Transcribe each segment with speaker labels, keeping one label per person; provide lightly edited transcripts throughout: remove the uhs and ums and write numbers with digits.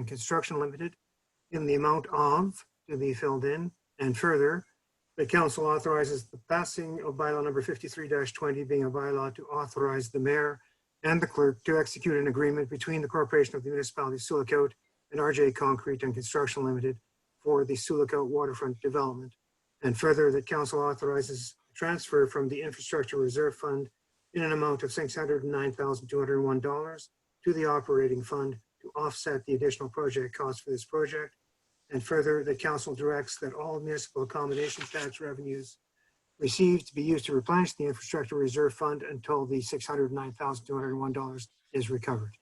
Speaker 1: and Construction Limited in the amount of, to be filled in, and further, the council authorizes the passing of bylaw number 53-20 being a bylaw to authorize the mayor and the clerk to execute an agreement between the Corporation of the Municipality of Sioux Lookout and RJ Concrete and Construction Limited for the Sioux Lookout waterfront development. And further, that council authorizes transfer from the Infrastructure Reserve Fund in an amount of $609,201 to the operating fund to offset the additional project costs for this project. And further, the council directs that all municipal accommodation tax revenues received to be used to replenish the Infrastructure Reserve Fund until the $609,201 is recovered.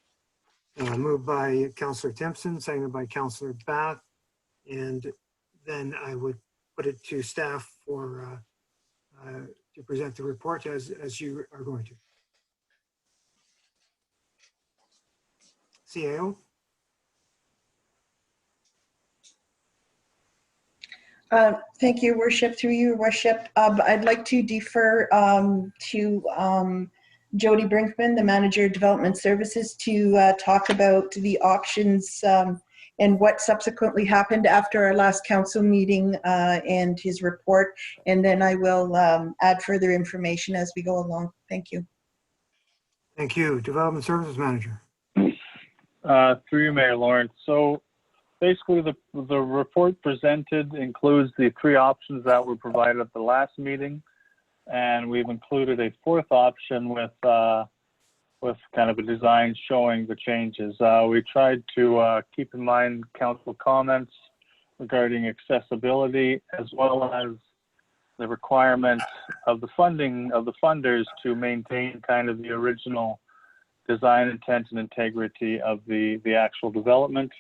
Speaker 1: Moved by Councillor Timpson, seconded by Councillor Bath. And then I would put it to staff for to present the report as you are going to. CAO.
Speaker 2: Thank you, Worship. Through you, Worship. I'd like to defer to Jody Brinkman, the Manager of Development Services, to talk about the options and what subsequently happened after our last council meeting and his report. And then I will add further information as we go along. Thank you.
Speaker 1: Thank you. Development Services Manager.
Speaker 3: Through you, Mayor Lawrence. So basically the report presented includes the three options that were provided at the last meeting, and we've included a fourth option with kind of a design showing the changes. We tried to keep in mind council comments regarding accessibility, as well as the requirement of the funding of the funders to maintain kind of the original design intent and integrity of the actual development.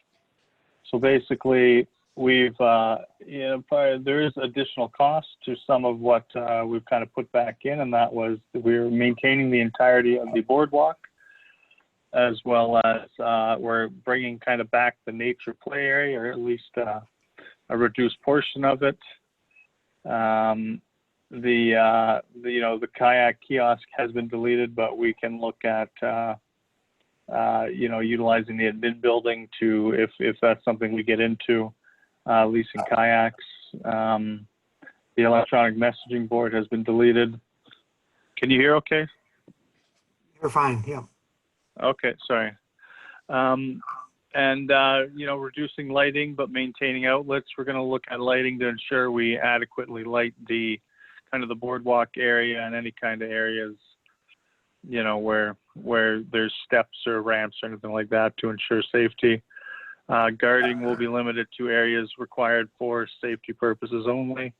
Speaker 3: So basically, we've, there is additional cost to some of what we've kind of put back in, and that was we're maintaining the entirety of the boardwalk, as well as we're bringing kind of back the nature play area, or at least a reduced portion of it. The kayak kiosk has been deleted, but we can look at utilizing the admin building to, if that's something we get into, leasing kayaks. The electronic messaging board has been deleted. Can you hear okay?
Speaker 1: You're fine, yeah. Okay,
Speaker 3: sorry. Reducing lighting but maintaining outlets. We're going to look at lighting to ensure we adequately light the kind of the boardwalk area and any kind of areas, where there's steps or ramps or anything like that to ensure safety. Guarding will be limited to areas required for safety purposes only,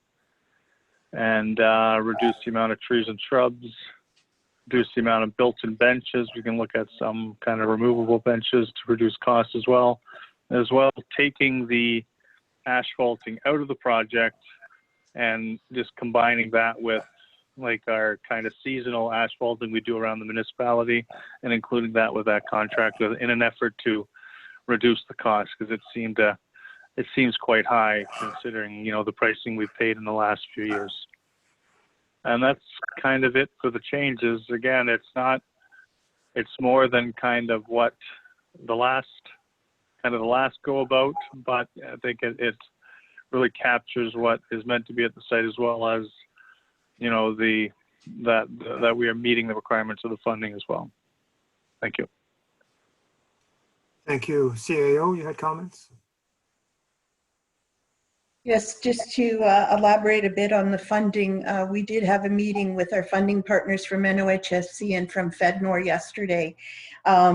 Speaker 3: and reduce the amount of trees and shrubs, reduce the amount of built-in benches. We can look at some kind of removable benches to reduce costs as well taking the asphalting out of the project and just combining that with like our kind of seasonal asphalting we do around the municipality, and including that with that contract in an effort to reduce the cost, because it seems quite high considering the pricing we've paid in the last few years. And that's kind of it for the changes. Again, it's more than kind of what the last go about, but I think it really captures what is meant to be at the site, as well as that we are meeting the requirements of the funding as well. Thank you.
Speaker 1: Thank you. CAO, you had comments?
Speaker 2: Yes, just to elaborate a bit on the funding, we did have a meeting with our funding partners from NOHSC and from FedNor yesterday,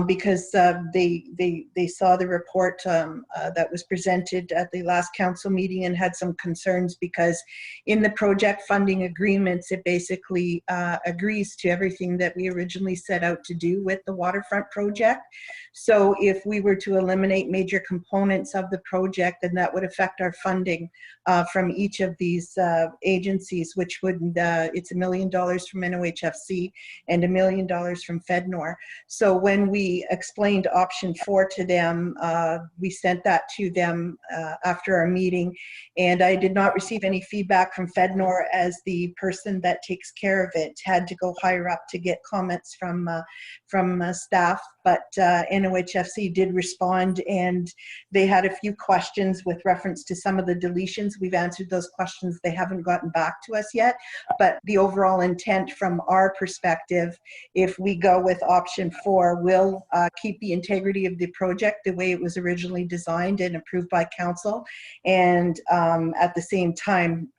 Speaker 2: because they saw the report that was presented at the last council meeting and had some concerns, because in the project funding agreements, it basically agrees to everything that we originally set out to do with the waterfront project. So if we were to eliminate major components of the project, then that would affect our funding from each of these agencies, which would, it's $1 million from NOHFC and $1 million from FedNor. So when we explained option 4 to them, we sent that to them after our meeting, and I did not receive any feedback from FedNor, as the person that takes care of it had to go higher up to get comments from staff but NOHFC did respond, and they had a few questions with reference to some of the deletions. We've answered those questions. They haven't gotten back to us yet, but the overall intent from our perspective, if we go with option 4, will keep the integrity of the project the way it was originally designed and approved by council, and at the same time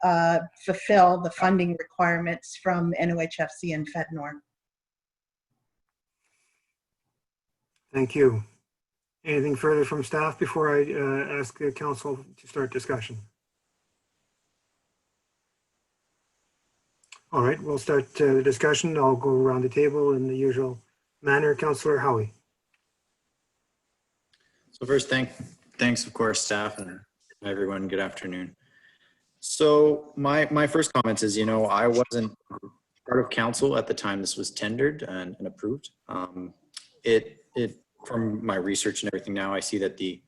Speaker 2: fulfill the funding requirements from NOHFC and FedNor.
Speaker 1: Thank you. Anything further from staff before I ask the council to start discussion? All right, we'll start the discussion. I'll go around the table in the usual manner. Councillor Howie.
Speaker 4: So first, thanks of course, staff and everyone. Good afternoon. So my first comment is, I wasn't part of council at the time this was tendered and approved. From my research and everything now, I see that the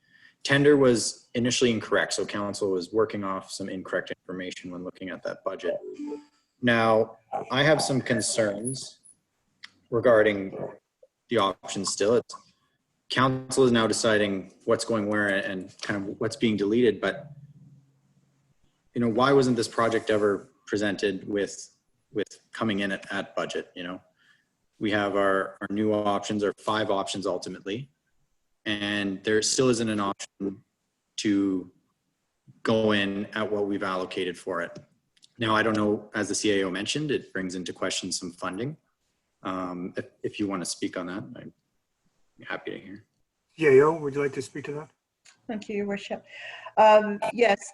Speaker 4: tender was initially incorrect. So council was working off some incorrect information when looking at that budget. Now, I have some concerns regarding the options still. Council is now deciding what's going where and kind of what's being deleted, but why wasn't this project ever presented with coming in at budget? We have our new options, or 5 options ultimately, and there still isn't an option to go in at what we've allocated for it. Now, I don't know, as the CAO mentioned, it brings into question some funding. If you want to speak on that, I'm happy to hear.
Speaker 1: CAO, would you like to speak to that?
Speaker 2: Thank you, Your Worship. Yes.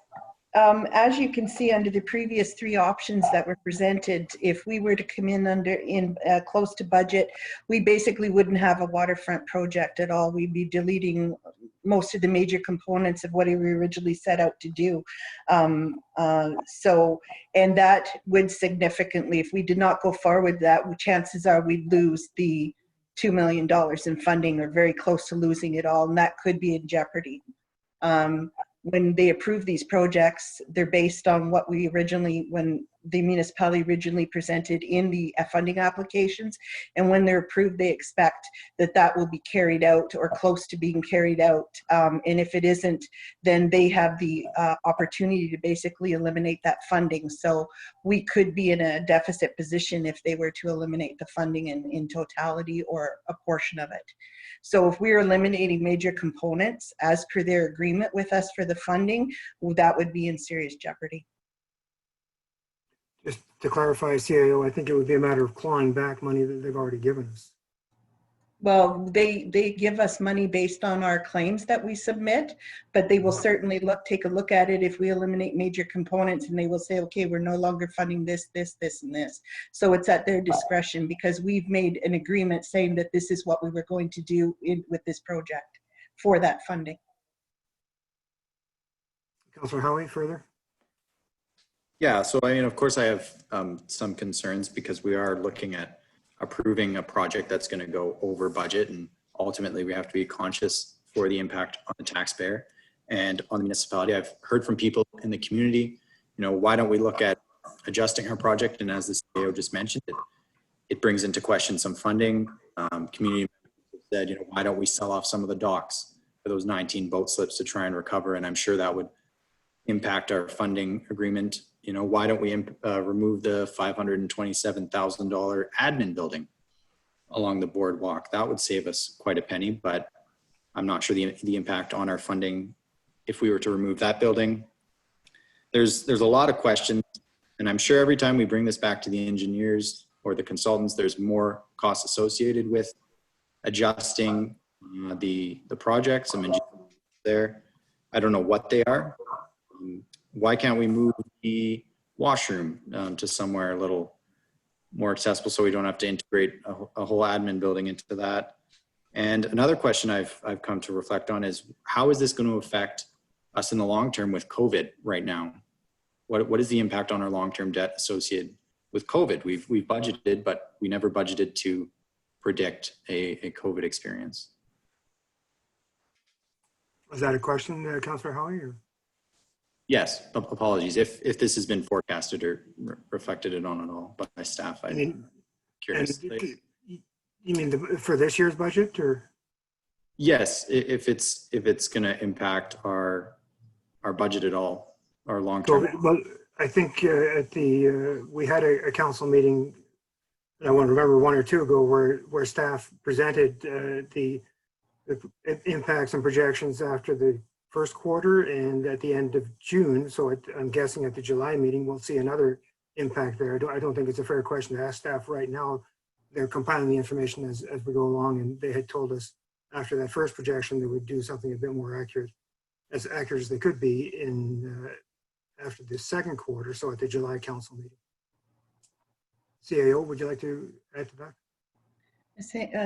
Speaker 2: As you can see under the previous 3 options that were presented, if we were to come in close to budget, we basically wouldn't have a waterfront project at all. We'd be deleting most of the major components of what we originally set out to do. And that would significantly, if we did not go forward with that, chances are we'd lose the $2 million in funding, or very close to losing it all, and that could be in jeopardy. When they approve these projects, they're based on what we originally, when the municipality originally presented in the funding applications. And when they're approved, they expect that will be carried out or close to being carried out. And if it isn't, then they have the opportunity to basically eliminate that funding. So we could be in a deficit position if they were to eliminate the funding in totality or a portion of it. So if we're eliminating major components as per their agreement with us for the funding, that would be in serious jeopardy.
Speaker 1: Just to clarify, CAO, I think it would be a matter of clawing back money that they've already given us.
Speaker 2: Well, they give us money based on our claims that we submit, but they will certainly take a look at it if we eliminate major components, and they will say, okay, we're no longer funding this, this, this, and this. So it's at their discretion, because we've made an agreement saying that this is what we were going to do with this project for that funding.
Speaker 1: Councillor Howie, further?
Speaker 4: Yeah, so of course I have some concerns, because we are looking at approving a project that's going to go over budget, and ultimately we have to be conscious for the impact on the taxpayer and on the municipality. I've heard from people in the community, why don't we look at adjusting our project? And as the CEO just mentioned, it brings into question some funding. Community said, why don't we sell off some of the docks for those 19 boat slips to try and recover? And I'm sure that would impact our funding agreement. Why don't we remove the $527,000 admin building along the boardwalk? That would save us quite a penny, but I'm not sure the impact on our funding if we were to remove that building. There's a lot of questions, and I'm sure every time we bring this back to the engineers or the consultants, there's more costs associated with adjusting the project. Some engineers there, I don't know what they are. Why can't we move the washroom to somewhere a little more accessible, so we don't have to integrate a whole admin building into that? And another question I've come to reflect on is, how is this going to affect us in the long term with COVID right now? What is the impact on our long-term debt associated with COVID? We've budgeted, but we never budgeted to predict a COVID experience.
Speaker 1: Was that a question, Councillor Howie? Or?
Speaker 4: Yes, apologies if this has been forecasted or reflected on at all by my staff. I'm curious.
Speaker 1: You mean for this year's budget, or?
Speaker 4: Yes, if it's going to impact our budget at all, our long-term.
Speaker 1: So, well, I think we had a council meeting, I want to remember 1 or 2 ago, where staff presented the impacts and projections after the first quarter and at the end of June. So I'm guessing at the July meeting, we'll see another impact there. I don't think it's a fair question to ask staff right now. They're compiling the information as we go along, and they had told us after that first projection they would do something a bit more accurate as they could be in after the second quarter, so at the July council meeting. CAO, would you like to add to that?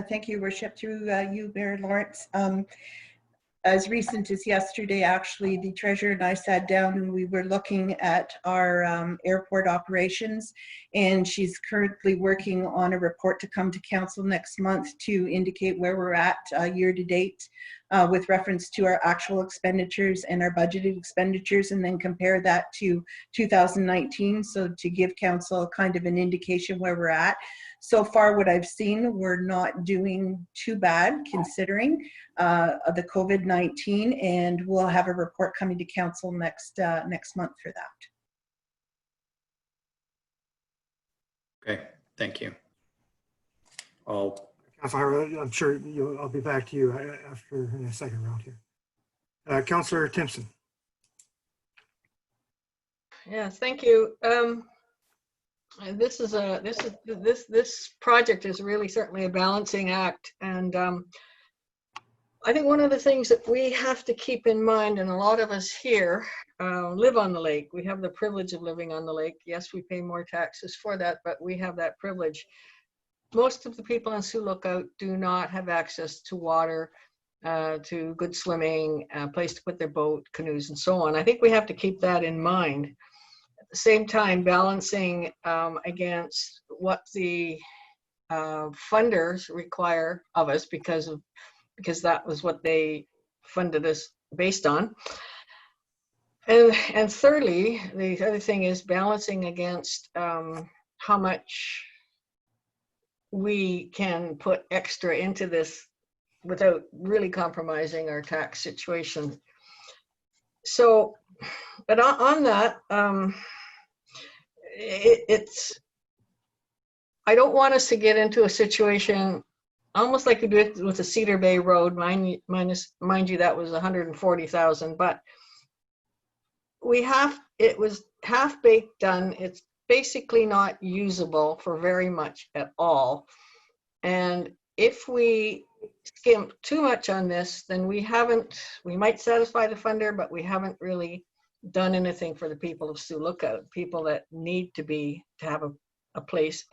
Speaker 2: Thank you, Worship. Through you, Mayor Lawrence. As recent as yesterday, actually, the treasurer and I sat down and we were looking at our airport operations, and she's currently working on a report to come to council next month to indicate where we're at year to date with reference to our actual expenditures and our budgeted expenditures, and then compare that to 2019. So to give council kind of an indication where we're at. So far, what I've seen, we're not doing too bad considering the COVID-19, and we'll have a report coming to council next month for that.
Speaker 1: Okay,
Speaker 4: thank you.
Speaker 1: Councilor, I'm sure I'll be back to you after in the second round here. Councilor Timpson.
Speaker 5: Yes, thank you. This project is really certainly a balancing act, and I think one of the things that we have to keep in mind, and a lot of us here live on the lake. We have the privilege of living on the lake. Yes, we pay more taxes for that, but we have that privilege. Most of the people in Sioux Lookout do not have access to water, to good swimming, a place to put their boat, canoes, and so on. I think we have to keep that in mind. At the same time, balancing against what the funders require of us, because that was what they funded us based on. And thirdly, the other thing is balancing against how much we can put extra into this without really compromising our tax situation. So, but on that, I don't want us to get into a situation almost like we did with the Cedar Bay Road. Mind you, that was 140,000, but it was half-baked done. It's basically not usable for very much at all. And if we skimp too much on this, then we might satisfy the funder, but we haven't really done anything for the people of Sioux Lookout, people that need to have a place,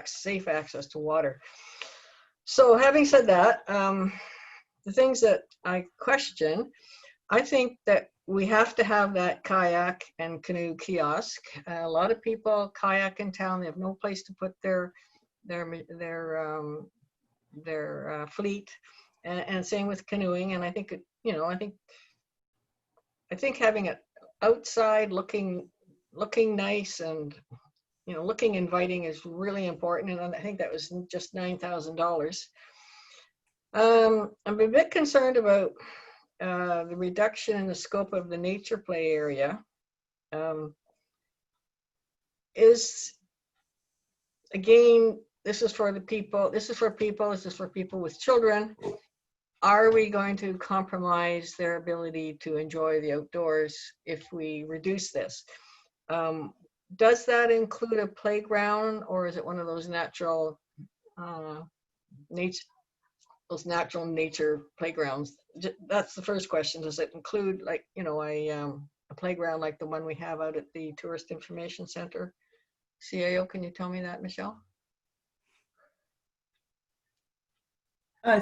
Speaker 5: safe access to water. So having said that, the things that I question, I think that we have to have that kayak and canoe kiosk. A lot of people kayak in town. They have no place to put their fleet, and same with canoeing. And I think I think having it outside, looking nice and looking inviting is really important. And I think that was just $9,000. I'm a bit concerned about the reduction in the scope of the nature play area. Again, this is for people with children. Are we going to compromise their ability to enjoy the outdoors if we reduce this? Does that include a playground, or is it one of those natural nature playgrounds? That's the first question. Does it include, like, a playground like the one we have out at the Tourist Information Center? CAO, can you tell me that, Michelle?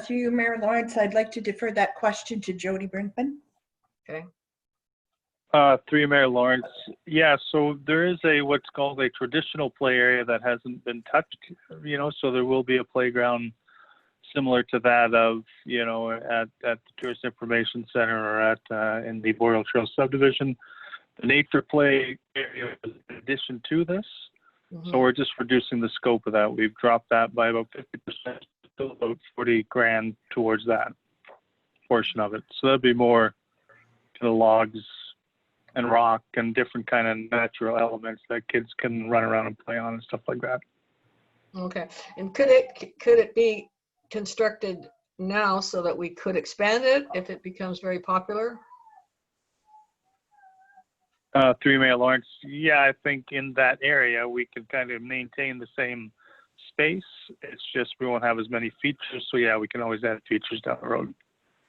Speaker 2: Through you, Mayor Lawrence, I'd like to defer that question to Jody Brinkman.
Speaker 5: Okay.
Speaker 3: Through you, Mayor Lawrence. Yeah, so there is what's called a traditional play area that hasn't been touched, so there will be a playground similar to that of, at the Tourist Information Center or at in the Boreal Trail subdivision. The nature play area is in addition to this. Mm-hmm. So we're just reducing the scope of that. We've dropped that by about 50% still about 40 grand towards that portion of it. So that'd be more to the logs and rock and different kind of natural elements that kids can run around and play on and stuff like that.
Speaker 5: Okay, and could it be constructed now so that we could expand it if it becomes very popular?
Speaker 3: 3 May Lawrence, yeah, I think in that area we can kind of maintain the same space. It's just we won't have as many features. So yeah, we can always add features down the road.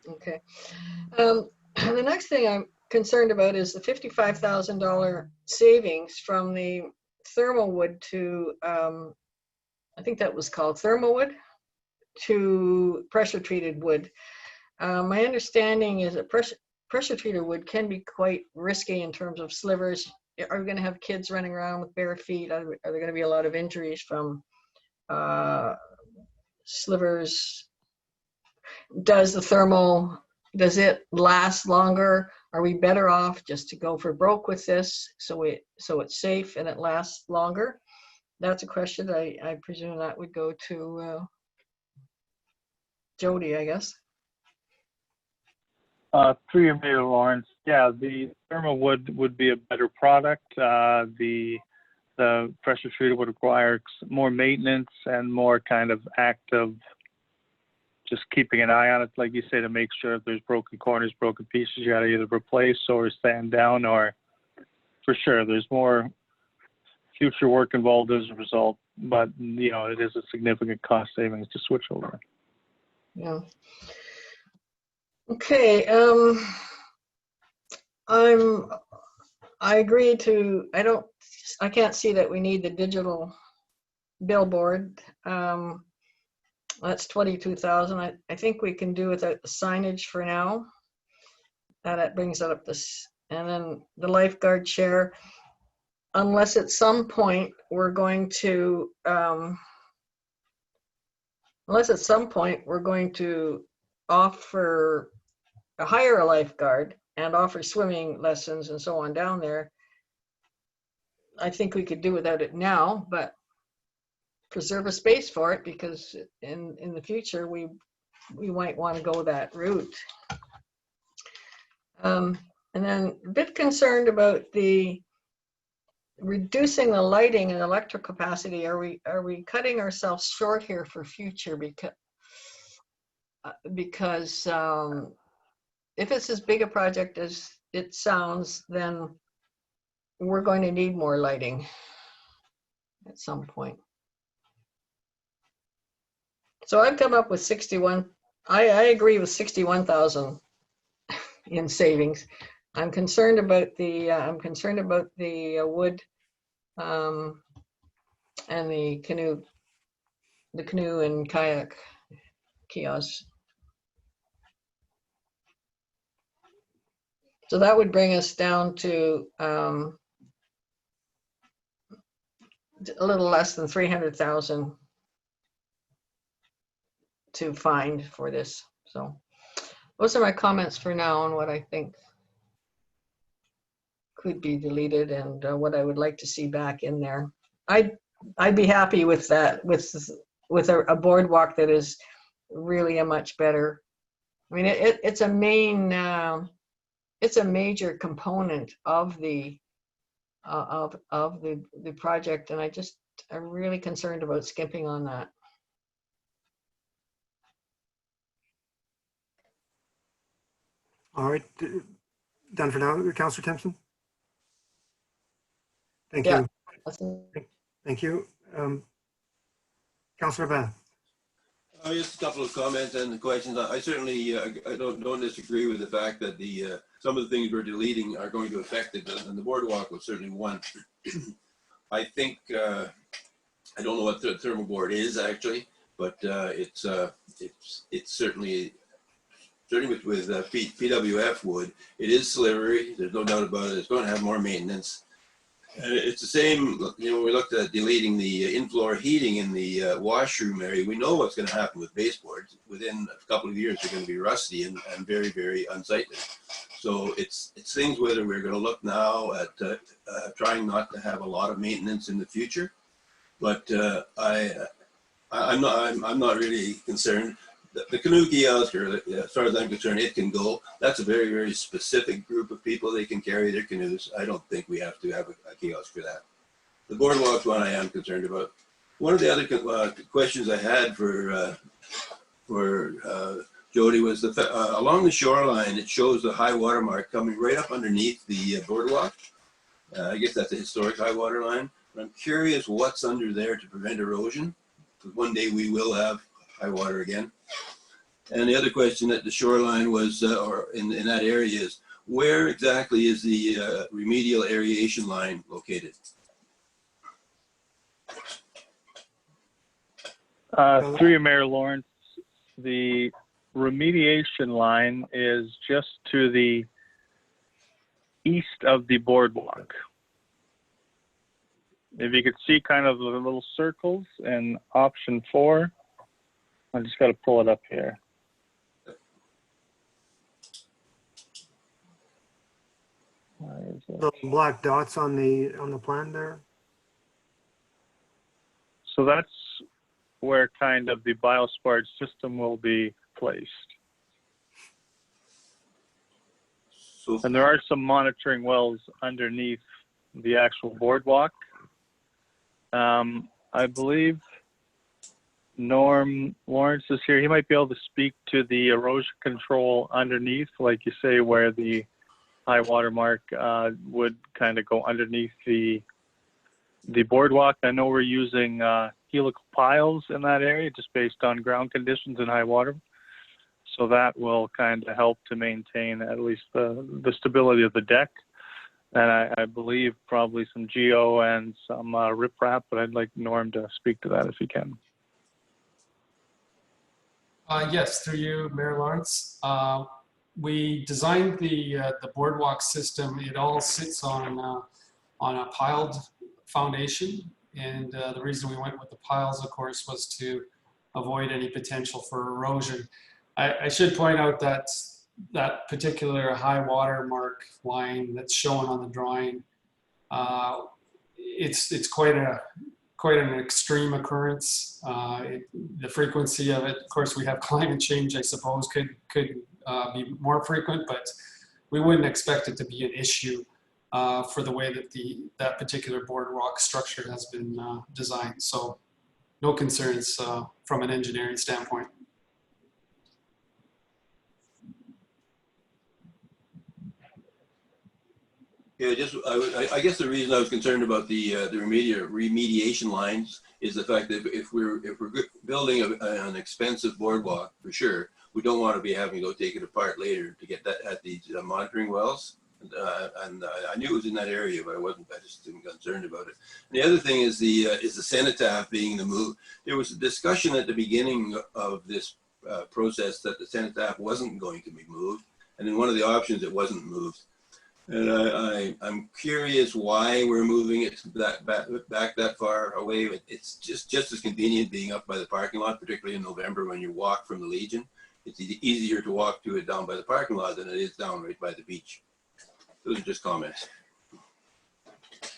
Speaker 5: Okay. The next thing I'm concerned about is the $55,000 savings from the thermal wood to, I think that was called thermal wood, to pressure treated wood. My understanding is that pressure treated wood can be quite risky in terms of slivers. Are we going to have kids running around with bare feet? Are there going to be a lot of injuries from slivers? Does it last longer? Are we better off just to go for broke with this so it's safe and it lasts longer? That's a question I presume that would go to Jody, I guess.
Speaker 3: 3 May Lawrence, yeah, the thermal wood would be a better product. The pressure treated would require more maintenance and more kind of active, just keeping an eye on it, like you say, to make sure if there's broken corners, broken pieces, you got to either replace or sand down, or for sure there's more future work involved as a result. But you know, it is a significant cost savings to switch over.
Speaker 5: Yeah. Okay. I agree to. I can't see that we need the digital billboard. That's 22,000. I think we can do without the signage for now. That brings it up this, and then the lifeguard chair. Unless at some point we're going to, hire a lifeguard and offer swimming lessons and so on down there. I think we could do without it now, but preserve a space for it, because in the future we might want to go that route. And then a bit concerned about the reducing the lighting and electric capacity. Are we cutting ourselves short here for future? Because if it's as big a project as it sounds, then we're going to need more lighting at some point. So I've come up with 61. I agree with 61,000 in savings. I'm concerned about the wood and the canoe and kayak kiosks. So that would bring us down to a little less than 300,000 to find for this. So those are my comments for now on what I think could be deleted and what I would like to see back in there. I'd be happy with that, with a boardwalk that is really a much better. I mean, it's a major component of the project, and I'm really concerned about skipping on that.
Speaker 1: All right, done for now, Councillor Timpson? Thank
Speaker 5: Yeah.
Speaker 1: you. Thank you. Councillor Bath.
Speaker 6: Just a couple of comments and questions. I certainly I don't disagree with the fact that some of the things we're deleting are going to affect it, and the boardwalk was certainly one. I think I don't know what the thermal board is actually, but it's certainly with PWF wood. It is slivery. There's no doubt about it. It's going to have more maintenance. And it's the same, you know, we looked at deleting the in-floor heating in the washroom area. We know what's going to happen with baseboards. Within a couple of years, they're going to be rusty and very, very unsightly. So it's things whether we're going to look now at trying not to have a lot of maintenance in the future. But I'm not really concerned. The canoe kiosk, or as far as I'm concerned, it can go. That's a very, very specific group of people. They can carry their canoes. I don't think we have to have a kiosk for that. The boardwalk's one I am concerned about. One of the other questions I had for Jody was along the shoreline, it shows the high water mark coming right up underneath the boardwalk. I guess that's a historic high water line. But I'm curious what's under there to prevent erosion, because one day we will have high water again. And the other question at the shoreline was, or in that area, is where exactly is the remedial aeration line located?
Speaker 3: Through you, Mayor Lawrence, the remediation line is just to the east of the boardwalk. If you could see kind of the little circles in option 4, I just got to pull it up here. Where is it?
Speaker 1: Little black dots on the plan there.
Speaker 3: So that's where kind of the biosparge system will be placed.
Speaker 6: So,
Speaker 3: And there are some monitoring wells underneath the actual boardwalk. I believe Norm Lawrence is here. He might be able to speak to the erosion control underneath, like you say, where the high water mark would kind of go underneath the boardwalk. I know we're using helical piles in that area just based on ground conditions and high water. So that will kind of help to maintain at least the stability of the deck. And I believe probably some geo and some riprap, but I'd like Norm to speak to that if he can.
Speaker 7: Yes, through you, Mayor Lawrence. We designed the boardwalk system. It all sits on a piled foundation. And the reason we went with the piles, of course, was to avoid any potential for erosion. I should point out that that particular high water mark line that's shown on the drawing, it's quite an extreme occurrence. The frequency of it, of course, we have climate change, I suppose, could be more frequent, but we wouldn't expect it to be an issue for the way that that particular boardwalk structure has been designed. So no concerns from an engineering standpoint.
Speaker 6: yeah, I guess the reason I was concerned about the remediation lines is the fact that if we're building an expensive boardwalk, for sure, we don't want to be having to go take it apart later to get that at these monitoring wells. And I knew it was in that area, but I just didn't concerned about it. And the other thing is the cenotaph being the move. There was a discussion at the beginning of this process that the cenotaph wasn't going to be moved, and in one of the options it wasn't moved. And I'm curious why we're moving it back that far away. It's just as convenient being up by the parking lot, particularly in November when you walk from the Legion. It's easier to walk to it down by the parking lot than it is down right by the beach. Those are just comments. That's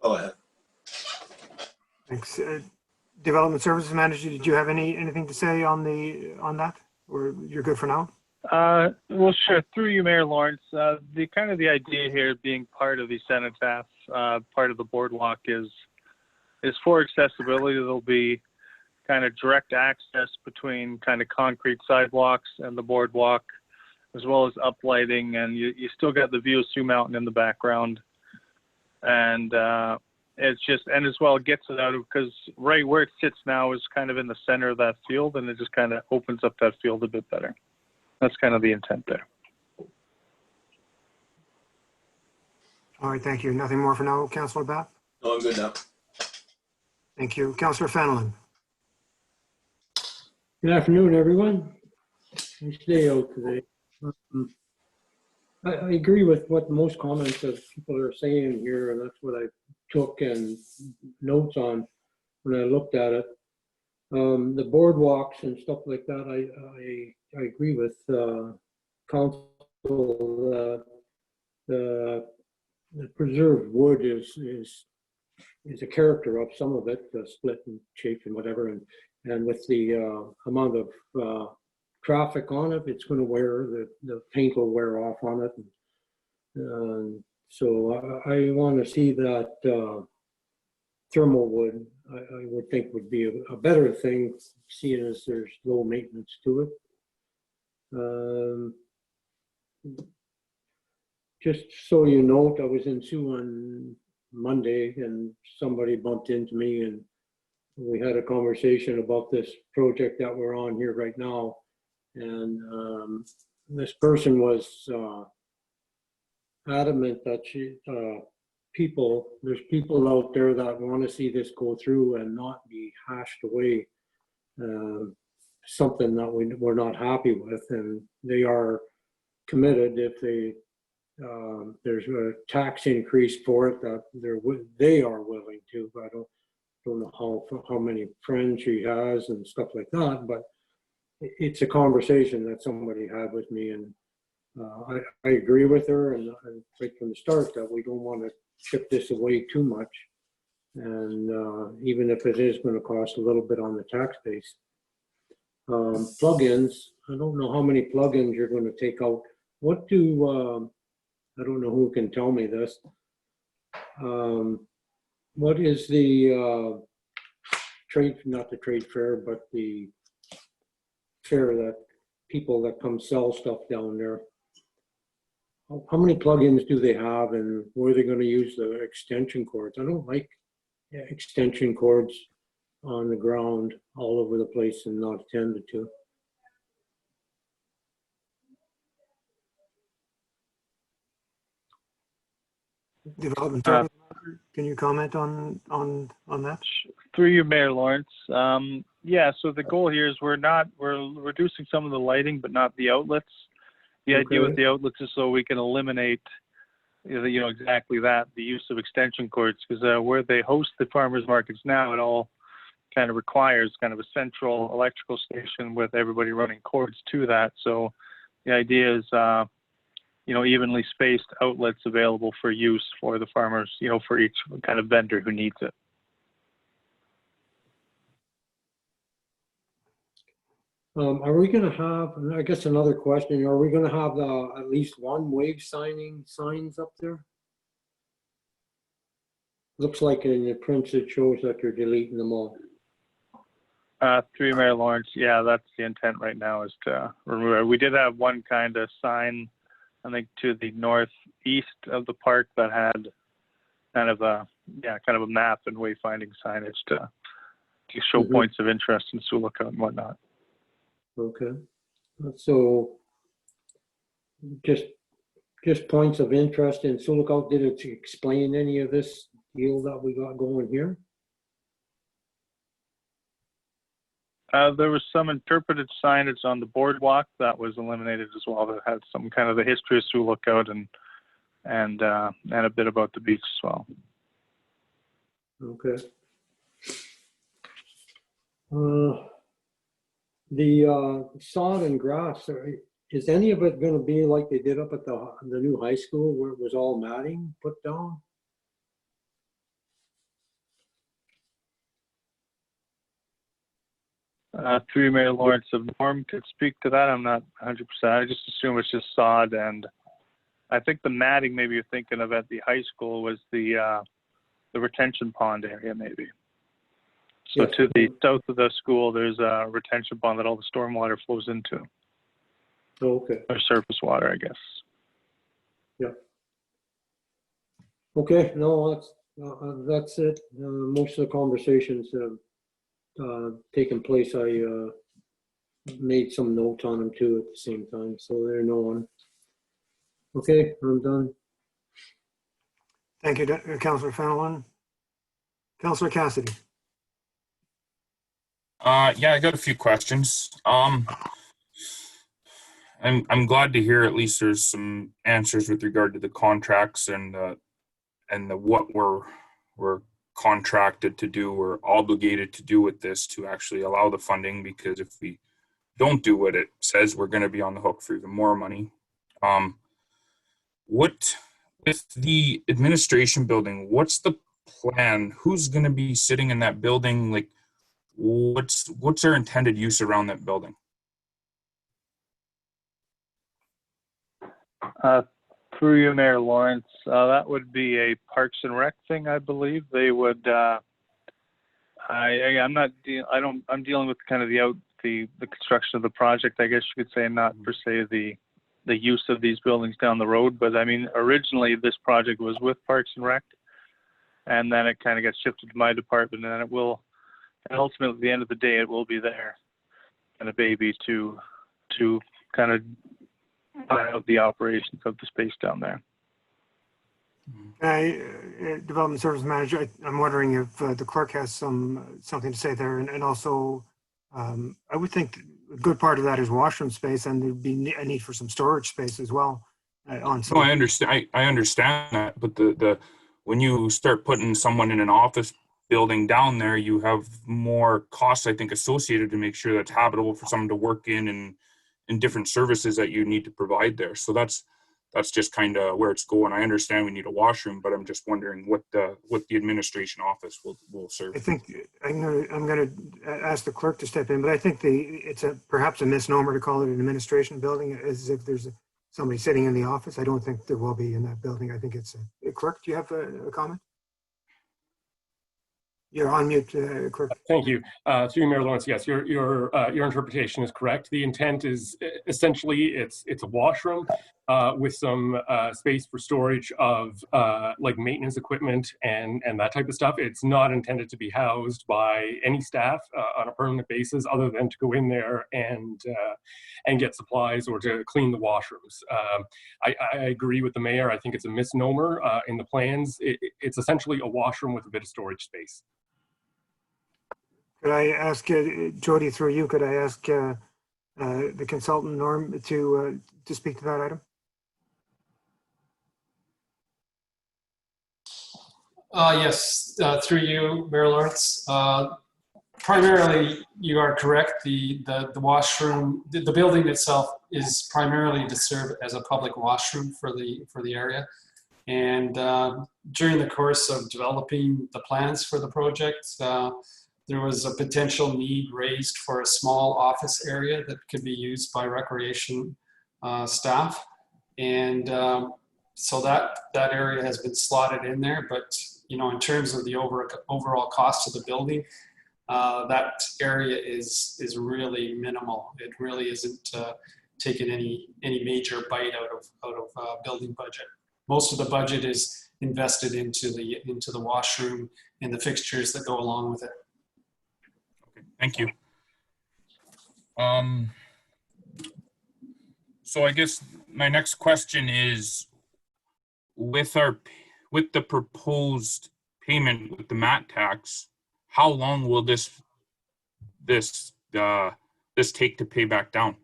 Speaker 6: all I have.
Speaker 1: Thanks. Development Services Manager, did you have anything to say on that, or you're good for now?
Speaker 3: Well, sure. Through you, Mayor Lawrence, the idea here being part of the cenotaph, part of the boardwalk is for accessibility. There'll be kind of direct access between kind of concrete sidewalks and the boardwalk, as well as uplighting, and you still got the view of Sioux Mountain in the background. And it's just, and as well, it gets it out of, because right where it sits now is kind of in the center of that field, and it just kind of opens up that field a bit better. That's kind of the intent there.
Speaker 1: All right, thank you. Nothing more for now, Councillor Bath?
Speaker 6: No, I'm good now.
Speaker 1: Thank you. Councillor Fenelon.
Speaker 8: Good afternoon, everyone. Nice day out today. I agree with what most comments of people are saying here, and that's what I took and notes on when I looked at it. The boardwalks and stuff like that, I agree with council. The preserved wood is is a character of some of it, split and shaped and whatever. And with the amount of traffic on it, it's going to wear, the paint will wear off on it. So I want to see that thermal wood, I would think would be a better thing, seeing as there's low maintenance to it. Just so you know, I was in Sioux on Monday and somebody bumped into me and we had a conversation about this project that we're on here right now. And this person was adamant that there's people out there that want to see this go through and not be hashed away. Something that we're not happy with, and they are committed if there's a tax increase for it that they are willing to. I don't know how many friends she has and stuff like that, but it's a conversation that somebody had with me, and I agree with her, and right from the start that we don't want to chip this away too much, and even if it is going to cost a little bit on the tax base. Plugins, I don't know how many plugins you're going to take out. What do I don't know who can tell me this. What is the not the trade fair, but the fair that people that come sell stuff down there? How many plugins do they have, and where are they going to use the extension cords? I don't like extension cords on the ground all over the place and not attended to.
Speaker 1: Development Service, can you comment on that?
Speaker 3: Through you, Mayor Lawrence. Yeah, so the goal here is we're reducing some of the lighting, but not the outlets. The idea with the outlets is so we can eliminate, exactly that, the use of extension cords, because where they host the farmers markets now, it all kind of requires kind of a central electrical station with everybody running cords to that. So the idea is, evenly spaced outlets available for use for the farmers, for each kind of vendor who needs it.
Speaker 8: Are we going to have, I guess another question, are we going to have at least one wave signs up there? Looks like in the prints it shows that you're deleting them all.
Speaker 3: Through Mayor Lawrence, yeah, that's the intent right now, is to remove it. We did have one kind of sign, I think, to the northeast of the park that had kind of a map and wayfinding signage to show points of interest in Sioux Lookout and whatnot.
Speaker 8: Okay, so just points of interest in Sioux Lookout. Did it explain any of this deal that we got going here?
Speaker 3: There was some interpreted signage on the boardwalk that was eliminated as well, that had some kind of the history of Sioux Lookout and a bit about the beach as well.
Speaker 8: Okay. The sod and grass, is any of it going to be like they did up at the new high school where it was all matting put down?
Speaker 3: Through Mayor Lawrence, if Norm could speak to that, I'm not 100%. I just assume it's just sod, and I think the matting maybe you're thinking of at the high school was the retention pond area maybe. So yes. To the south of the school, there's a retention pond that all the stormwater flows into.
Speaker 8: Okay.
Speaker 3: Or surface water, I guess.
Speaker 8: Yeah. Okay, no, that's it. Most of the conversations have taken place. I made some notes on them too at the same time, so they're known. Okay, I'm done.
Speaker 1: Thank you, Councillor Fenelon. Councillor Cassidy.
Speaker 9: Yeah, I got a few questions. I'm glad to hear at least there's some answers with regard to the contracts and what we're contracted to do or obligated to do with this to actually allow the funding, because if we don't do what it says, we're going to be on the hook for even more money. What with the administration building, what's the plan, who's going to be sitting in that building? Like, what's their intended use around that building?
Speaker 3: Through you, Mayor Lawrence, that would be a Parks and Rec thing, I believe. They would. I'm dealing with kind of the construction of the project, I guess you could say, not per se the use of these buildings down the road. But I mean, originally this project was with Parks and Rec, and then it kind of got shifted to my department, and it will, and ultimately at the end of the day, it will be there, and a baby to kind of plan out the operations of the space down there.
Speaker 1: Development Service Manager, I'm wondering if the clerk has something to say there, and also I would think a good part of that is washroom space, and there'd be a need for some storage space as well on site.
Speaker 9: No, I understand. I understand that, but the when you start putting someone in an office building down there, you have more costs, I think, associated to make sure that's habitable for someone to work in and different services that you need to provide there. So that's just kind of where it's going. I understand we need a washroom, but I'm just wondering what the administration office will serve.
Speaker 1: I think I'm gonna ask the clerk to step in, but I think it's perhaps a misnomer to call it an administration building, as if there's somebody sitting in the office. I don't think there will be in that building. I think it's a clerk. Do you have a comment? You're on mute, clerk.
Speaker 10: Thank you. Through Mayor Lawrence, yes, your interpretation is correct. The intent is essentially it's a washroom with some space for storage of like maintenance equipment and that type of stuff. It's not intended to be housed by any staff on a permanent basis, other than to go in there and get supplies or to clean the washrooms. I agree with the mayor. I think it's a misnomer in the plans. It's essentially a washroom with a bit of storage space.
Speaker 1: Could I ask, Jody, through you, could I ask the consultant, Norm, to speak to that item?
Speaker 7: Yes, through you, Mayor Lawrence. Primarily, you are correct. The washroom, the building itself is primarily to serve as a public washroom for the area. And during the course of developing the plans for the project, there was a potential need raised for a small office area that could be used by recreation staff. And so that area has been slotted in there. But, you know, in terms of the overall cost of the building, that area is really minimal. It really isn't taking any major bite out of building budget. Most of the budget is invested into the washroom and the fixtures that go along with it.
Speaker 9: Thank you. So I guess my next question is, with the proposed payment with the MAT tax, how long will this take to pay back down?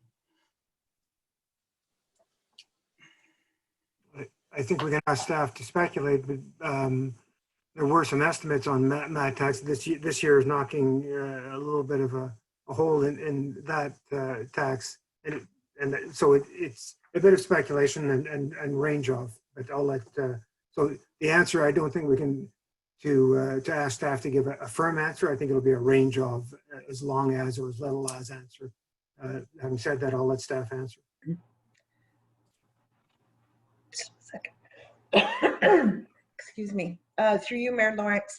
Speaker 1: I think we can ask staff to speculate, but there were some estimates on MAT tax. This year is knocking a little bit of a hole in that tax, and so it's a bit of speculation and range of. But I'll let so the answer. I don't think we can to ask staff to give a firm answer. I think it'll be a range of as long as or as little as answer. Having said that, I'll let staff answer.
Speaker 2: Excuse me. Through you, Mayor Lawrence,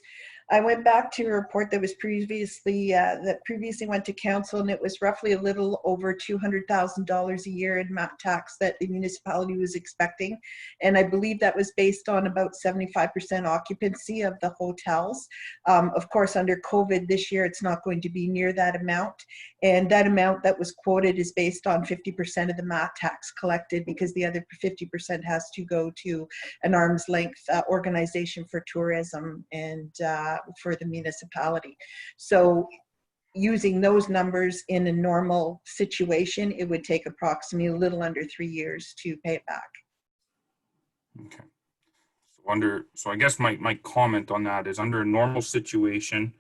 Speaker 2: I went back to a report that was previously went to council, and it was roughly a little over $200,000 a year in MAT tax that the municipality was expecting, and I believe that was based on about 75% occupancy of the hotels. Of course, under COVID this year, it's not going to be near that amount, and that amount that was quoted is based on 50% of the MAT tax collected, because the other 50% has to go to an arm's length organization for tourism and for the municipality. So using those numbers in a normal situation, it would take approximately a little under 3 years to pay it back.
Speaker 9: Okay. So I guess my comment on that is, under a normal situation,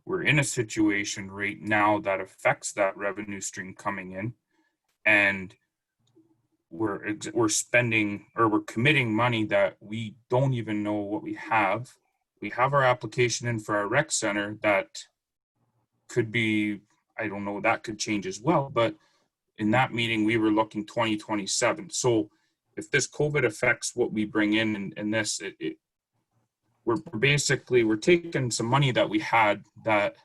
Speaker 9: we're in a situation right now that affects that revenue stream coming in, and we're spending, or we're committing money that we don't even know what we have we have our application in for our rec center that could be, I don't know, that could change as well, but in that meeting, we were looking 2027. So if this COVID affects what we bring in this, we're taking some money that we had that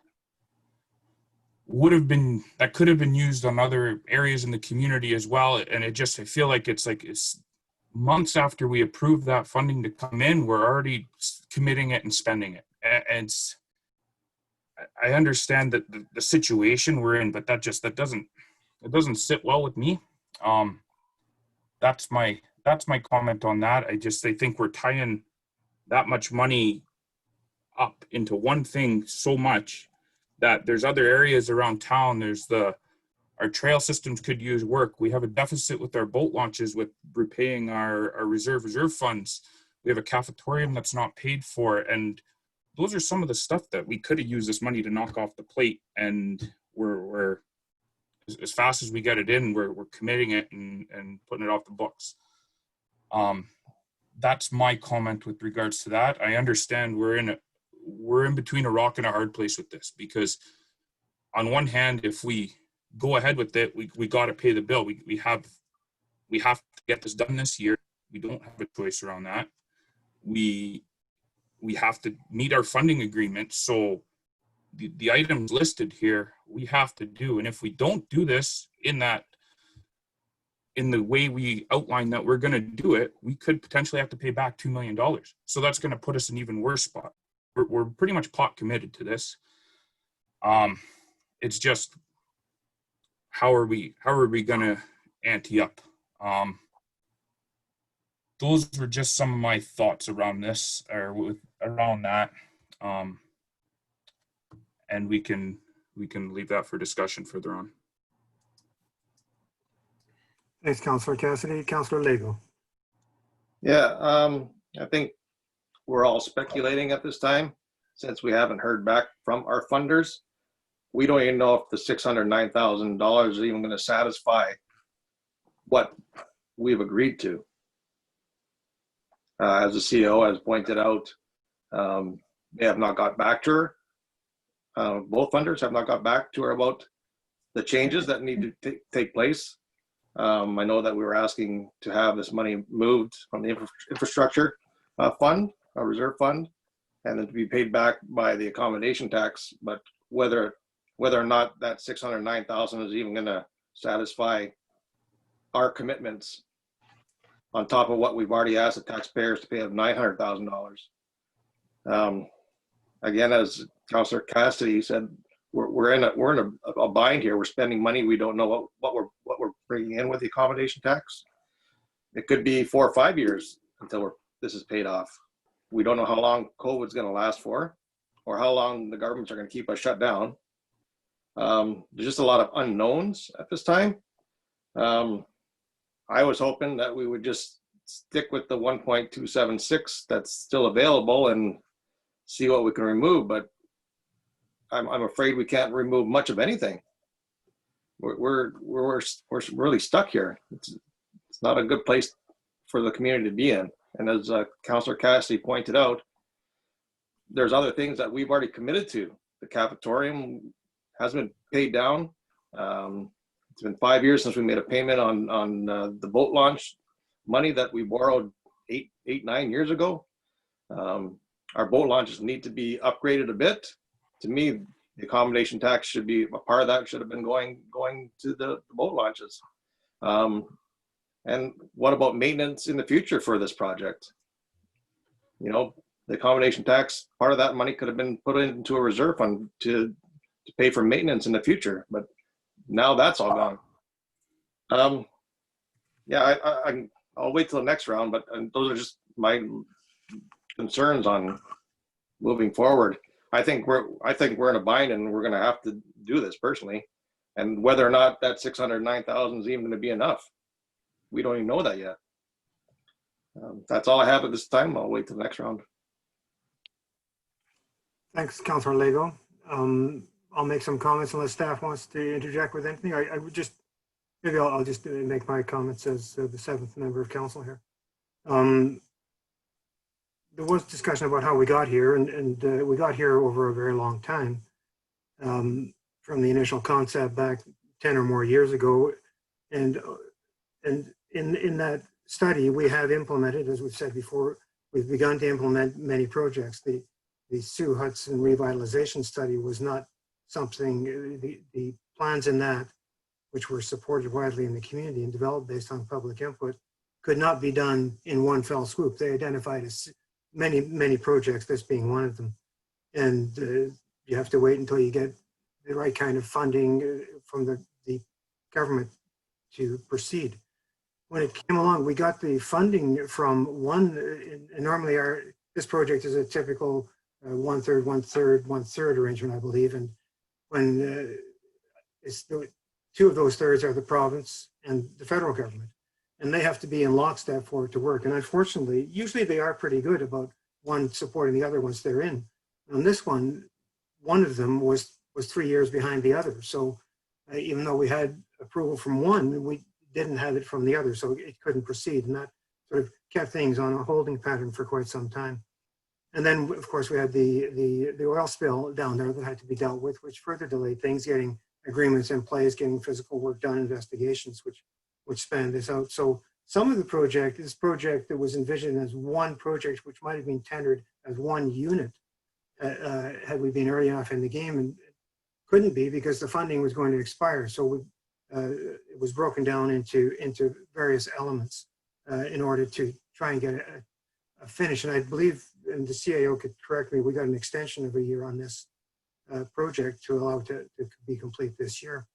Speaker 9: could have been used on other areas in the community as well. And I feel like it's months after we approve that funding to come in, we're already committing it and spending it. And I understand that the situation we're in, but that doesn't sit well with me. That's my comment on that. I think we're tying that much money up into one thing so much that there's other areas around town. Our trail systems could use work. We have a deficit with our boat launches with repaying our reserve funds. We have a cafetorium that's not paid for. And those are some of the stuff that we could have used this money to knock off the plate. And we're as fast as we get it in, we're committing it and putting it off the books. That's my comment with regards to that. I understand we're in between a rock and a hard place with this, because on one hand, if we go ahead with it, we got to pay the bill. We have to get this done this year. We don't have a choice around that. We have to meet our funding agreement. So the items listed here, we have to do. And if we don't do this in the way we outline that we're going to do it, we could potentially have to pay back $2 million. So that's going to put us in an even worse spot. We're pretty much pot committed to this. It's just, how are we going to ante up? Those were just some of my thoughts around this, or around that. And we can leave that for discussion further on.
Speaker 1: Thanks, Councillor Cassidy. Councillor Lego.
Speaker 11: Yeah, I think we're all speculating at this time, since we haven't heard back from our funders. We don't even know if the $609,000 is even going to satisfy what we've agreed to. As the CEO has pointed out, they have not got back to her. Both funders have not got back to her about the changes that need to take place. I know that we were asking to have this money moved from the infrastructure fund, a reserve fund, and then to be paid back by the accommodation tax. But whether or not that $609,000 is even going to satisfy our commitments on top of what we've already asked the taxpayers to pay of $900,000. Again, as Councillor Cassidy said, we're in a bind here. We're spending money. We don't know what we're bringing in with the accommodation tax. It could be 4 or 5 years until this is paid off. We don't know how long COVID's going to last for, or how long the governments are going to keep us shut down. There's just a lot of unknowns at this time. I was hoping that we would just stick with the 1.276 that's still available and see what we can remove, but I'm afraid we can't remove much of anything. We're really stuck here. It's not a good place for the community to be in. And as Councillor Cassidy pointed out, there's other things that we've already committed to. The cafetorium hasn't been paid down. It's been 5 years since we made a payment on the boat launch money that we borrowed 9 years ago. Our boat launches need to be upgraded a bit. To me, the accommodation tax should be a part of that. Should have been going to the boat launches. And what about maintenance in the future for this project? You know, the accommodation tax, part of that money could have been put into a reserve fund to pay for maintenance in the future, but now that's all gone. Yeah, I'll wait till the next round, but those are just my concerns on moving forward. I think we're in a bind, and we're going to have to do this personally. And whether or not that 609,000 is even going to be enough, we don't even know that yet. That's all I have at this time. I'll wait till the next round.
Speaker 1: Thanks, Councillor Lego. I'll make some comments unless staff wants to interject with anything. I would just, maybe I'll just make my comments as the seventh member of council here. there was discussion about how we got here, and we got here over a very long time. From the initial concept back 10 or more years ago. And in that study, we have implemented, as we've said before, we've begun to implement many projects. The Sue Hudson revitalization study was not something, the plans in that, which were supported widely in the community and developed based on public input, could not be done in one fell swoop. They identified many, many projects, this being one of them. And you have to wait until you get the right kind of funding from the government to proceed. When it came along, we got the funding from one, and normally this project is a typical 1/3, 1/3, 1/3 arrangement, I believe. And when two of those thirds are the province and the federal government, and they have to be in lockstep for it to work. And unfortunately, usually they are pretty good about one supporting the other once they're in. On this one of them was 3 years behind the other. So even though we had approval from one, we didn't have it from the other, so it couldn't proceed. And that sort of kept things on a holding pattern for quite some time. And then, of course, we had the oil spill down there that had to be dealt with, which further delayed things, getting agreements in place, getting physical work done, investigations, which spanned this out. So some of this project that was envisioned as one project, which might have been tendered as one unit, had we been early enough in the game, and couldn't be because the funding was going to expire. So it was broken down into various elements in order to try and get a finish. And I believe, and the CAO could correct me, we got an extension of a year on this project to allow it to be complete this year.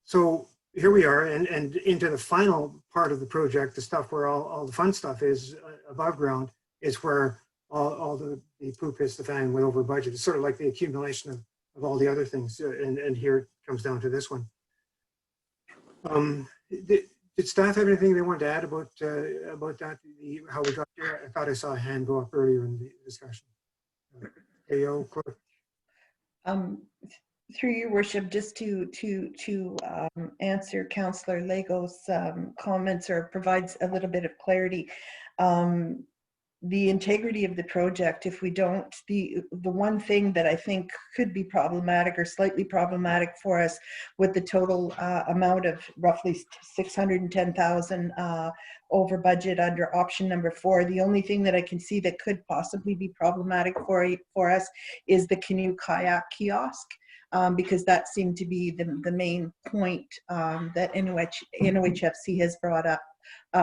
Speaker 1: So here we are, and into the final part of the project, the stuff where all the fun stuff is above ground, is where all the poop hits the fan way over budget. It's sort of like the accumulation of all the other things, and here it comes down to this one. Did staff have anything they wanted to add about that, how we got here? I thought I saw a hand go up earlier in the discussion. AO, clerk.
Speaker 2: Through your worship, just to answer Councillor Lego's comments or provides a little bit of clarity. The integrity of the project, if we don't, the one thing that I think could be problematic or slightly problematic for us with the total amount of roughly 610,000 over budget under option number 4, the only thing that I can see that could possibly be problematic for us is the canoe kayak kiosk. Because that seemed to be the main point that NOHFC has brought up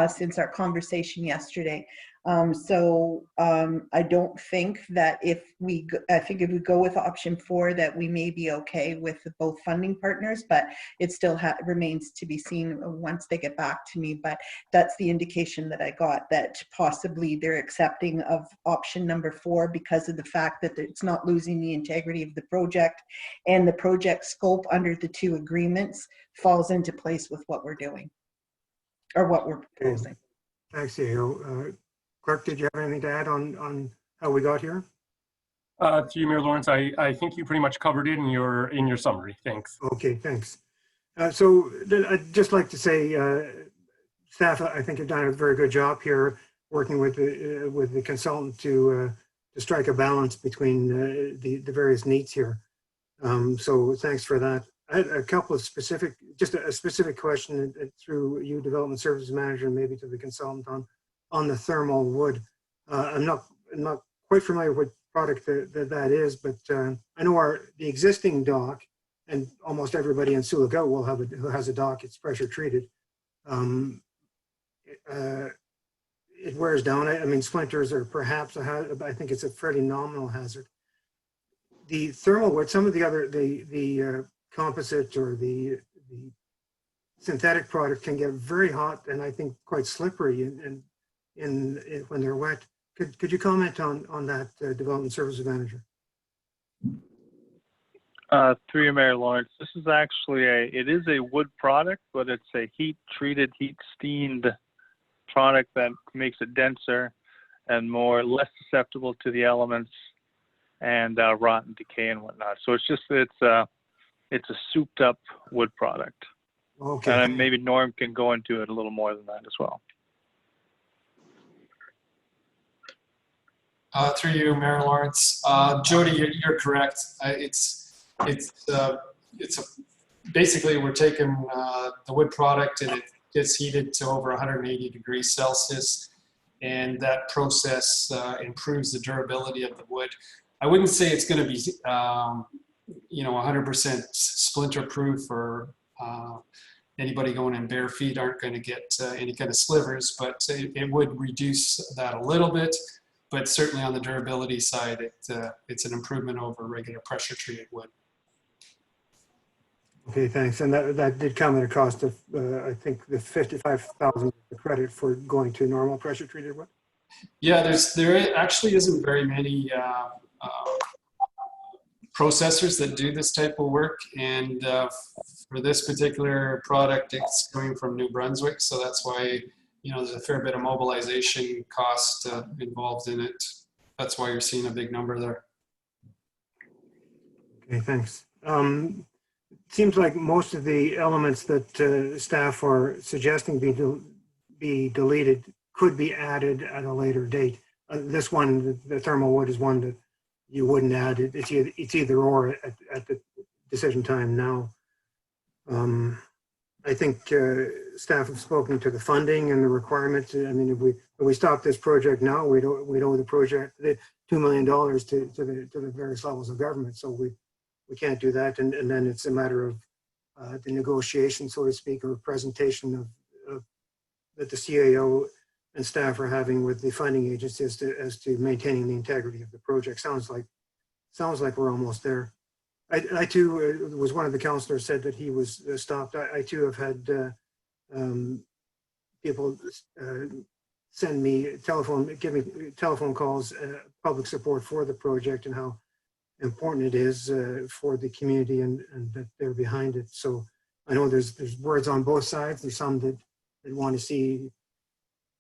Speaker 2: since our conversation yesterday. I don't think that I think if we go with option 4, that we may be okay with both funding partners, but it still remains to be seen once they get back to me. But that's the indication that I got, that possibly they're accepting of option number 4 because of the fact that it's not losing the integrity of the project, and the project scope under the 2 agreements falls into place with what we're doing or what we're proposing.
Speaker 1: Thanks, AO. Clerk, did you have anything to add on how we got here?
Speaker 10: To you, Mayor Lawrence, I think you pretty much covered it in your summary. Thanks.
Speaker 1: Okay, thanks. So I'd just like to say, staff, I think have done a very good job here working with the consultant to strike a balance between the various needs here. So thanks for that. I had a couple of just a specific question through you, Development Services Manager, and maybe to the consultant on the thermal wood. I'm not quite familiar with what product that is, but I know the existing dock, and almost everybody in Sioux Lookout who has a dock, it's pressure treated. It wears down. I mean, splinters are perhaps I think it's a fairly nominal hazard. The thermal wood, some of the other the composite or the synthetic product can get very hot and I think quite slippery and when they're wet. Could you comment on that, Development Services Manager?
Speaker 3: Through you, Mayor Lawrence, this is actually it is a wood product, but it's a heat-treated, heat-steamed product that makes it denser and less susceptible to the elements and rot and decay and whatnot. So it's a souped-up wood product.
Speaker 1: Okay.
Speaker 3: And maybe Norm can go into it a little more than that as well.
Speaker 7: Through you, Mayor Lawrence. Jody, you're correct. Basically we're taking the wood product and it gets heated to over 180 degrees Celsius, and that process improves the durability of the wood. I wouldn't say it's going to be, 100% splinter proof, or anybody going in bare feet aren't going to get any kind of slivers, but it would reduce that a little bit. But certainly on the durability side, it's an improvement over regular pressure treated wood.
Speaker 1: Okay, thanks. And that did come at a cost of, I think, the 55,000 credit for going to normal pressure treated wood?
Speaker 7: Yeah, there actually isn't very many processors that do this type of work, and for this particular product, it's coming from New Brunswick, so that's why there's a fair bit of mobilization cost involved in it. That's why you're seeing a big number there.
Speaker 1: Okay, thanks. Seems like most of the elements that staff are suggesting be deleted could be added at a later date. This one, the thermal wood, is one that you wouldn't add. It's either or at the decision time now. I think staff have spoken to the funding and the requirements. I mean, if we stop this project now, we'd owe the project $2 million to the various levels of government. So we can't do that. And then it's a matter of the negotiation, so to speak, or presentation of that the CAO and staff are having with the funding agency as to maintaining the integrity of the project. Sounds like we're almost there. I too was one of the councillors said that he was stopped. I too have had people give me telephone calls, public support for the project and how important it is for the community and that they're behind it. So I know there's words on both sides. There's some that want to see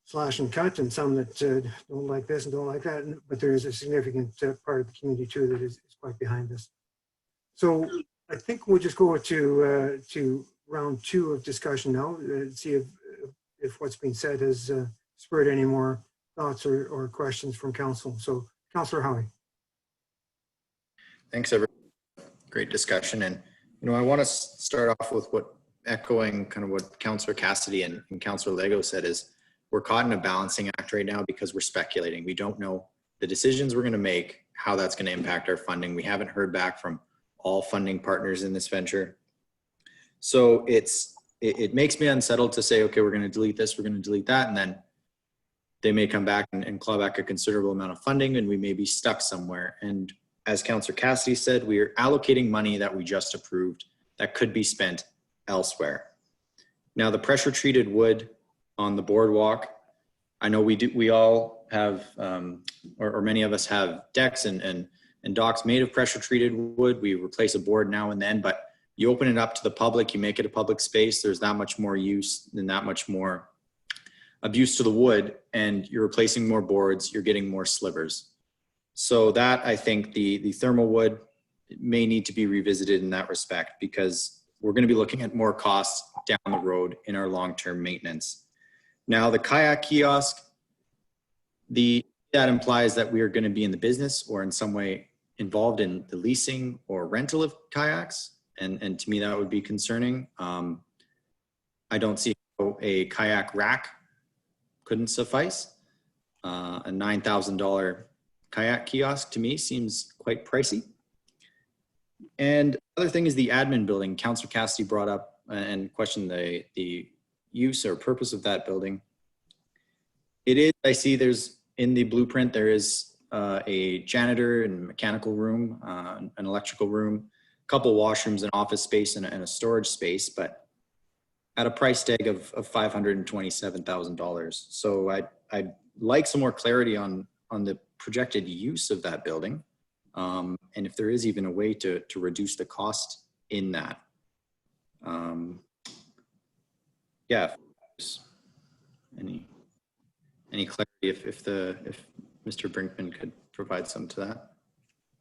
Speaker 1: slash and cut, and some that don't like this and don't like that. But there is a significant part of the community too that is quite behind this. So I think we'll just go to round 2 of discussion now. See if what's been said has spurred any more thoughts or questions from council. So Councillor Howie.
Speaker 4: Thanks, everyone. Great discussion. And, I want to start off with echoing kind of what Councillor Cassidy and Councillor Lego said is we're caught in a balancing act right now because we're speculating. We don't know the decisions we're going to make, how that's going to impact our funding. We haven't heard back from all funding partners in this venture. So it makes me unsettled to say, okay, we're going to delete this, we're going to delete that. And then they may come back and claw back a considerable amount of funding and we may be stuck somewhere. And as Councillor Cassidy said, we are allocating money that we just approved that could be spent elsewhere. Now, the pressure treated wood on the boardwalk, I know we all have, or many of us have decks and docks made of pressure treated wood. We replace a board now and then, but you open it up to the public, you make it a public space, there's that much more use and that much more abuse to the wood, and you're replacing more boards, you're getting more slivers. So that, I think the thermal wood may need to be revisited in that respect, because we're going to be looking at more costs down the road in our long-term maintenance. Now, the kayak kiosk, that implies that we are going to be in the business or in some way involved in the leasing or rental of kayaks. And to me, that would be concerning. I don't see how a kayak rack couldn't suffice. A $9,000 kayak kiosk to me seems quite pricey. And the other thing is the admin building. Councillor Cassidy brought up and questioned the use or purpose of that building. It is, I see there's in the blueprint, there is a janitor and mechanical room, an electrical room, a couple washrooms, an office space, and a storage space, but at a price tag of $527,000. So I'd like some more clarity on the projected use of that building, and if there is even a way to reduce the cost in that. Yeah, any clarity if Mr. Brinkman could provide some to that,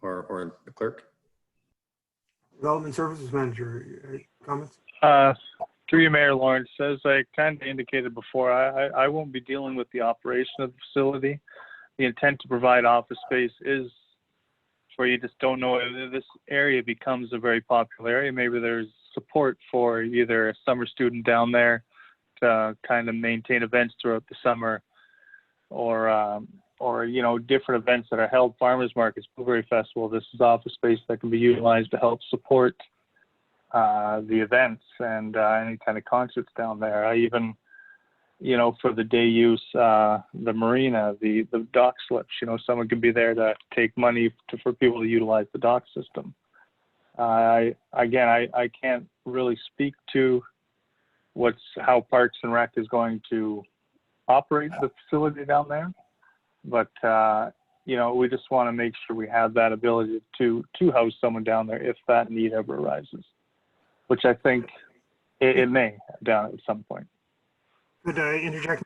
Speaker 4: or the clerk.
Speaker 1: Development Services Manager, comments?
Speaker 3: Through you, Mayor Lawrence, as I kind of indicated before, I won't be dealing with the operation of the facility. the intent to provide office space is where you just don't know if this area becomes a very popular area. Maybe there's support for either a summer student down there to kind of maintain events throughout the summer, or you know, different events that are held, farmers markets, Blueberry Festival. This is office space that can be utilized to help support the events and any kind of concerts down there. I even, you know, for the day use, the marina, the dock slips, you know, someone can be there to take money for people to utilize the dock system. I can't really speak to how Parks and Rec is going to operate the facility down there, but you know, we just want to make sure we have that ability to house someone down there if that need ever arises, which I think it may down at some point.
Speaker 1: Could I interject?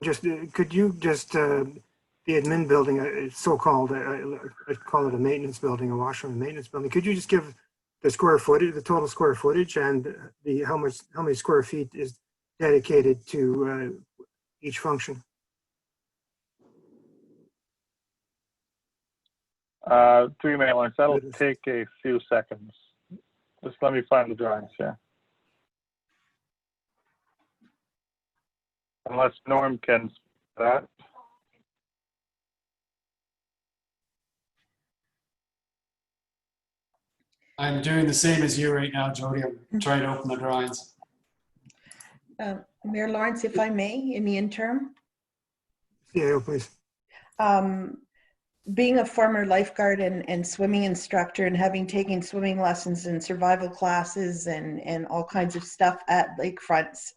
Speaker 1: Could you just, the admin building, so-called, I'd call it a maintenance building, a washroom maintenance building. Could you just give the square footage, the total square footage, and how many square feet is dedicated to each function?
Speaker 3: Through Mayor Lawrence, that'll take a few seconds. Just let me find the drawings here. Unless Norm can that.
Speaker 7: I'm doing the same as you right now, Jody. I'm trying to open the drawings.
Speaker 2: Mayor Lawrence, if I may, in the interim.
Speaker 1: Yeah, please.
Speaker 2: Being a former lifeguard and swimming instructor and having taken swimming lessons and survival classes and all kinds of stuff at lakefronts,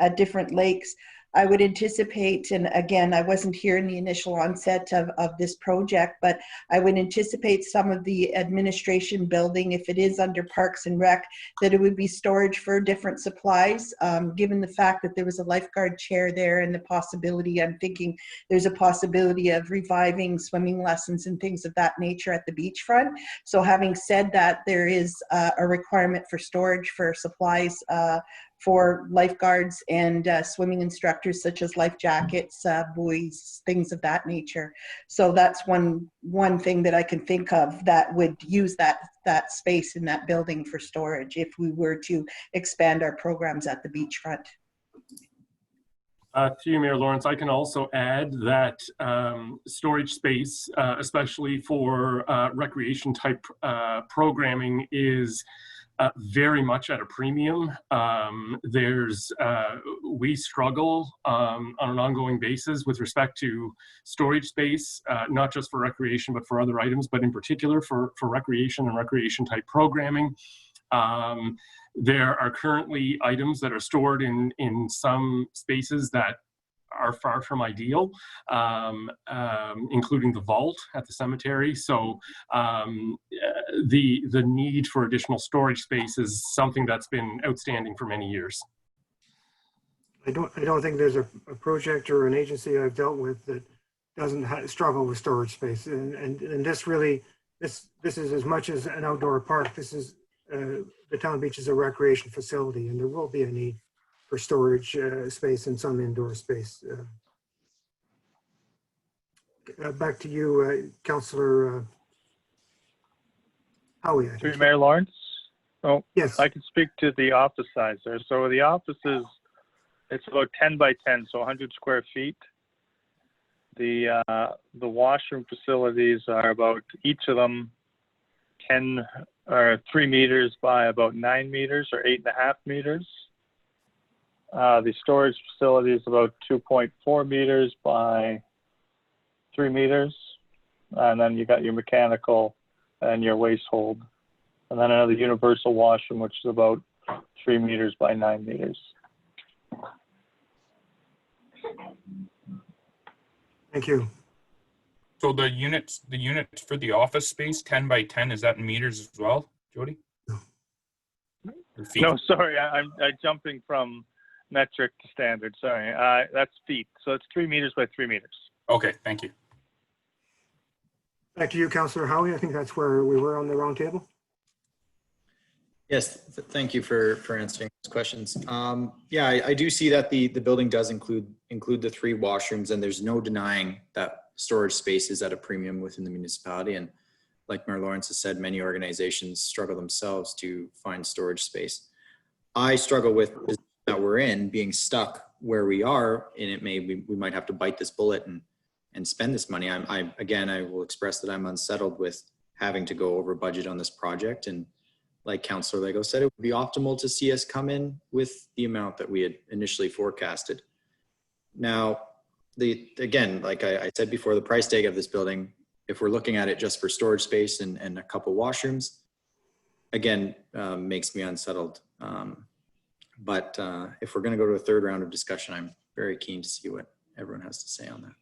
Speaker 2: at different lakes, I would anticipate, and again, I wasn't here in the initial onset of this project, but I would anticipate some of the administration building, if it is under Parks and Rec, that it would be storage for different supplies, given the fact that there was a lifeguard chair there and the possibility, I'm thinking there's a possibility of reviving swimming lessons and things of that nature at the beachfront. So having said that, there is a requirement for storage for supplies for lifeguards and swimming instructors, such as life jackets, buoys, things of that nature. So that's one thing that I can think of that would use that space in that building for storage if we were to expand our programs at the beachfront.
Speaker 10: To you, Mayor Lawrence, I can also add that storage space, especially for recreation type programming, is very much at a premium. We struggle on an ongoing basis with respect to storage space, not just for recreation, but for other items, but in particular for recreation and recreation type programming. There are currently items that are stored in some spaces that are far from ideal, including the vault at the cemetery. So the need for additional storage space is something that's been outstanding for many years.
Speaker 1: I don't think there's a project or an agency I've dealt with that doesn't struggle with storage space, and this really, this is as much as an outdoor park. This is the town beach is a recreation facility, and there will be a need for storage space and some indoor space. Back to you, Councillor Howie.
Speaker 3: Mayor Lawrence? Oh,
Speaker 1: yes.
Speaker 3: I can speak to the office size there. So the office is, it's about 10 by 10, so 100 square feet. The washroom facilities are about, each of them 3 meters by about 9 meters or 8.5 meters. The storage facility is about 2.4 meters by 3 meters. And then you got your mechanical and your waste hold. And then another universal washroom, which is about 3 meters by 9 meters.
Speaker 1: Thank you.
Speaker 9: So the units for the office space, 10 by 10, is that in meters as well, Jody? Or feet?
Speaker 3: No, sorry, I'm jumping from metric to standard. Sorry, that's feet. So it's 3 meters by 3 meters.
Speaker 9: Okay, thank you.
Speaker 1: Back to you, Councillor Howie. I think that's where we were on the round table.
Speaker 4: Yes, thank you for answering those questions. Yeah, I do see that the building does include the 3 washrooms, and there's no denying that storage space is at a premium within the municipality. And like Mayor Lawrence has said, many organizations struggle themselves to find storage space. I struggle with the position that we're in, being stuck where we are, and we might have to bite this bullet and spend this money. Again, I will express that I'm unsettled with having to go over budget on this project. And like Councillor Lego said, it would be optimal to see us come in with the amount that we had initially forecasted. Now, again, like I said before, the price tag of this building, if we're looking at it just for storage space and a couple washrooms, again, makes me unsettled. But if we're going to go to a third round of discussion, I'm very keen to see what everyone has to say on that.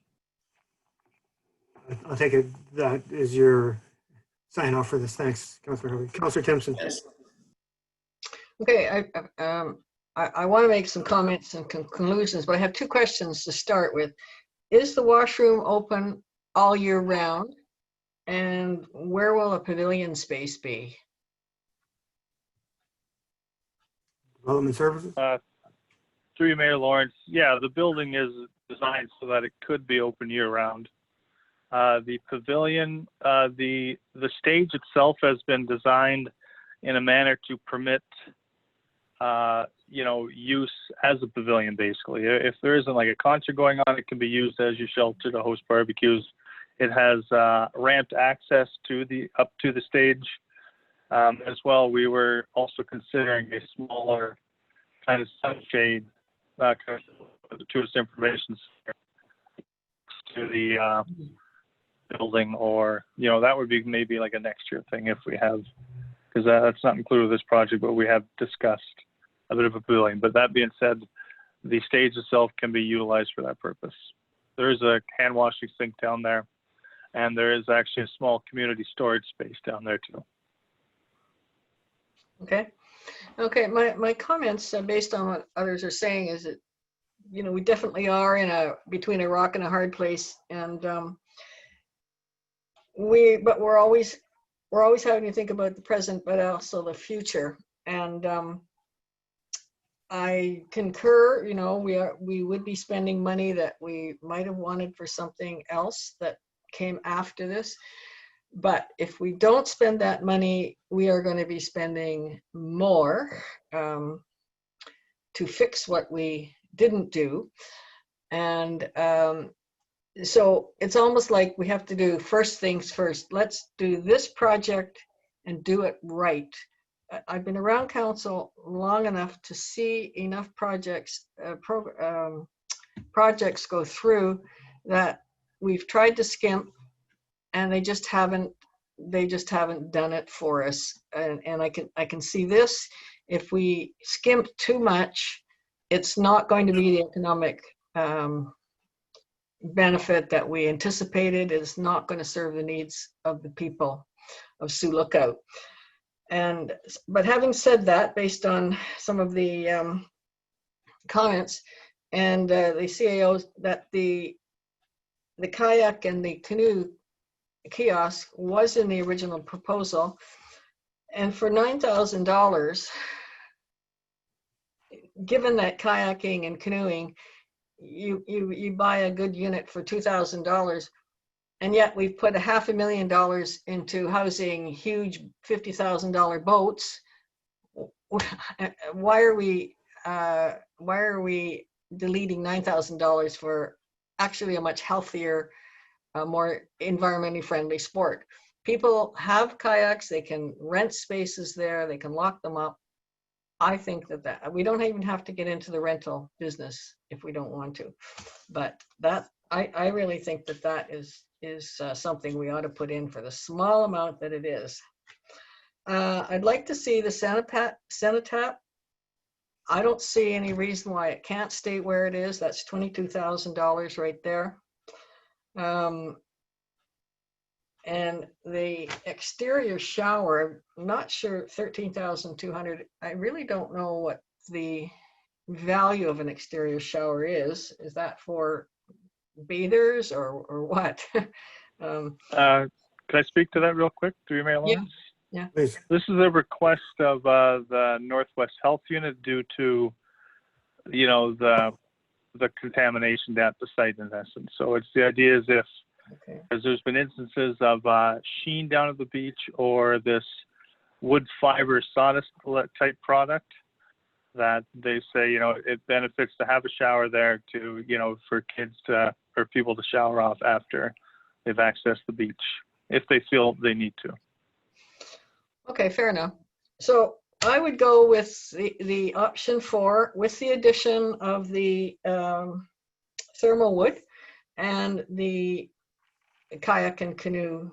Speaker 1: I'll take it that is your sign off for this. Thanks, Councillor Harvey. Councillor Timpson.
Speaker 4: Yes.
Speaker 5: Okay, I want to make some comments and conclusions, but I have two questions to start with. Is the washroom open all year round? And where will a pavilion space be?
Speaker 1: Development Services.
Speaker 3: Through you, Mayor Lawrence, yeah, the building is designed so that it could be open year round. The pavilion, the stage itself has been designed in a manner to permit, use as a pavilion, basically. If there isn't like a concert going on, it can be used as your shelter to host barbecues. It has ramped access up to the stage. As well, we were also considering a smaller kind of sunshade tourist information to the building, or that would be maybe like a next year thing if we have, because that's not included with this project, but we have discussed a bit of a pavilion. But that being said, the stage itself can be utilized for that purpose. There is a hand washing sink down there, and there is actually a small community storage space down there too.
Speaker 5: Okay, my comments based on what others are saying is that we definitely are between a rock and a hard place, and we're always having to think about the present but also the future. And I concur, we would be spending money that we might have wanted for something else that came after this. But if we don't spend that money, we are going to be spending more to fix what we didn't do. And so it's almost like we have to do first things first. Let's do this project and do it right. I've been around council long enough to see enough projects go through that we've tried to skimp, and they just haven't done it for us. And I can see this. If we skimp too much, it's not going to be the economic benefit that we anticipated. It's not going to serve the needs of the people of Sioux Lookout. But having said that, based on some of the comments and the CAOs, that the kayak and the canoe kiosk was in the original proposal, and for $9,000, given that kayaking and canoeing, you buy a good unit for $2,000, and yet we've put $500,000 into housing huge $50,000 boats. Why are we deleting $9,000 for actually a much healthier, more environmentally friendly sport? People have kayaks, they can rent spaces there, they can lock them up. I think that we don't even have to get into the rental business if we don't want to. But I really think that is something we ought to put in for the small amount that it is. I'd like to see the Cenotaph. I don't see any reason why it can't stay where it is. That's $22,000 right there. And the exterior shower, I'm not sure, $13,200. I really don't know what the value of an exterior shower is. Is that for bathers or what?
Speaker 3: Can I speak to that real quick through your Mayor Lawrence?
Speaker 5: Yeah.
Speaker 1: Please.
Speaker 3: This is a request of the Northwest Health Unit due to, the contamination at the site in essence. So it's the idea is if
Speaker 5: Okay.
Speaker 3: Because there's been instances of sheen down at the beach or this wood fiber sawdust type product that they say, you know, it benefits to have a shower there to, you know, for kids to, or people to shower off after they've accessed the beach, if they feel they need to.
Speaker 5: Okay, fair enough. So I would go with the option 4 with the addition of the thermal wood and the kayak and canoe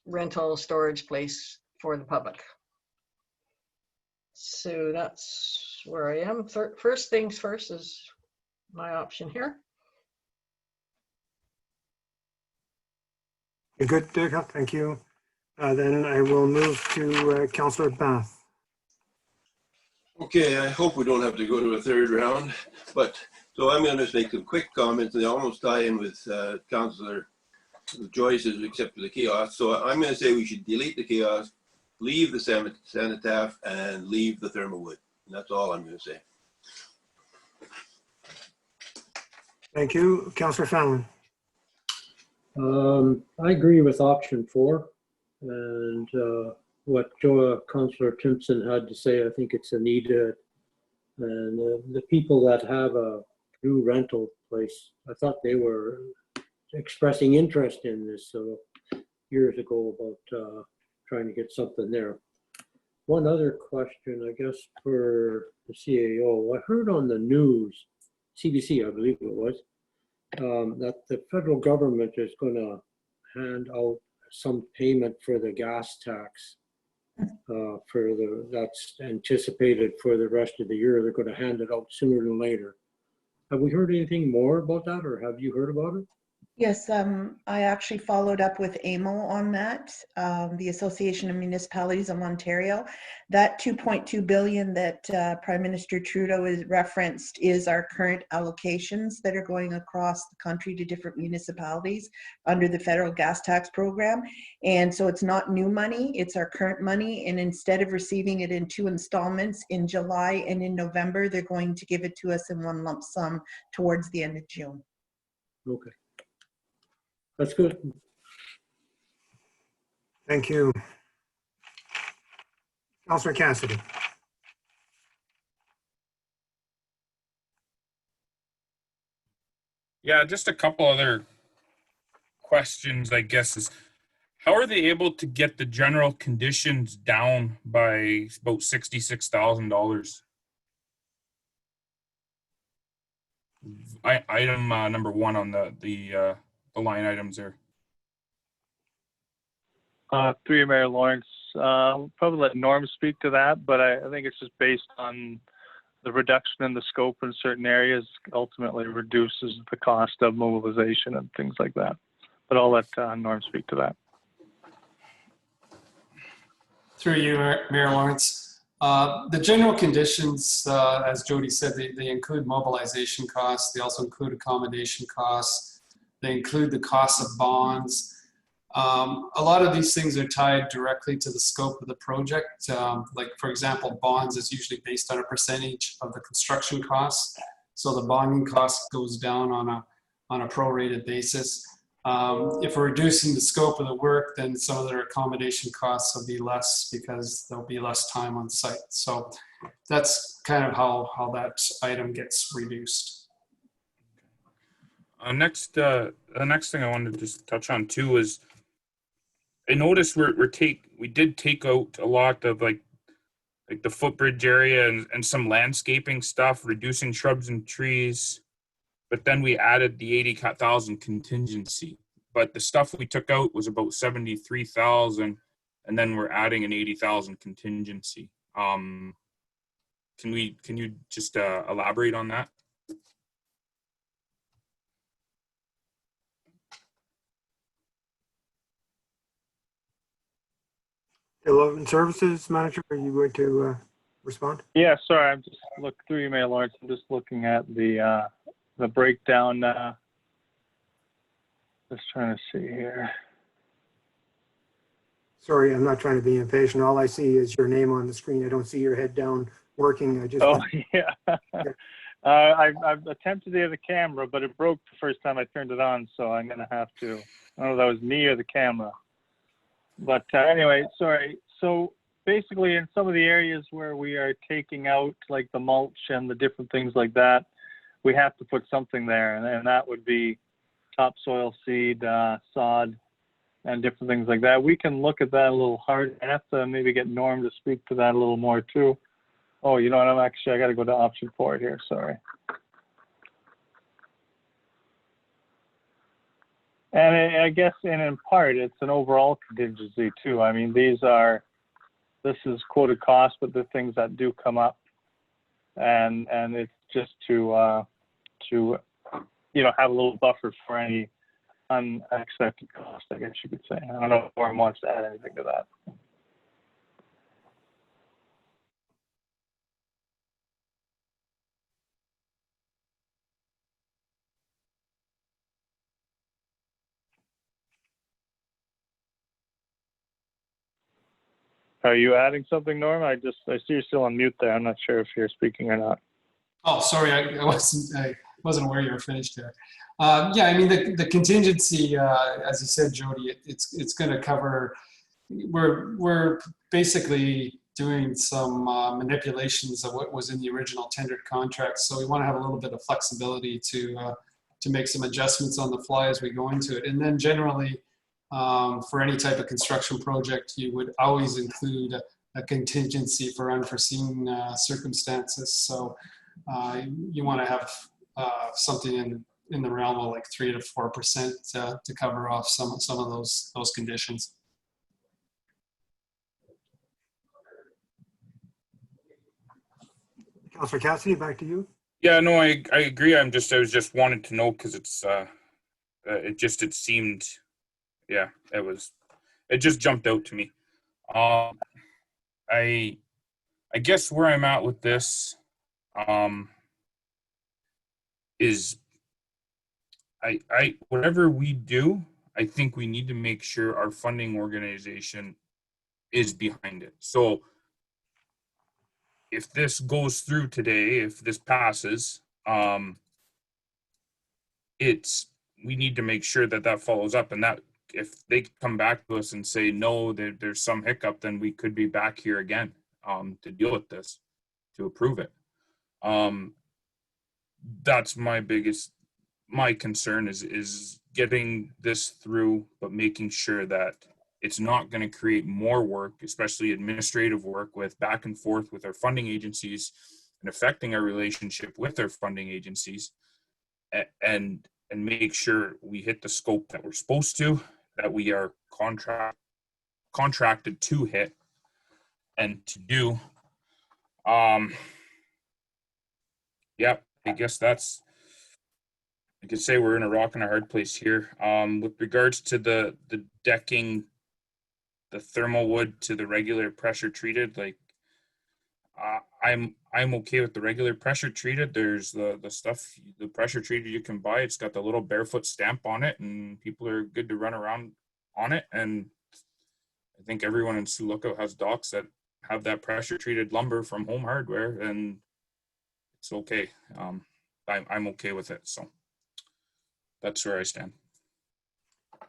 Speaker 5: rental storage place for the public. So that's where I am. First things first is my option here.
Speaker 1: You're good, Dirk? Thank you. Then I will move to Councillor Bath.
Speaker 6: Okay, I hope we don't have to go to a third round, but so I'm going to just make some quick comments. They almost tie in with Councillor Joyce's, except for the kiosk. So I'm going to say we should delete the kiosk, leave the cenotaph, and leave the thermal wood. And that's all I'm going to say.
Speaker 1: Thank you. Councillor Fallon.
Speaker 8: I agree with option 4 and what Councillor Timpson had to say. I think it's a need, and the people that have a new rental place, I thought they were expressing interest in this years ago about trying to get something there. One other question, I guess, for the CAO. I heard on the news, CBC, I believe it was, that the federal government is going to hand out some payment for the gas tax that's anticipated for the rest of the year. They're going to hand it out sooner than later. Have we heard anything more about that, or have you heard about it?
Speaker 2: Yes, I actually followed up with AMO on that, the Association of Municipalities of Ontario. That 2.2 billion that Prime Minister Trudeau has referenced is our current allocations that are going across the country to different municipalities under the federal gas tax program. And so it's not new money, it's our current money. And instead of receiving it in 2 installments in July and in November, they're going to give it to us in one lump sum towards the end of June.
Speaker 8: Okay. That's good.
Speaker 1: Thank you. Councillor Cassidy.
Speaker 9: Yeah, just a couple other questions, I guess, is how are they able to get the general conditions down by about $66,000? Item number 1 on the line items there.
Speaker 3: Through you, Mayor Lawrence, probably let Norm speak to that, but I think it's just based on the reduction in the scope in certain areas ultimately reduces the cost of mobilization and things like that. But I'll let Norm speak to that.
Speaker 7: Through you, Mayor Lawrence. The general conditions, as Jody said, they include mobilization costs. They also include accommodation costs. They include the cost of bonds. A lot of these things are tied directly to the scope of the project. Like, for example, bonds is usually based on a percentage of the construction costs. So the bonding cost goes down on a prorated basis. If we're reducing the scope of the work, then some of their accommodation costs will be less because there'll be less time on site. So that's kind of how that item gets reduced.
Speaker 9: The next thing I wanted to just touch on too is I noticed we did take out a lot of like the footbridge area and some landscaping stuff, reducing shrubs and trees, but then we added the 80,000 contingency. But the stuff we took out was about 73,000, and then we're adding an 80,000 contingency. Can you just elaborate on that?
Speaker 1: 11 Services Manager, are you going to respond?
Speaker 3: Yeah, sorry, I'm just looking through email, Lawrence. I'm just looking at the breakdown. Just trying to see here.
Speaker 1: Sorry, I'm not trying to be impatient. All I see is your name on the screen. I don't see your head down working. I just
Speaker 3: Oh, yeah. I've attempted the other camera, but it broke the first time I turned it on, so I'm gonna have to. I don't know if that was me or the camera. But anyway, sorry. So basically, in some of the areas where we are taking out like the mulch and the different things like that, we have to put something there, and that would be topsoil, seed, sod, and different things like that. We can look at that a little hard. I have to maybe get Norm to speak to that a little more too. Oh, you know what? I got to go to option 4 here. Sorry. And I guess in part, it's an overall contingency too. I mean, this is quoted cost, but the things that do come up, and it's just to have a little buffer for any unexpected cost, I guess you could say. I don't know if Warren wants to add anything to that. Are you adding something, Norm? I see you're still on mute there. I'm not sure if you're speaking or not.
Speaker 7: Oh, sorry, I wasn't aware you were finished there. Yeah, I mean, the contingency, as you said, Jody, it's going to cover, we're basically doing some manipulations of what was in the original tendered contract. So we want to have a little bit of flexibility to make some adjustments on the fly as we go into it. And then generally, for any type of construction project, you would always include a contingency for unforeseen circumstances. So you want to have something in the realm of like 3 to 4% to cover off some of those conditions.
Speaker 1: Councillor Cassidy, back to you.
Speaker 9: Yeah, no, I agree. I was just wanted to know because it's it seemed, yeah, it just jumped out to me. I guess where I'm at with this is whatever we do, I think we need to make sure our funding organization is behind it. So if this goes through today, if this passes, we need to make sure that follows up, and that if they come back to us and say no, there's some hiccup, then we could be back here again to deal with this, to approve it. That's my concern is getting this through, but making sure that it's not going to create more work, especially administrative work with back and forth with our funding agencies and affecting our relationship with our funding agencies, and make sure we hit the scope that we're supposed to, that we are contracted to hit and to do. Yeah, I guess I could say we're in a rock and a hard place here. With regards to the decking, the thermal wood to the regular pressure treated, like I'm okay with the regular pressure treated. There's the stuff, the pressure treated you can buy. It's got the little barefoot stamp on it, and people are good to run around on it. And I think everyone in Sioux Lookout has docks that have that pressure treated lumber from Home Hardware, and it's okay. I'm okay with it. So that's where I stand.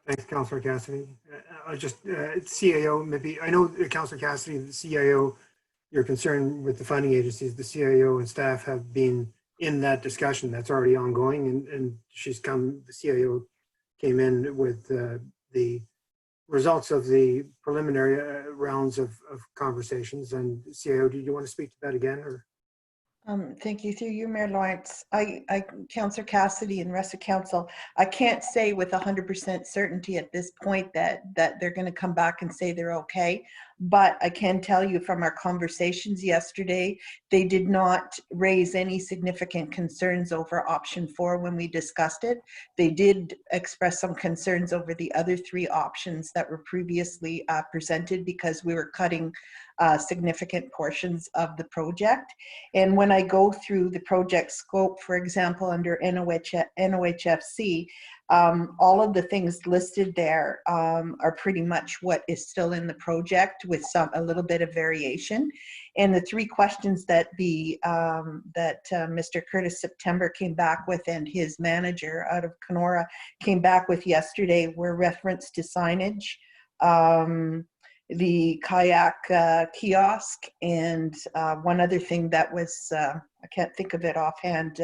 Speaker 1: Thanks, Councillor Cassidy. I just, CAO, maybe, I know Councillor Cassidy, the CIO, you're concerned with the funding agencies. The CIO and staff have been in that discussion that's already ongoing, and the CIO came in with the results of the preliminary rounds of conversations. And CIO, do you want to speak to that again? Or?
Speaker 2: Thank you. Through you, Mayor Lawrence. Councillor Cassidy and rest of council, I can't say with 100% certainty at this point that they're going to come back and say they're okay. But I can tell you from our conversations yesterday, they did not raise any significant concerns over option 4 when we discussed it. They did express some concerns over the other 3 options that were previously presented, because we were cutting significant portions of the project. And when I go through the project scope, for example, under NOHFC, All of the things listed there are pretty much what is still in the project with a little bit of variation. And the 3 questions that Mr. Curtis September came back with and his manager out of Kenora came back with yesterday were reference to signage, the kayak kiosk, and one other thing that was, I can't think of it offhand.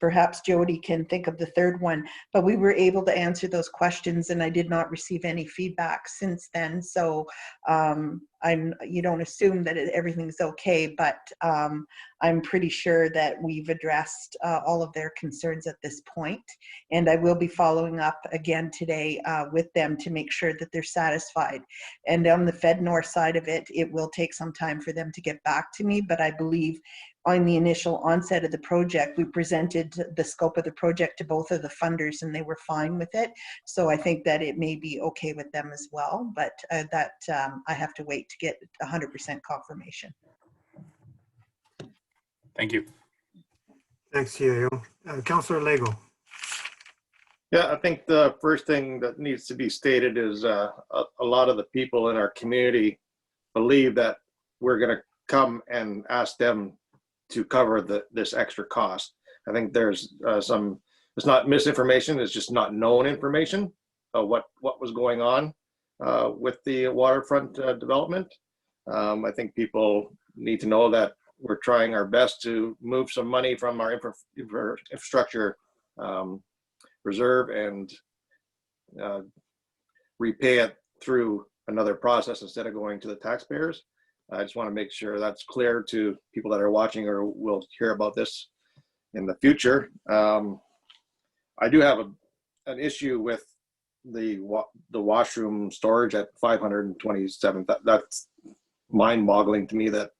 Speaker 2: Perhaps Jody can think of the third one, but we were able to answer those questions and I did not receive any feedback since then. So you don't assume that everything's okay, but I'm pretty sure that we've addressed all of their concerns at this point. And I will be following up again today with them to make sure that they're satisfied. And on the FedNor side of it, it will take some time for them to get back to me, but I believe on the initial onset of the project, we presented the scope of the project to both of the funders and they were fine with it. So I think that it may be okay with them as well, but I have to wait to get 100% confirmation.
Speaker 9: Thank you.
Speaker 1: Thanks, CAO. Councillor Lego.
Speaker 11: Yeah, I think the first thing that needs to be stated is a lot of the people in our community believe that we're going to come and ask them to cover this extra cost. I think there's it's not misinformation, it's just not known information of what was going on with the waterfront development. I think people need to know that we're trying our best to move some money from our infrastructure reserve and repay it through another process instead of going to the taxpayers. I just want to make sure that's clear to people that are watching or will hear about this in the future. I do have an issue with the washroom storage at 527. That's mind-boggling to me that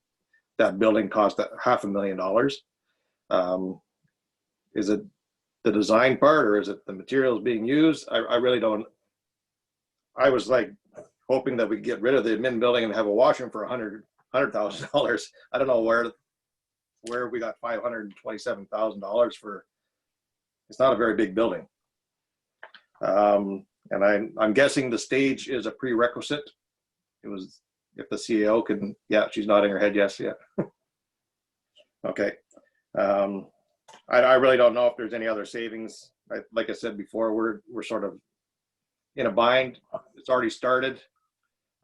Speaker 11: that building cost $500,000. Is it the design part or is it the materials being used? I really don't. I was like hoping that we could get rid of the admin building and have a washroom for $100,000. I don't know where we got $527,000 for. It's not a very big building. And I'm guessing the stage is a prerequisite. It was, if the CEO can, yeah, she's nodding her head, yes, yeah. Okay. I really don't know if there's any other savings. Like I said before, we're sort of in a bind. It's already started.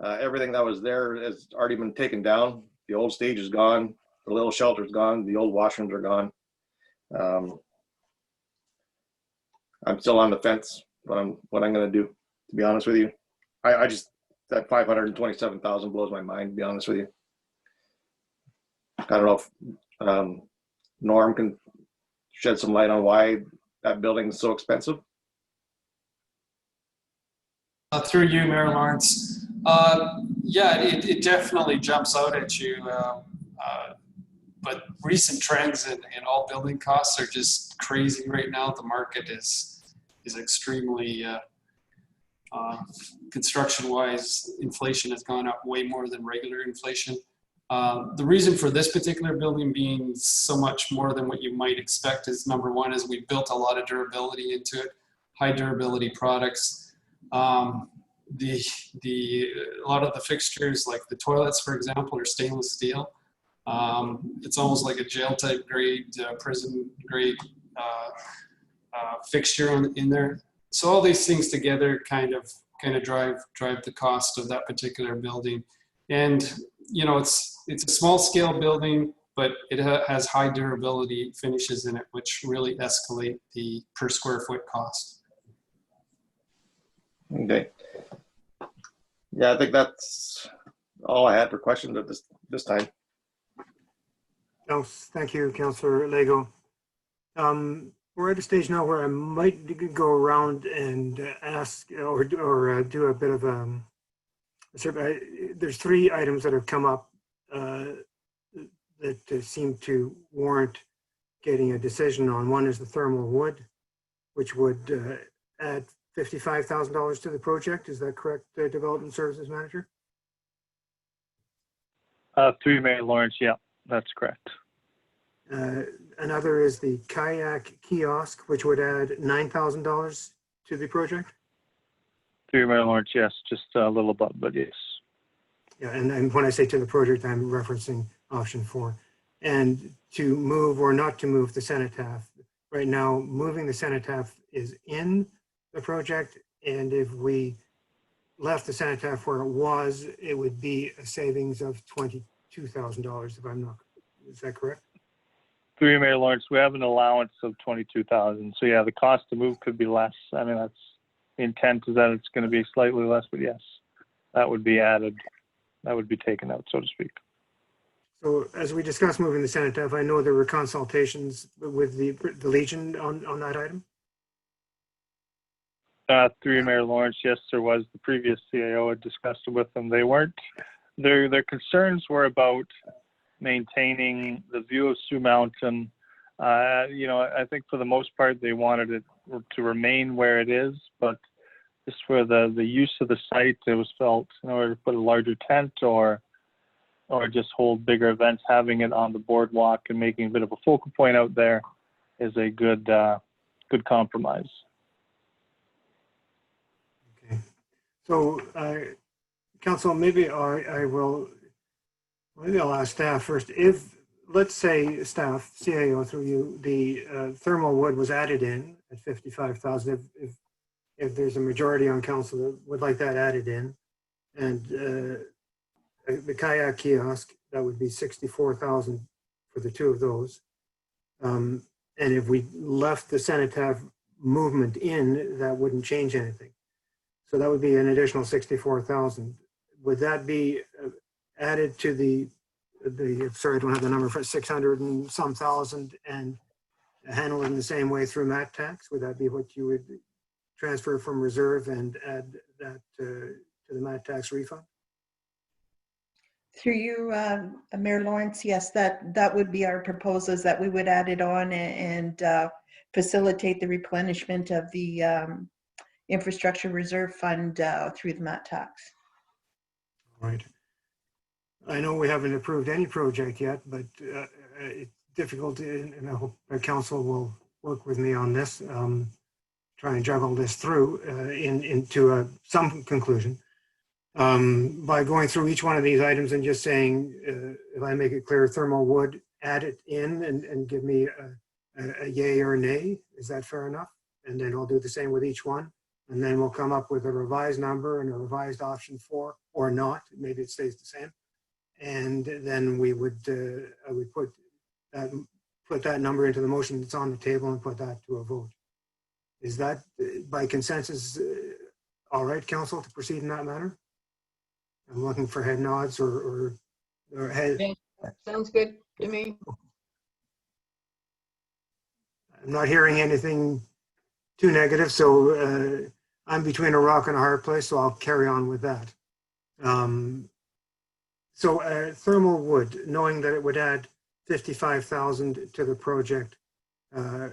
Speaker 11: Everything that was there has already been taken down. The old stage is gone. The little shelter's gone. The old washrooms are gone. I'm still on the fence what I'm going to do, to be honest with you. I just, that 527,000 blows my mind, to be honest with you. I don't know if Norm can shed some light on why that building is so expensive.
Speaker 7: Through you, Mayor Lawrence. Yeah, it definitely jumps out at you. But recent trends in all building costs are just crazy right now. The market is extremely, construction-wise, inflation has gone up way more than regular inflation. The reason for this particular building being so much more than what you might expect is, number one, is we built a lot of durability into it, high durability products. A lot of the fixtures, like the toilets, for example, are stainless steel. It's almost like a jail type grade, prison grade fixture in there. So all these things together kind of drive the cost of that particular building. And you know, it's a small scale building, but it has high durability finishes in it, which really escalate the per square foot cost.
Speaker 11: Okay. Yeah, I think that's all I had for questions at this time.
Speaker 1: Oh, thank you, Councillor Lego. We're at a stage now where I might go around and ask or do a bit of a survey. There's 3 items that have come up that seem to warrant getting a decision on. One is the thermal wood, which would add $55,000 to the project. Is that correct, Development Services Manager?
Speaker 3: Through Mayor Lawrence, yeah, that's correct.
Speaker 1: Another is the kayak kiosk, which would add $9,000 to the project?
Speaker 3: Through you, Mayor Lawrence, yes, just a little above, but yes.
Speaker 1: Yeah, and when I say to the project, I'm referencing option 4. And to move or not to move the cenotaph. Right now, moving the cenotaph is in the project, and if we left the cenotaph where it was, it would be a savings of $22,000 if I'm not, is that correct?
Speaker 3: Through you, Mayor Lawrence, we have an allowance of 22,000. So yeah, the cost to move could be less. I mean, that's the intent is that it's going to be slightly less, but yes, that would be added. That would be taken out, so to speak.
Speaker 1: So as we discussed moving the cenotaph, I know there were consultations with the Legion on that item.
Speaker 3: Through you, Mayor Lawrence, yes, there was. The previous CAO had discussed it with them. They weren't, their concerns were about maintaining the view of Sioux Mountain. You know, I think for the most part, they wanted it to remain where it is, but just for the use of the site, it was felt in order to put a larger tent or just hold bigger events, having it on the boardwalk and making a bit of a focal point out there is a good compromise.
Speaker 1: Okay. So, Council, maybe I'll ask staff first. If, let's say staff, CAO through you, the thermal wood was added in at 55,000, if there's a majority on council that would like that added in, and the kayak kiosk, that would be 64,000 for the two of those. And if we left the cenotaph movement in, that wouldn't change anything. So that would be an additional 64,000. Would that be added to the sorry, I don't have the number for 600 and some thousand and handled in the same way through MAT tax? Would that be what you would transfer from reserve and add that to the MAT tax refund?
Speaker 2: Through you, Mayor Lawrence, yes, that would be our proposal, is that we would add it on and facilitate the replenishment of the infrastructure reserve fund through the MAT tax.
Speaker 1: All right. I know we haven't approved any project yet, but it's difficult, and I hope the council will work with me on this, try and juggle this through into some conclusion. By going through each one of these items and just saying, if I make it clear, thermal wood, add it in and give me a yay or a nay. Is that fair enough? And then I'll do the same with each one. And then we'll come up with a revised number and a revised option 4 or not. Maybe it stays the same. And then we would, I would put that number into the motion that's on the table and put that to a vote. Is that by consensus all right, council, to proceed in that manner? I'm looking for head nods or head.
Speaker 5: Okay. Sounds good to me.
Speaker 1: I'm not hearing anything too negative, so I'm between a rock and a hard place, so I'll carry on with that. So thermal wood, knowing that it would add 55,000 to the project, I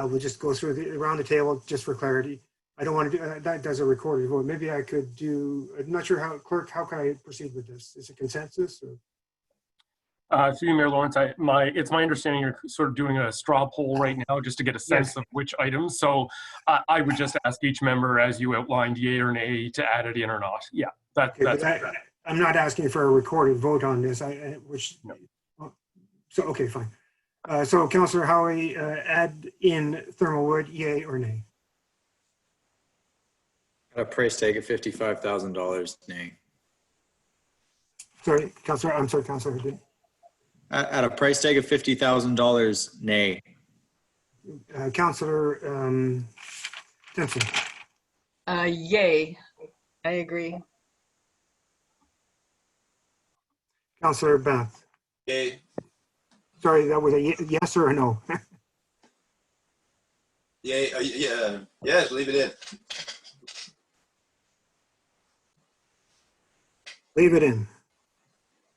Speaker 1: will just go through around the table just for clarity. I don't want to do that. Does a recorded vote. Maybe I could do. I'm not sure how, clerk. How can I proceed with this? Is it consensus? Or?
Speaker 10: Through you, Mayor Lawrence, it's my understanding you're sort of doing a straw poll right now just to get a sense of which items. So I would just ask each member, as you outlined, yay or nay, to add it in or not. Yeah,
Speaker 1: I'm not asking for a recorded vote on this.
Speaker 10: No.
Speaker 1: So okay, fine. So Councillor Howie, add in thermal wood, yay or nay?
Speaker 4: At a price tag of $55,000, nay.
Speaker 1: Sorry, Councillor. I'm sorry, Councillor.
Speaker 4: At a price tag of $50,000, nay.
Speaker 1: Councillor Simpson.
Speaker 5: Yay. I agree.
Speaker 1: Councillor Beth.
Speaker 6: Okay,
Speaker 1: Sorry, that was a yes or a no?
Speaker 6: yes, leave it in.
Speaker 1: Leave it in.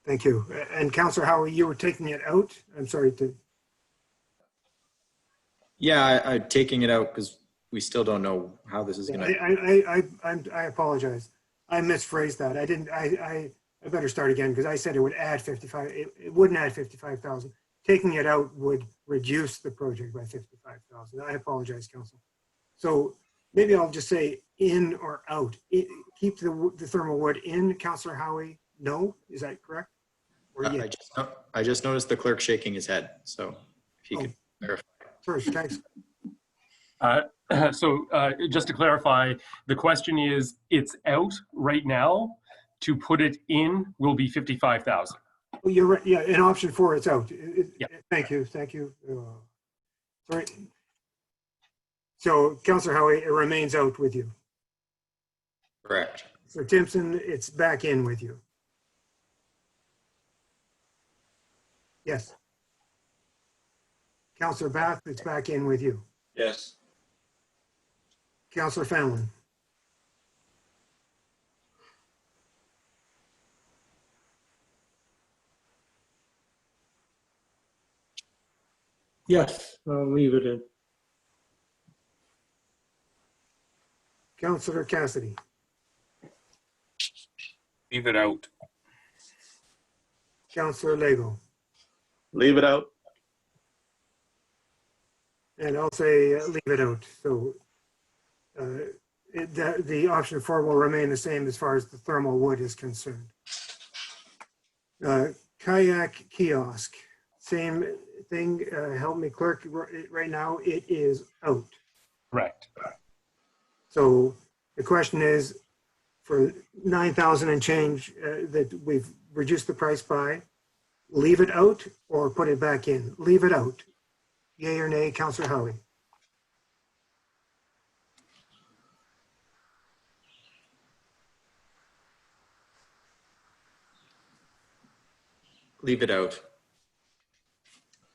Speaker 1: Thank you. And Councillor Howie, you were taking it out? I'm sorry to.
Speaker 4: Yeah, I'm taking it out because we still don't know how this is going to.
Speaker 1: I apologize. I misphrased that. I didn't. I better start again because I said it would add 55. It wouldn't add 55,000. Taking it out would reduce the project by 55,000. I apologize, Council. So maybe I'll just say in or out. Keep the thermal wood in, Councillor Howie? No, is that correct? Or yes?
Speaker 4: I just noticed the clerk shaking his head, so if he could clarify.
Speaker 1: First, thanks.
Speaker 10: So just to clarify, the question is, it's out right now. To put it in will be 55,000.
Speaker 1: Well, you're right. Yeah, in option 4, it's out.
Speaker 10: Yep.
Speaker 1: Thank you. Thank you. Sorry. So, Councillor Howie, it remains out with you.
Speaker 4: Correct.
Speaker 1: So, Timpson, it's back in with you. Yes. Councillor Bath, it's back in with you.
Speaker 6: Yes.
Speaker 1: Councillor Fallon.
Speaker 8: Yes, I'll leave it in.
Speaker 1: Councillor Cassidy.
Speaker 9: Leave it out.
Speaker 1: Councillor Lego.
Speaker 11: Leave it out.
Speaker 1: And I'll say leave it out. So the option 4 will remain the same as far as the thermal wood is concerned. Kayak kiosk, same thing. Help me, clerk. Right now, it is out.
Speaker 10: Correct.
Speaker 1: So the question is, for 9,000 and change that we've reduced the price by, leave it out or put it back in? Leave it out. Yay or nay, Councillor Howie?
Speaker 4: Leave it out.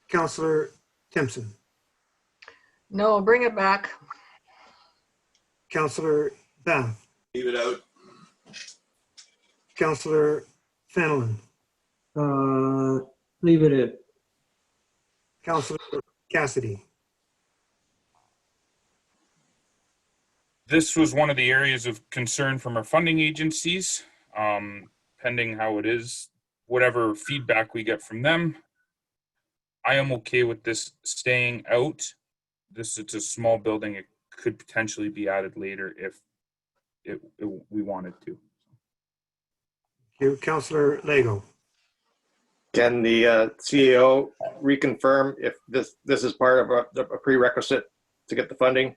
Speaker 1: Councillor Timpson.
Speaker 5: No, bring it back.
Speaker 1: Councillor Bath.
Speaker 6: Leave it out.
Speaker 1: Councillor Fenelon.
Speaker 8: Leave it in.
Speaker 1: Councillor Cassidy.
Speaker 9: This was one of the areas of concern from our funding agencies, pending how it is, whatever feedback we get from them. I am okay with this staying out. It's a small building. It could potentially be added later if we wanted to.
Speaker 1: You, Councillor Lego.
Speaker 11: Can the CEO reconfirm if this is part of a prerequisite to get the funding?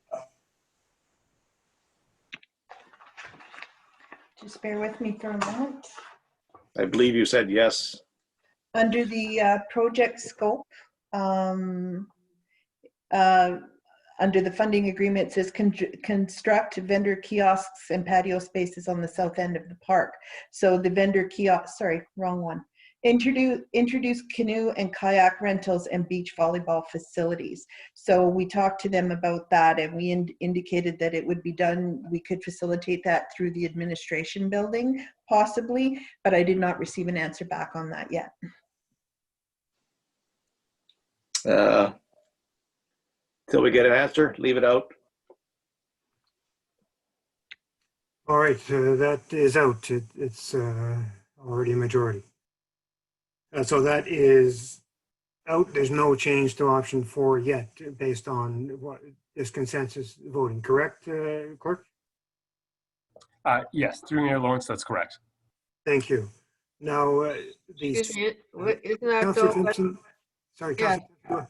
Speaker 2: Just bear with me for a moment.
Speaker 11: I believe you said yes.
Speaker 2: Under the project scope, under the funding agreement, it says construct vendor kiosks and patio spaces on the south end of the park. So the vendor kiosk, sorry, wrong one. Introduce canoe and kayak rentals and beach volleyball facilities. So we talked to them about that, and we indicated that it would be done, we could facilitate that through the administration building, possibly, but I did not receive an answer back on that yet.
Speaker 11: Till we get an answer, leave it out.
Speaker 1: All right, that is out. It's already a majority. So that is out. There's no change to option 4 yet based on what this consensus voting, correct, clerk?
Speaker 10: Yes, through Mayor Lawrence, that's correct.
Speaker 1: Thank you. Now,
Speaker 5: Excuse me, isn't that
Speaker 1: Councillor
Speaker 5: though?
Speaker 1: Timpson, sorry,
Speaker 5: Yeah.
Speaker 1: Councillor.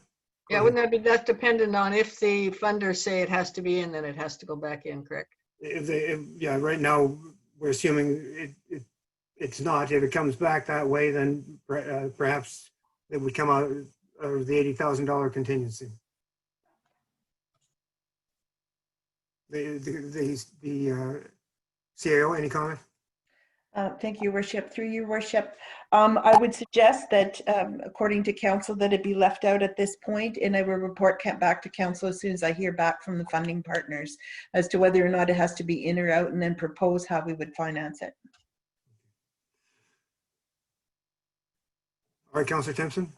Speaker 5: Yeah, wouldn't that be, that's dependent on if the funders say it has to be in, then it has to go back in, correct?
Speaker 1: Yeah, right now, we're assuming it's not. If it comes back that way, then perhaps it would come out of the $80,000 contingency. The CAO, any comment?
Speaker 2: Thank you, Worship. Through you, Worship. I would suggest that, according to council, that it be left out at this point, and I will report back to council as soon as I hear back from the funding partners as to whether or not it has to be in or out, and then propose how we would finance it.
Speaker 1: All right, Councillor Timpson.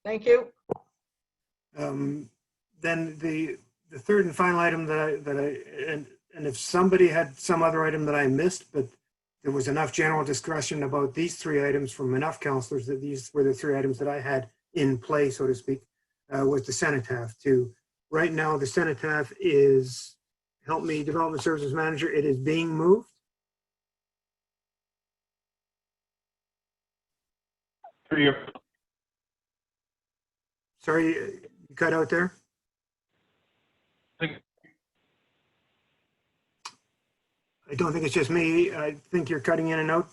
Speaker 5: Thank you.
Speaker 1: Then the third and final item and if somebody had some other item that I missed, but there was enough general discussion about these 3 items from enough councillors that these were the 3 items that I had in play, so to speak, was the cenotaph to Right now, the cenotaph is, help me, Development Services Manager, it is being moved.
Speaker 3: Through your,
Speaker 1: Sorry, you cut out there. I don't think it's just me. I think you're cutting in and out.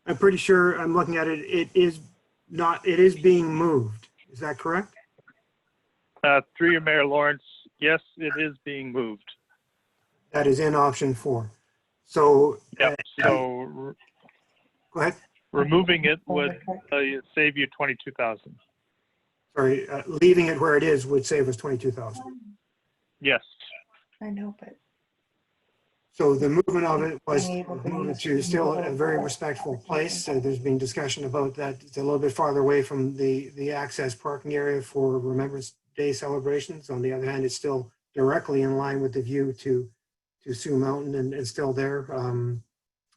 Speaker 1: I'm pretty sure I'm looking at it. It is not, it is being moved. Is that correct?
Speaker 3: through your Mayor Lawrence, yes, it is being moved.
Speaker 1: That is in option 4. So,
Speaker 3: Yep. So
Speaker 1: go ahead.
Speaker 3: removing it would save you 22,000.
Speaker 1: Sorry, leaving it where it is would save us 22,000.
Speaker 3: Yes.
Speaker 2: I know, but
Speaker 1: So the movement of it was moved to still a very respectful place. So there's been discussion about that. It's a little bit farther away from the access parking area for Remembrance Day celebrations. On the other hand, it's still directly in line with the view to Sioux Mountain and still there,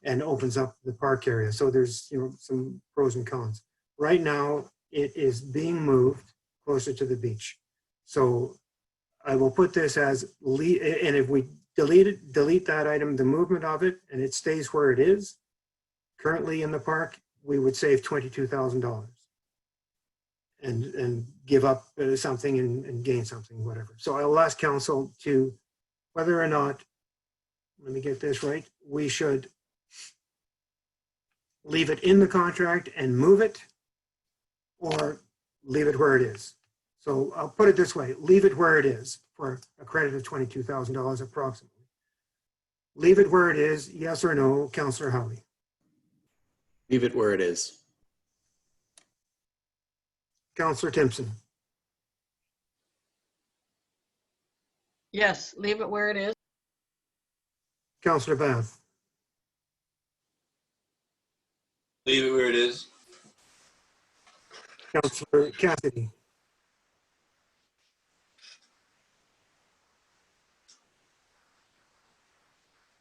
Speaker 1: and opens up the park area. So there's, some pros and cons. Right now, it is being moved closer to the beach. So I will put this as and if we delete that item, the movement of it, and it stays where it is currently in the park, we would save $22,000 and give up something and gain something, whatever. So I'll ask council to whether or not, let me get this right, we should leave it in the contract and move it, or leave it where it is. So I'll put it this way, leave it where it is for a credit of $22,000 approximately. Leave it where it is, yes or no, Councillor Howie?
Speaker 4: Leave it where it is.
Speaker 1: Councillor Timpson?
Speaker 5: Yes, leave it where it is.
Speaker 1: Councillor Bath?
Speaker 6: Leave it where it is.
Speaker 1: Councillor Cassidy?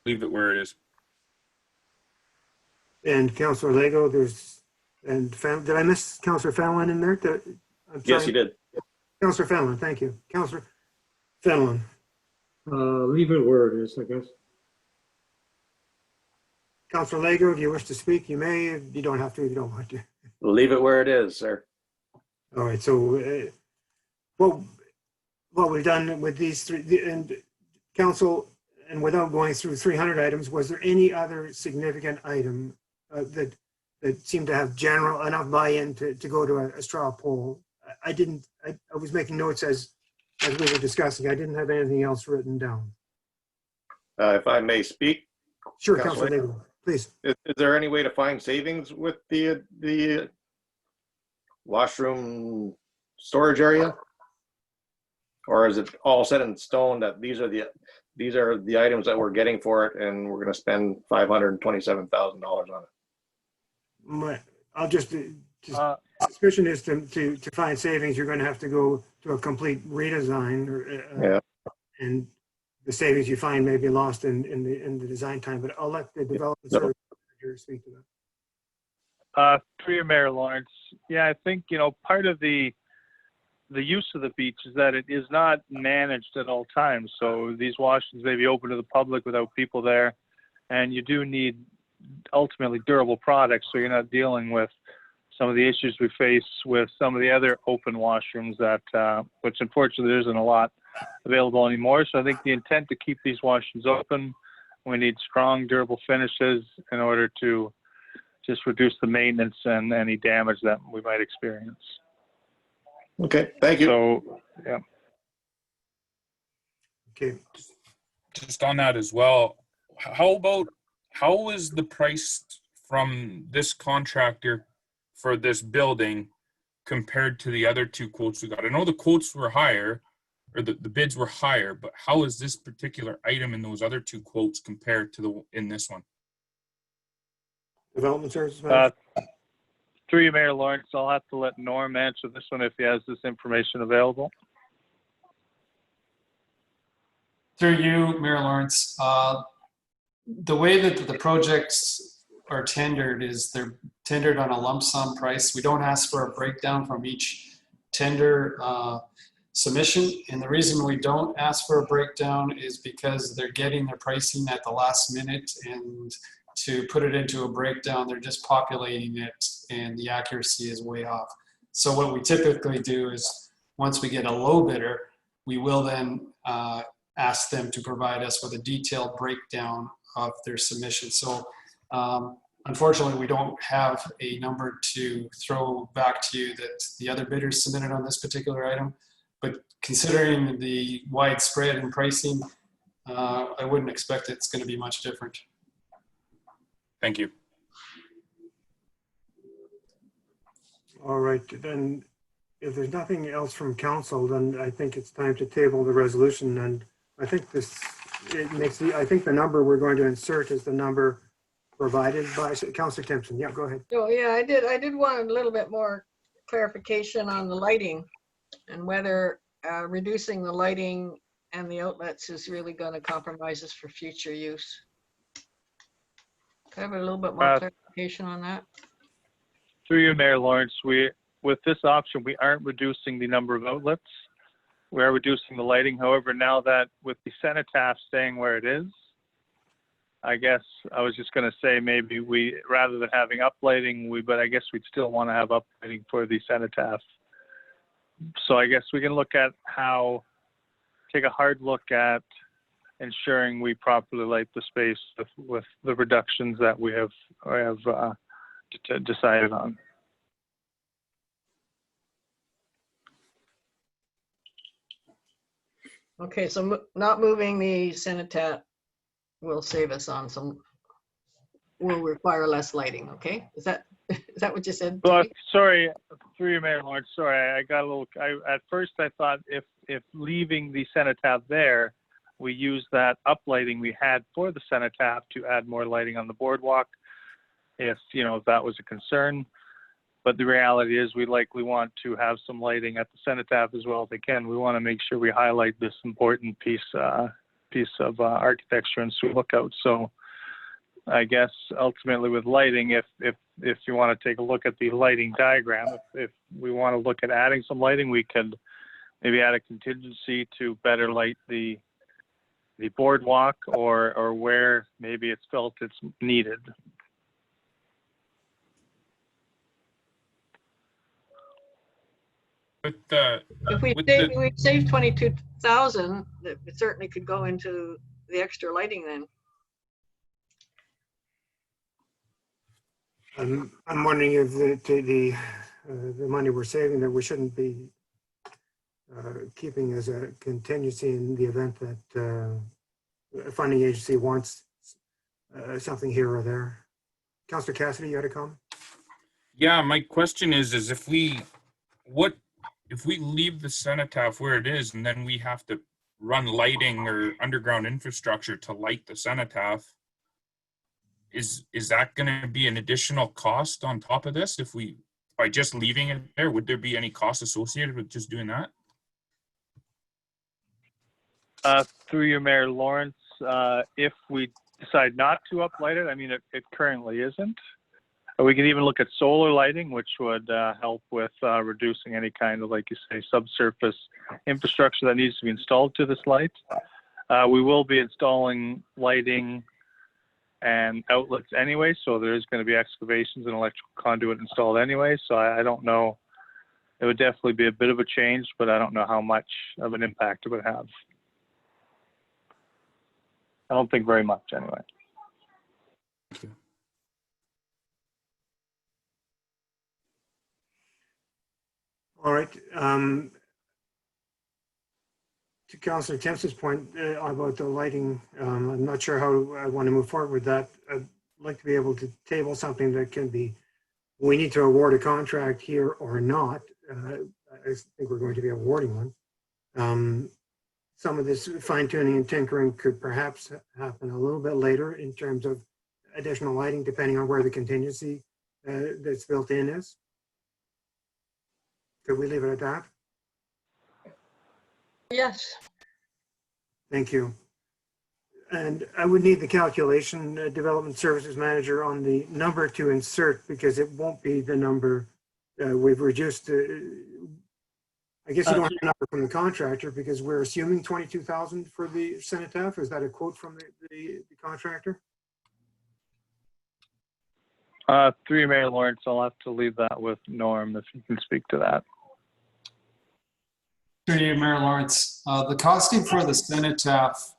Speaker 9: Leave it where it is.
Speaker 1: And Councillor Lego, did I miss Councillor Fallon in there?
Speaker 11: Yes, you did.
Speaker 1: Councillor Fallon, thank you. Councillor Fallon?
Speaker 8: Leave it where it is, I guess.
Speaker 1: Councillor Lego, if you wish to speak, you may. You don't have to if you don't want to.
Speaker 11: Leave it where it is, sir.
Speaker 1: All right, so what we've done with these three, and council, and without going through 300 items, was there any other significant item that seemed to have general enough buy-in to go to a straw poll? I was making notes as we were discussing. I didn't have anything else written down.
Speaker 11: If I may speak,
Speaker 1: Sure,
Speaker 11: Councillor
Speaker 1: Councillor Lego, please.
Speaker 11: is there any way to find savings with the washroom storage area? Or is it all set in stone that these are the items that we're getting for it, and we're going to spend $527,000 on it?
Speaker 1: I'll just suspicion is to find savings, you're going to have to go to a complete redesign,
Speaker 11: Yeah.
Speaker 1: and the savings you find may be lost in the design time. But I'll let the development service manager speak to that.
Speaker 3: Through your Mayor Lawrence, yeah, I think, part of the use of the beach is that it is not managed at all times. So these washrooms may be open to the public without people there, and you do need ultimately durable products, so you're not dealing with some of the issues we face with some of the other open washrooms that, which unfortunately there isn't a lot available anymore. So I think the intent to keep these washrooms open, we need strong, durable finishes in order to just reduce the maintenance and any damage that we might experience.
Speaker 11: Okay, thank you.
Speaker 3: So, yeah.
Speaker 1: Okay.
Speaker 9: Just on that as well, how is the price from this contractor for this building compared to the other two quotes we got? I know the quotes were higher, or the bids were higher, but how is this particular item in those other two quotes compared to in this one?
Speaker 1: Development services manager?
Speaker 3: Through you, Mayor Lawrence, I'll have to let Norm answer this one if he has this information available.
Speaker 7: Through you, Mayor Lawrence, the way that the projects are tendered is they're tendered on a lump sum price. We don't ask for a breakdown from each tender. submission. And the reason we don't ask for a breakdown is because they're getting their pricing at the last minute, and to put it into a breakdown, they're just populating it and the accuracy is way off. So what we typically do is once we get a low bidder, we will then ask them to provide us with a detailed breakdown of their submission. So unfortunately, we don't have a number to throw back to you that the other bidders submitted on this particular item. But considering the widespread in pricing, I wouldn't expect it's going to be much different.
Speaker 9: Thank you.
Speaker 1: All right, then if there's nothing else from council, then I think it's time to table the resolution. And I think I think the number we're going to insert is the number provided by Councillor Timpson. Yeah, go ahead.
Speaker 5: Oh, yeah, I did want a little bit more clarification on the lighting and whether reducing the lighting and the outlets is really going to compromise us for future use. Can I have a little bit more clarification on that?
Speaker 3: Through you, Mayor Lawrence, with this option, we aren't reducing the number of outlets. We are reducing the lighting. However, now that with the cenotaph staying where it is, I guess I was just going to say maybe we, rather than having uplighting, but I guess we'd still want to have uplighting for the cenotaph. So I guess we can look at take a hard look at ensuring we properly light the space with the reductions that we have decided on.
Speaker 5: Okay, so not moving the cenotaph will save us on will require less lighting, okay? Is that what you said?
Speaker 3: Well, sorry, through you, Mayor Lawrence, sorry, I got a little, at first I thought if leaving the cenotaph there, we use that uplighting we had for the cenotaph to add more lighting on the boardwalk, if that was a concern. But the reality is we likely want to have some lighting at the cenotaph as well if we can. We want to make sure we highlight this important piece of architecture and Sioux Lookout. So I guess ultimately with lighting, if you want to take a look at the lighting diagram, if we want to look at adding some lighting, we could maybe add a contingency to better light the boardwalk or where maybe it's felt it's needed.
Speaker 5: If we save 22,000, it certainly could go into the extra lighting then.
Speaker 1: I'm wondering if the money we're saving that we shouldn't be keeping as a contingency in the event that a funding agency wants something here or there. Councillor Cassidy, you had a comment?
Speaker 9: Yeah, my question is if we leave the cenotaph where it is and then we have to run lighting or underground infrastructure to light the cenotaph, is that going to be an additional cost on top of this? By just leaving it there, would there be any cost associated with just doing that?
Speaker 3: Through your Mayor Lawrence, if we decide not to uplight it, I mean, it currently isn't. We could even look at solar lighting, which would help with reducing any kind of, like you say, subsurface infrastructure that needs to be installed to this light. We will be installing lighting and outlets anyway, so there's going to be excavations and electrical conduit installed anyway. So I don't know. It would definitely be a bit of a change, but I don't know how much of an impact it would have. I don't think very much anyway.
Speaker 9: Thank you.
Speaker 1: All right. To Councillor Timpson's point about the lighting, I'm not sure how I want to move forward with that. I'd like to be able to table something that can be, we need to award a contract here or not. I think we're going to be awarding one. Some of this fine tuning and tinkering could perhaps happen a little bit later in terms of additional lighting, depending on where the contingency that's built in is. Could we leave it at that?
Speaker 5: Yes.
Speaker 1: Thank you. And I would need the calculation, development services manager, on the number to insert, because it won't be the number we've reduced. I guess you don't have a number from the contractor because we're assuming 22,000 for the cenotaph. Is that a quote from the contractor?
Speaker 3: Through you, Mayor Lawrence, I'll have to leave that with Norm if you can speak to that.
Speaker 7: Through you, Mayor Lawrence. The costing for the cenotaph,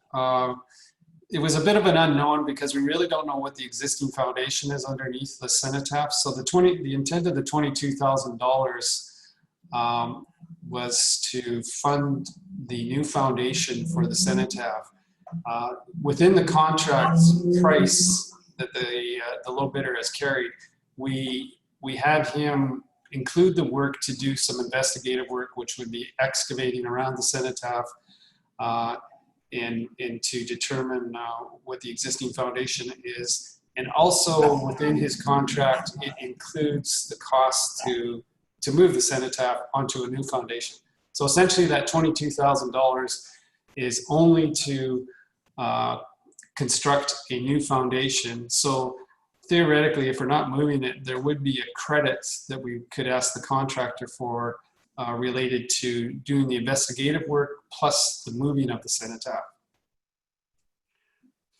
Speaker 7: it was a bit of an unknown because we really don't know what the existing foundation is underneath the cenotaph. So the intent of the $22,000 was to fund the new foundation for the cenotaph. Within the contract price that the low bidder has carried, we had him include the work to do some investigative work, which would be excavating around the cenotaph and to determine what the existing foundation is. And also within his contract, it includes the cost to move the cenotaph onto a new foundation. So essentially that $22,000 is only to construct a new foundation. So theoretically, if we're not moving it, there would be a credit that we could ask the contractor for related to doing the investigative work plus the moving of the cenotaph.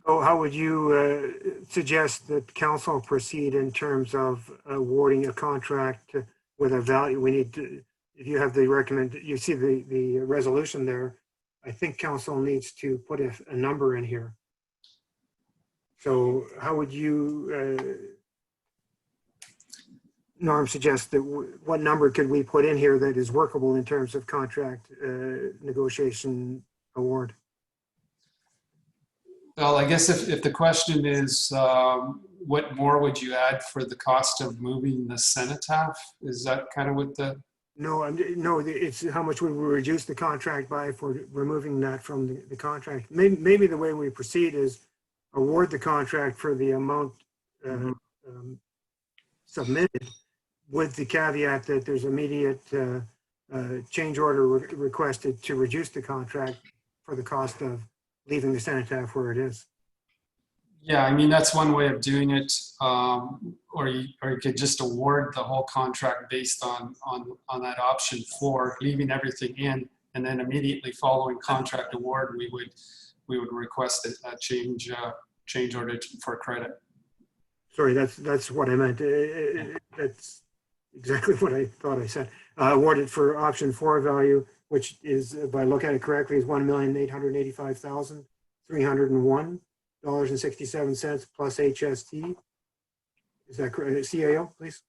Speaker 1: So how would you suggest that council proceed in terms of awarding a contract with a value? We need to, if you have you see the resolution there, I think council needs to put a number in here. So how would you, Norm, suggest that what number could we put in here that is workable in terms of contract negotiation award?
Speaker 7: Well, I guess if the question is, what more would you add for the cost of moving the cenotaph? Is that kind of what the...
Speaker 1: No, no, it's how much would we reduce the contract by for removing that from the contract? Maybe the way we proceed is award the contract for the amount submitted with the caveat that there's immediate change order requested to reduce the contract for the cost of leaving the cenotaph where it is.
Speaker 7: Yeah, I mean, that's one way of doing it. Or you could just award the whole contract based on that option for leaving everything in, and then immediately following contract award, we would request a change order for credit.
Speaker 1: Sorry, that's what I meant. That's exactly what I thought I said. Awarded for option 4 value, which is, if I look at it correctly, is $1,885,301.67 plus HST. Is that correct? CAO, please.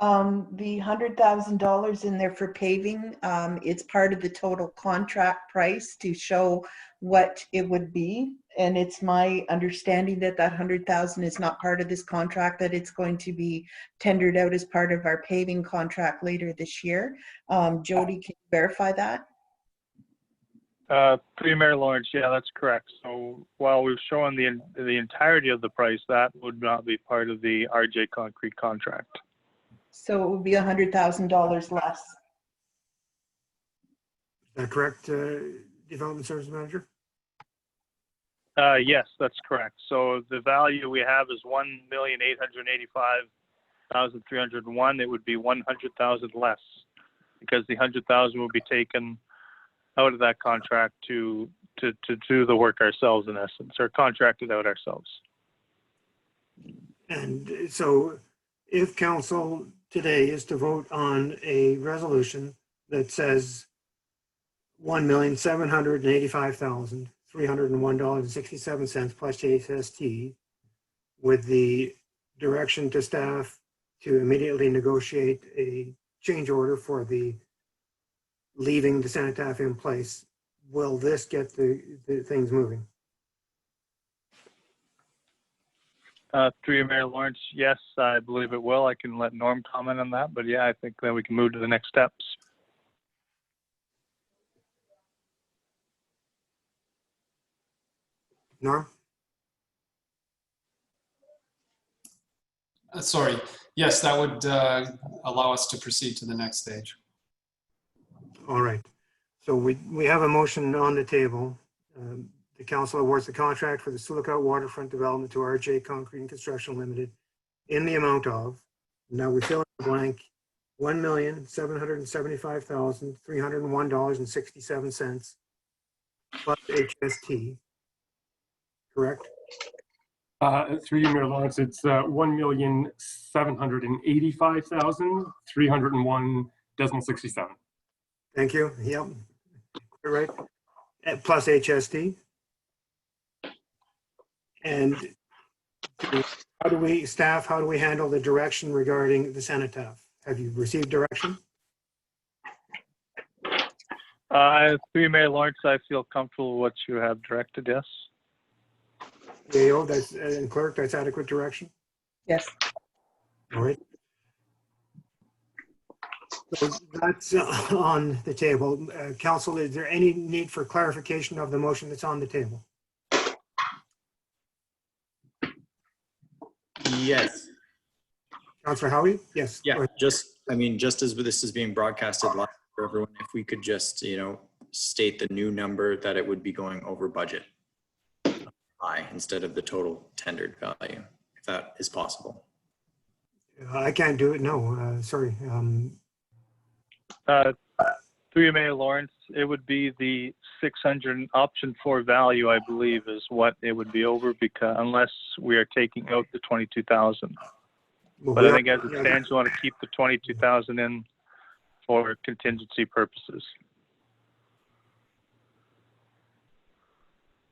Speaker 2: The $100,000 in there for paving, it's part of the total contract price to show what it would be. And it's my understanding that that $100,000 is not part of this contract, that it's going to be tendered out as part of our paving contract later this year. Jody, can you verify that?
Speaker 3: Through Mayor Lawrence, yeah, that's correct. So while we've shown the entirety of the price, that would not be part of the RJ Concrete contract.
Speaker 2: So it would be $100,000 less.
Speaker 1: Is that correct, Development Service Manager?
Speaker 3: Yes, that's correct. So the value we have is $1,885,301. It would be 100,000 less because the 100,000 will be taken out of that contract to do the work ourselves, in essence, or contracted out ourselves.
Speaker 1: And so if council today is to vote on a resolution that says $1,785,301.67 plus HST, with the direction to staff to immediately negotiate a change order for the leaving the cenotaph in place, will this get the things moving?
Speaker 3: Through you, Mayor Lawrence, yes, I believe it will. I can let Norm comment on that, but yeah, I think that we can move to the next steps.
Speaker 1: Norm?
Speaker 7: Sorry, yes, that would allow us to proceed to the next stage.
Speaker 1: All right. So we have a motion on the table. The council awards the contract for the Sioux Lookout Waterfront Development to RJ Concrete and Construction Limited in the amount of, now we fill in the blank, $1,775,301.67 plus HST, correct?
Speaker 10: Through you, Mayor Lawrence, it's $1,785,301.67.
Speaker 1: Thank you. Yep. You're right. Plus HST. And how do we handle the direction regarding the cenotaph? Have you received direction?
Speaker 3: Through Mayor Lawrence, I feel comfortable with what you have directed, yes.
Speaker 1: AO, that's, and clerk, that's adequate direction?
Speaker 2: Yes.
Speaker 1: All right. So that's on the table. Council, is there any need for clarification of the motion that's on the table?
Speaker 4: Yes.
Speaker 1: Councilor Howie? Yes.
Speaker 4: Yeah,
Speaker 1: Go ahead.
Speaker 4: just as this is being broadcasted live for everyone, if we could just, state the new number that it would be going over budget by instead of the total tendered value, if that is possible.
Speaker 1: I can't do it. No, sorry.
Speaker 3: Through Mayor Lawrence, it would be the 600 option 4 value, I believe, is what it would be over, because unless we are taking out the 22,000. But I think as it stands, you want to keep the 22,000 in for contingency purposes.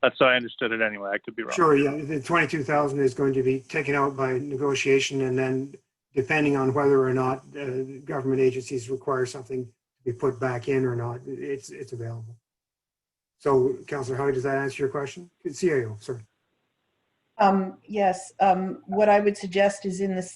Speaker 3: That's how I understood it anyway. I could be wrong.
Speaker 1: Sure, yeah, the 22,000 is going to be taken out by negotiation, and then depending on whether or not government agencies require something to be put back in or not, it's available. So, Councillor Howie, does that answer your question? CAO, sorry.
Speaker 2: Yes, what I would suggest is in the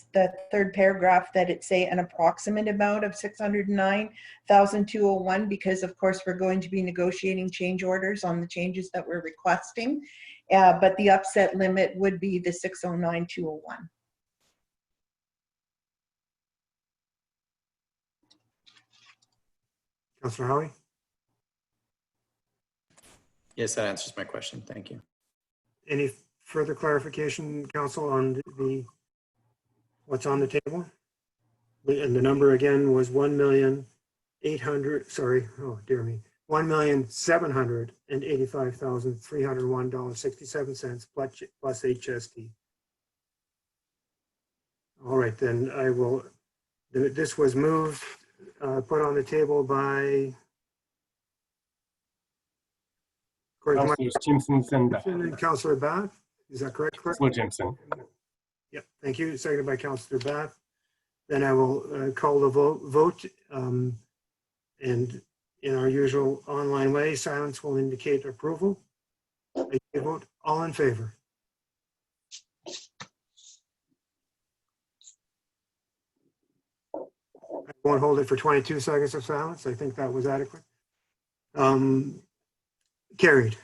Speaker 2: third paragraph that it say an approximate amount of 609,201, because of course we're going to be negotiating change orders on the changes that we're requesting, but the upset limit would be the 609,201.
Speaker 1: Councillor Howie?
Speaker 4: Yes, that answers my question. Thank you.
Speaker 1: Any further clarification, Council, on what's on the table? And the number again was 1,800,000, sorry, oh dear me, $1,785,301.67 plus HST. All right, then I will, this was moved, put on the table by
Speaker 10: Councilors Jimson and Bath.
Speaker 1: Councillor Bath. Is that correct?
Speaker 10: Councilor Jimson.
Speaker 1: Yep, thank you. Seconded by Councillor Bath. Then I will call the vote. And in our usual online way, silence will indicate approval. I vote all in favor. I won't hold it for 22 seconds of silence. I think that was adequate. Carried.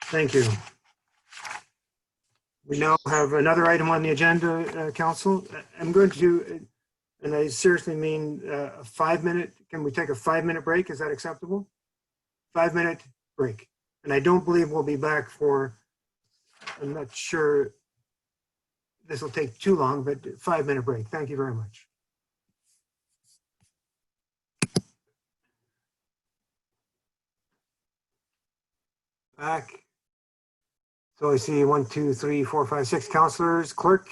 Speaker 1: Thank you. We now have another item on the agenda, Council. I'm going to, and I seriously mean a 5-minute, can we take a 5-minute break? Is that acceptable? 5-minute break. And I don't believe we'll be back for, I'm not sure this will take too long, but 5-minute break. Thank you very much. Back. So I see 1, 2, 3, 4, 5, 6 councillors. Clerk.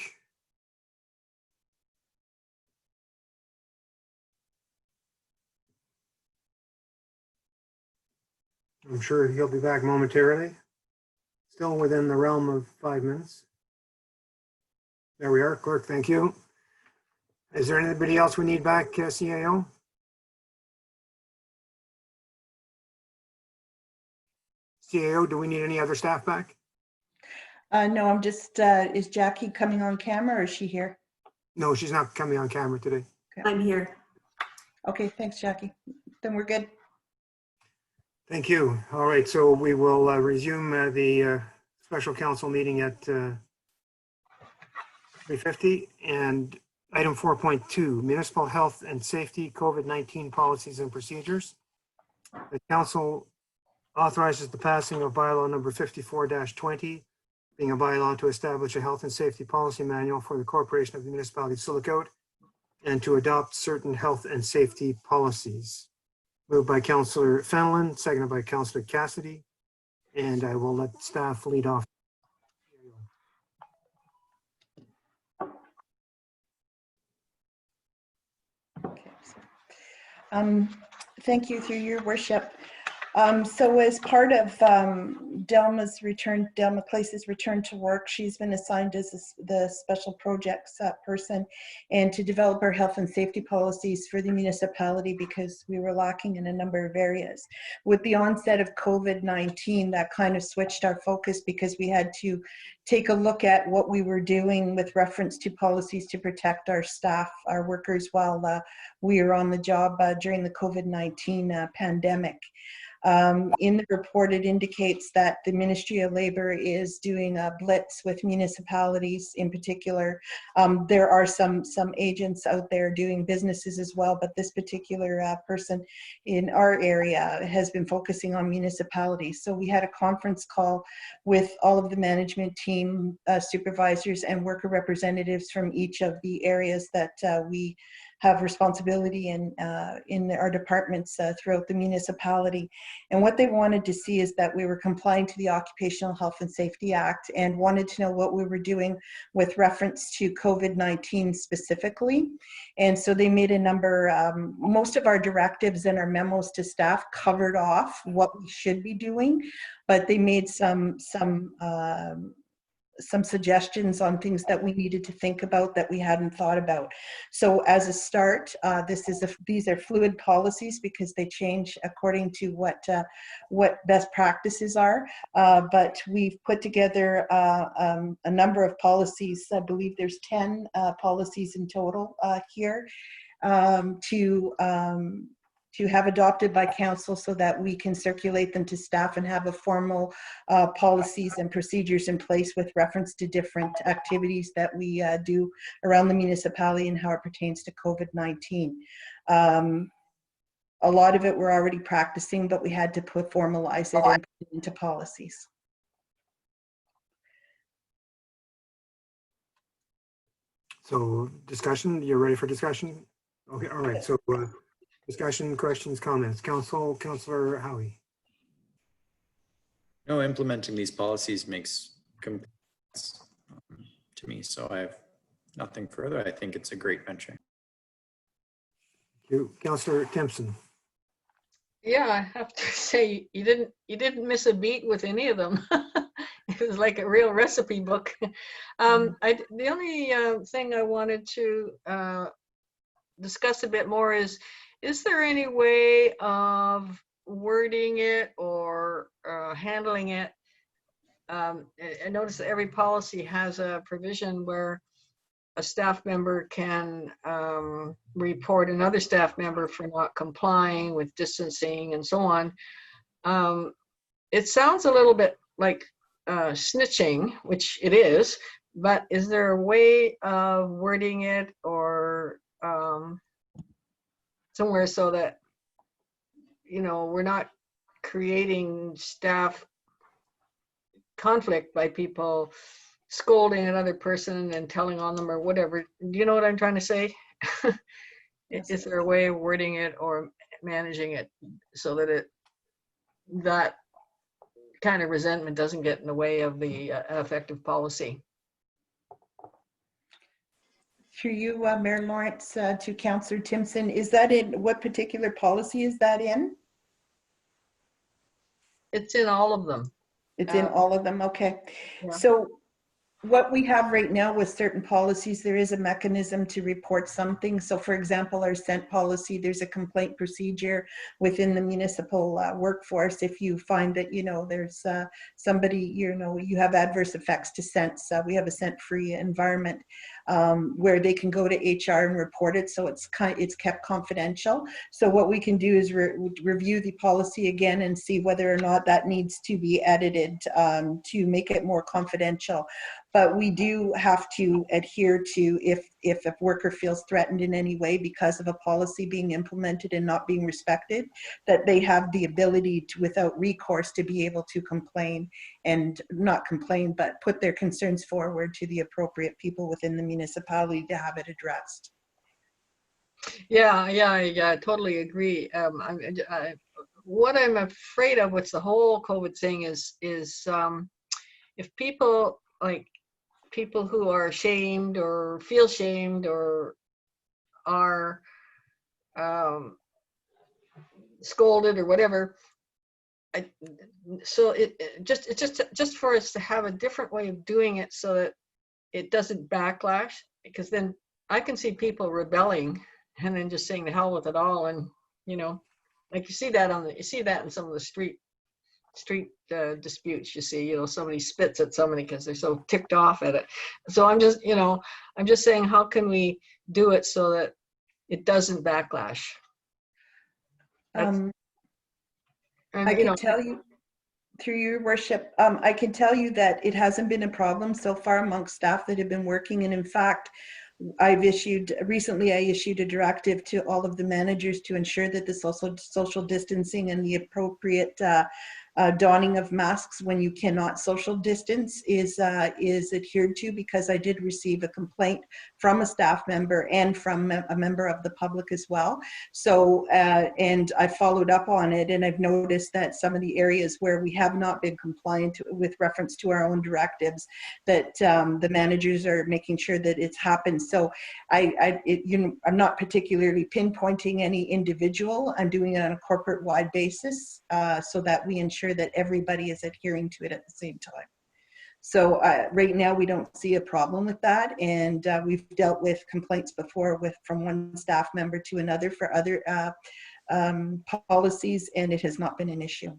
Speaker 1: I'm sure he'll be back momentarily. Still within the realm of 5 minutes. There we are, clerk, thank you. Is there anybody else we need back, CAO? CAO, do we need any other staff back?
Speaker 2: No, I'm just, is Jackie coming on camera or is she here?
Speaker 1: No, she's not coming on camera today.
Speaker 12: I'm here.
Speaker 2: Okay, thanks, Jackie. Then we're good.
Speaker 1: Thank you. All right, so we will resume the special council meeting at 3:50. And item 4.2, municipal health and safety COVID-19 policies and procedures. The council authorizes the passing of bylaw number 54-20, being a bylaw to establish a health and safety policy manual for the corporation of the municipality of Silicote and to adopt certain health and safety policies. Moved by Councillor Fenelon, seconded by Councillor Cassidy. And I will let staff lead off.
Speaker 2: Okay. Thank you, through your worship. So as part of Delma Clace's return to work, she's been assigned as the special projects person and to develop our health and safety policies for the municipality because we were lacking in a number of areas. With the onset of COVID-19, that kind of switched our focus because we had to take a look at what we were doing with reference to policies to protect our staff, our workers, while we were on the job during the COVID-19 pandemic. In the report, it indicates that the Ministry of Labor is doing a blitz with municipalities in particular. There are some agents out there doing businesses as well, but this particular person in our area has been focusing on municipalities. So we had a conference call with all of the management team, supervisors and worker representatives from each of the areas that we have responsibility in our departments throughout the municipality. And what they wanted to see is that we were complying to the Occupational Health and Safety Act and wanted to know what we were doing with reference to COVID-19 specifically. And so they made a number, most of our directives and our memos to staff covered off what we should be doing, but they made some suggestions on things that we needed to think about that we hadn't thought about. So as a start, these are fluid policies because they change according to what best practices are. But we've put together a number of policies. I believe there's 10 policies in total here to have adopted by council so that we can circulate them to staff and have a formal policies and procedures in place with reference to different activities that we do around the municipality and how it pertains to COVID-19. A lot of it we're already practicing, but we had to formalize it and put it into policies.
Speaker 1: So discussion, you're ready for discussion? Okay, all right. So discussion, questions, comments. Councillor Howie.
Speaker 4: No, implementing these policies makes complete sense to me, so I have nothing further. I think it's a great venture.
Speaker 1: Thank you. Councillor Timpson.
Speaker 5: Yeah, I have to say you didn't miss a beat with any of them. It was like a real recipe book. The only thing I wanted to discuss a bit more is there any way of wording it or handling it? I noticed that every policy has a provision where a staff member can report another staff member for not complying with distancing and so on. It sounds a little bit like snitching, which it is, but is there a way of wording it or somewhere so that, you know, we're not creating staff conflict by people scolding another person and telling on them or whatever? Do you know what I'm trying to say? Is there a way of wording it or managing it so that that kind of resentment doesn't get in the way of the effective policy?
Speaker 2: Through you, Mayor Lawrence, to Councillor Timpson, is that in, what particular policy is that in?
Speaker 5: It's in all of them.
Speaker 2: It's in all of them, okay.
Speaker 5: Yeah.
Speaker 2: So what we have right now with certain policies, there is a mechanism to report something. So for example, our scent policy, there's a complaint procedure within the municipal workforce. If you find that, you know, there's somebody, you know, you have adverse effects to scents, we have a scent-free environment where they can go to HR and report it. So it's kept confidential. So what we can do is review the policy again and see whether or not that needs to be edited to make it more confidential. But we do have to adhere to if a worker feels threatened in any way because of a policy being implemented and not being respected, that they have the ability to, without recourse, to be able to complain and not complain, but put their concerns forward to the appropriate people within the municipality to have it addressed.
Speaker 5: Yeah, I totally agree. What I'm afraid of with the whole COVID thing is if people who are ashamed or feel shamed or are scolded or whatever. So it's just for us to have a different way of doing it so that it doesn't backlash, because then I can see people rebelling and then just saying the hell with it all. And, you know, like you see that in some of the street disputes. You see, you know, somebody spits at somebody because they're so ticked off at it. So I'm just saying, how can we do it so that it doesn't backlash?
Speaker 2: I can tell you, through your worship, I can tell you that it hasn't been a problem so far amongst staff that have been working. And in fact, recently I issued a directive to all of the managers to ensure that the social distancing and the appropriate donning of masks when you cannot social distance is adhered to, because I did receive a complaint from a staff member and from a member of the public as well. So, and I followed up on it, and I've noticed that some of the areas where we have not been compliant with reference to our own directives, that the managers are making sure that it's happened. So I'm not particularly pinpointing any individual. I'm doing it on a corporate-wide basis so that we ensure that everybody is adhering to it at the same time. So right now we don't see a problem with that, and we've dealt with complaints before from one staff member to another for other policies, and it has not been an issue.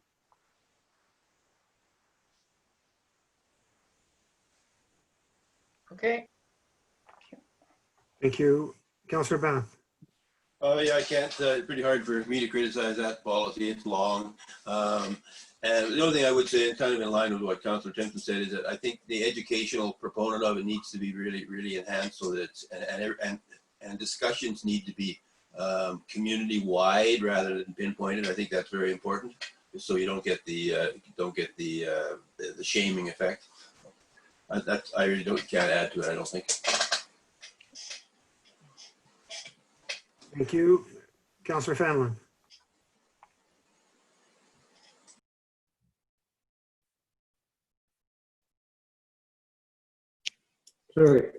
Speaker 5: Okay.
Speaker 1: Thank you. Councillor Bath.
Speaker 6: Oh, yeah, I can't. It's pretty hard for me to criticize that policy. It's long. And the only thing I would say, kind of in line with what Councillor Timpson said, is that I think the educational proponent of it needs to be really, really enhanced, so that it's, and discussions need to be community-wide rather than pinpointed. I think that's very important, so you don't get the shaming effect. I really can't add to it, I don't think.
Speaker 1: Thank you. Councillor Fanlon.
Speaker 8: Sorry,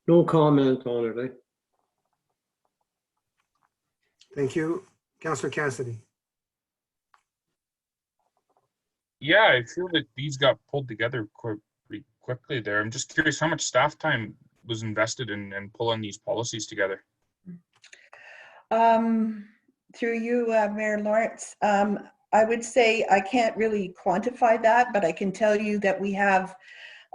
Speaker 8: no comment on it, eh?
Speaker 1: Thank you. Councillor Cassidy.
Speaker 9: Yeah, I feel that these got pulled together pretty quickly there. I'm just curious how much staff time was invested in pulling these policies together.
Speaker 2: Through you, Mayor Lawrence, I would say I can't really quantify that, but I can tell you that we have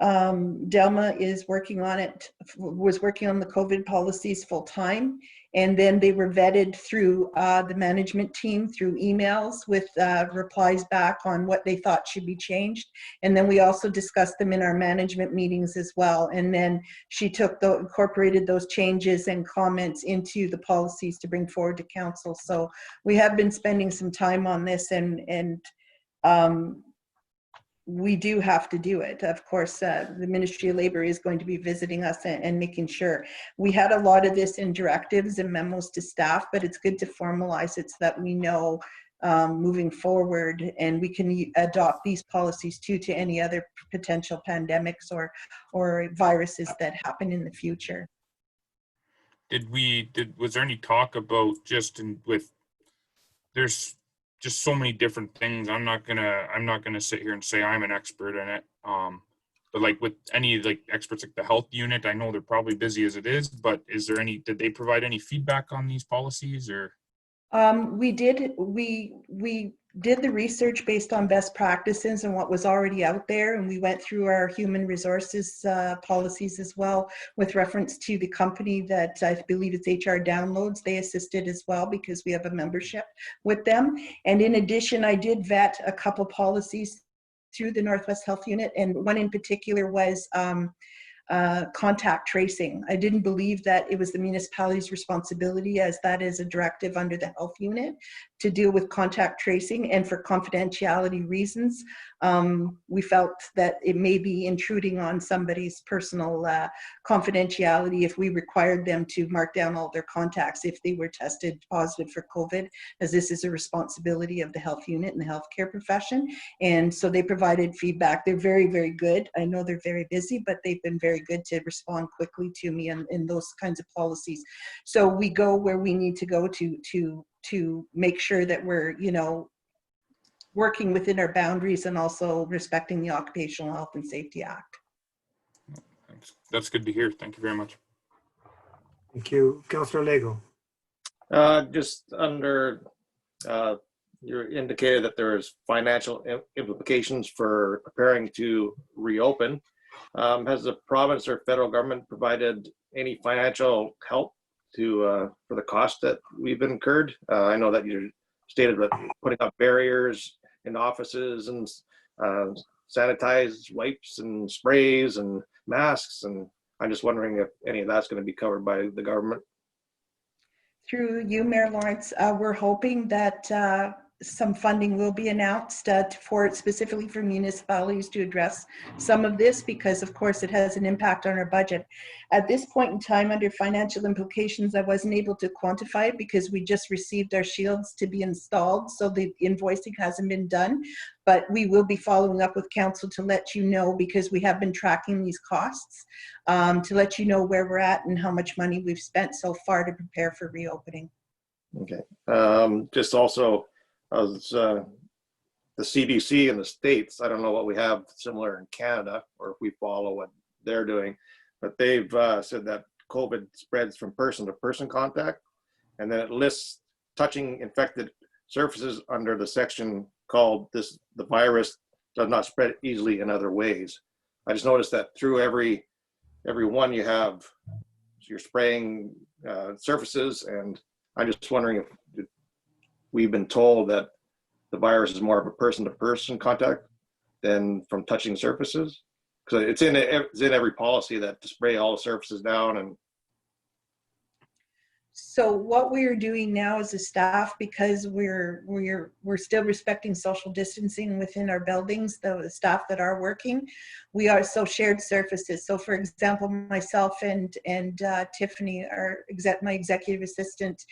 Speaker 2: Delma is working on it, was working on the COVID policies full time. And then they were vetted through the management team through emails with replies back on what they thought should be changed. And then we also discussed them in our management meetings as well. And then she incorporated those changes and comments into the policies to bring forward to council. So we have been spending some time on this, and we do have to do it. Of course, the Ministry of Labor is going to be visiting us and making sure. We had a lot of this in directives and memos to staff, but it's good to formalize it so that we know moving forward, and we can adopt these policies to any other potential pandemics or viruses that happen in the future.
Speaker 9: Was there any talk about there's just so many different things. I'm not gonna sit here and say I'm an expert in it. But like with any experts like the health unit, I know they're probably busy as it is, but did they provide any feedback on these policies or? We did the research based on best practices and what was already out there, and we went through our human resources policies as well with reference to the company that I believe it's HR Downloads. They assisted as well because we have a membership with them. And in addition, I did vet a couple policies through the Northwest Health Unit, and one in particular was contact tracing. I didn't believe that it was the municipality's responsibility, as that is a directive under the health unit, to deal with contact tracing, and for confidentiality reasons,
Speaker 2: we felt that it may be intruding on somebody's personal confidentiality if we required them to mark down all their contacts if they were tested positive for COVID, as this is a responsibility of the health unit and the healthcare profession. And so they provided feedback. They're very, very good. I know they're very busy, but they've been very good to respond quickly to me in those kinds of policies. So we go where we need to go to make sure that we're, you know, working within our boundaries and also respecting the Occupational Health and Safety Act.
Speaker 9: Thanks. That's good to hear. Thank you very much.
Speaker 1: Thank you. Councillor Lego.
Speaker 11: Just under, you indicated that there's financial implications for preparing to reopen. Has the province or federal government provided any financial help to for the cost that we've incurred? I know that you stated that putting up barriers in offices and sanitized wipes and sprays and masks, and I'm just wondering if any of that's going to be covered by the government.
Speaker 2: Through you, Mayor Lawrence, we're hoping that some funding will be announced specifically for municipalities to address some of this, because of course it has an impact on our budget. At this point in time, under financial implications, I wasn't able to quantify it because we just received our shields to be installed, so the invoicing hasn't been done. But we will be following up with council to let you know, because we have been tracking these costs, to let you know where we're at and how much money we've spent so far to prepare for reopening.
Speaker 11: Okay. Just also, as the CDC in the States, I don't know what we have similar in Canada or if we follow what they're doing, but they've said that COVID spreads from person to person contact, and then it lists touching infected surfaces under the section called the virus does not spread easily in other ways. I just noticed that through every one you have, you're spraying surfaces, and I'm just wondering if we've been told that the virus is more of a person-to-person contact than from touching surfaces, because it's in every policy that to spray all the surfaces down. And
Speaker 2: so what we're doing now as a staff, because we're still respecting social distancing within our buildings, the staff that are working, we are so shared surfaces. So for example, myself and Tiffany, my executive assistant,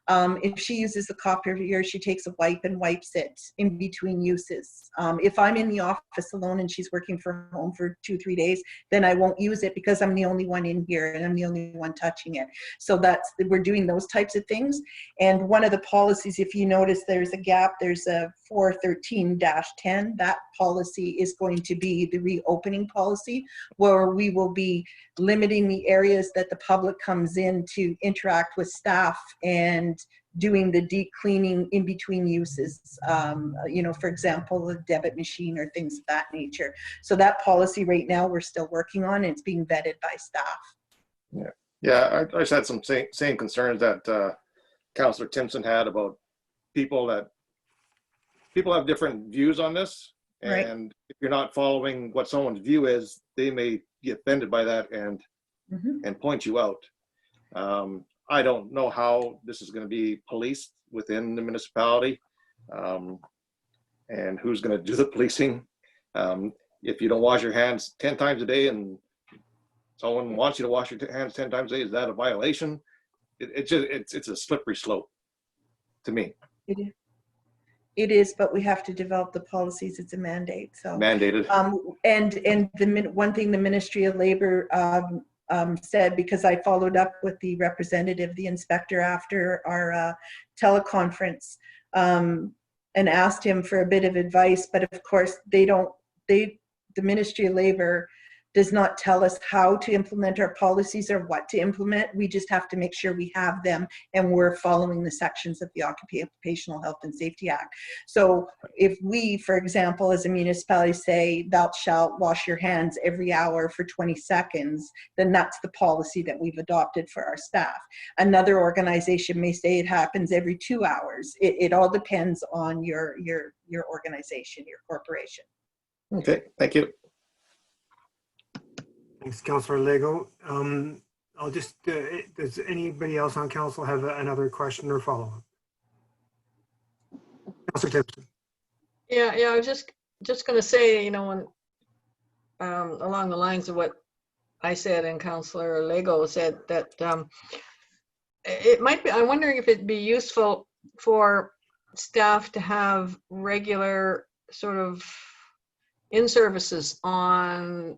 Speaker 2: if she uses the copier, she takes a wipe and wipes it in between uses. If I'm in the office alone and she's working from home for 2-3 days, then I won't use it because I'm the only one in here and I'm the only one touching it. So we're doing those types of things. And one of the policies, if you notice there's a gap, there's a 413-10, that policy is going to be the reopening policy, where we will be limiting the areas that the public comes in to interact with staff and doing the deep cleaning in between uses, you know, for example, a debit machine or things of that nature. So that policy right now we're still working on, and it's being vetted by staff.
Speaker 11: Yeah, I just had some same concerns that Councillor Timpson had about people have different views on this.
Speaker 2: Right.
Speaker 11: And if you're not following what someone's view is, they may get offended by that and point you out. I don't know how this is going to be policed within the municipality, and who's going to do the policing. If you don't wash your hands 10 times a day and someone wants you to wash your hands 10 times a day, is that a violation? It's a slippery slope to me.
Speaker 2: It is, but we have to develop the policies. It's a mandate. So
Speaker 11: mandated.
Speaker 2: And the one thing the Ministry of Labor said, because I followed up with the representative, the inspector, after our teleconference, and asked him for a bit of advice. But of course, the Ministry of Labor does not tell us how to implement our policies or what to implement. We just have to make sure we have them and we're following the sections of the Occupational Health and Safety Act. So if we, for example, as a municipality say, thou shalt wash your hands every hour for 20 seconds, then that's the policy that we've adopted for our staff. Another organization may say it happens every 2 hours. It all depends on your organization, your corporation.
Speaker 11: Okay, thank you.
Speaker 1: Thanks, Councillor Lego. I'll just, does anybody else on council have another question or follow-up? Councillor Timpson.
Speaker 5: Yeah, I was just just going to say, you know, when, along the lines of what I said and Councillor Lego said, that it might be, I'm wondering if it'd be useful for staff to have regular sort of in-services on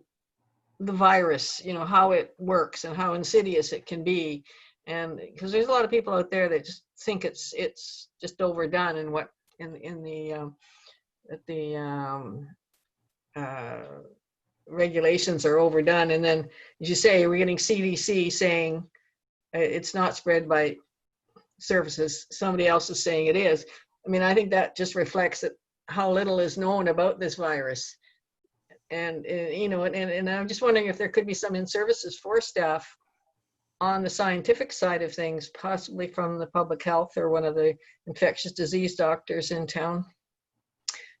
Speaker 5: the virus, you know, how it works and how insidious it can be. And because there's a lot of people out there that just think it's just overdone, and what in the regulations are overdone. And then, as you say, we're getting CDC saying it's not spread by surfaces. Somebody else is saying it is. I mean, I think that just reflects that how little is known about this virus. And you know, and I'm just wondering if there could be some in-services for staff on the scientific side of things, possibly from the public health or one of the infectious disease doctors in town,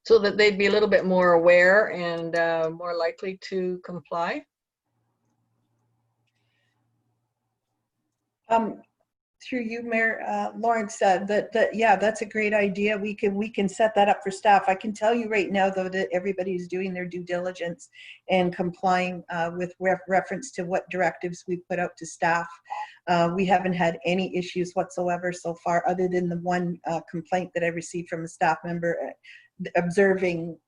Speaker 5: so that they'd be a little bit more aware and more likely to comply.
Speaker 2: Through you, Mayor Lawrence, yeah, that's a great idea. We can set that up for staff. I can tell you right now, though, that everybody's doing their due diligence and complying with reference to what directives we put out to staff. We haven't had any issues whatsoever so far, other than the one complaint that I received from a staff member observing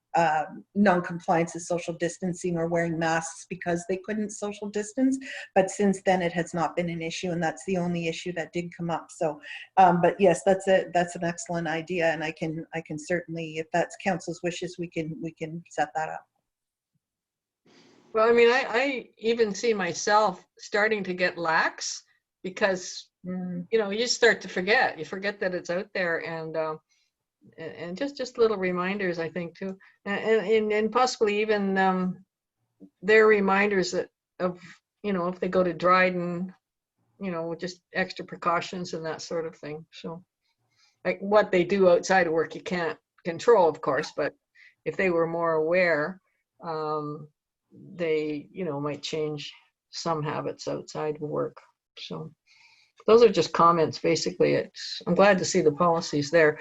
Speaker 2: non-compliance of social distancing or wearing masks because they couldn't social distance. But since then, it has not been an issue, and that's the only issue that did come up. So, but yes, that's an excellent idea, and I can certainly, if that's council's wishes, we can set that up.
Speaker 5: Well, I mean, I even see myself starting to get lax because, you know, you start to forget. You forget that it's out there, and just little reminders, I think, too, and possibly even their reminders that of, you know, if they go to Dryden, you know, just extra precautions and that sort of thing. So, like what they do outside of work, you can't control, of course, but if they were more aware, they, you know, might change some habits outside of work. So, those are just comments, basically. I'm glad to see the policies there.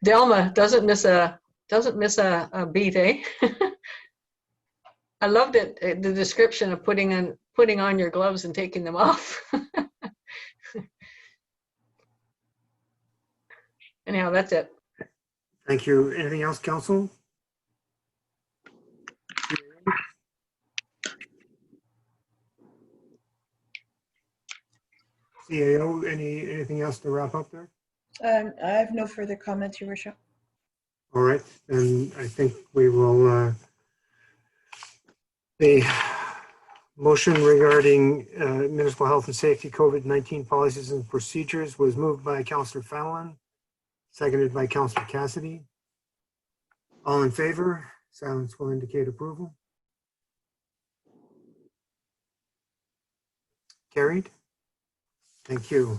Speaker 5: Delma doesn't miss a beat, eh? I loved it, the description of putting on your gloves and taking them off. Anyhow, that's it.
Speaker 1: Thank you. Anything else, council? CAO, anything else to wrap up there?
Speaker 2: I have no further comments, Your Worship.
Speaker 1: All right, and I think we will, the motion regarding municipal health and safety COVID-19 policies and procedures was moved by Councillor Fallon, seconded by Councillor Cassidy. All in favor? Silence will indicate approval. Carried. Thank you.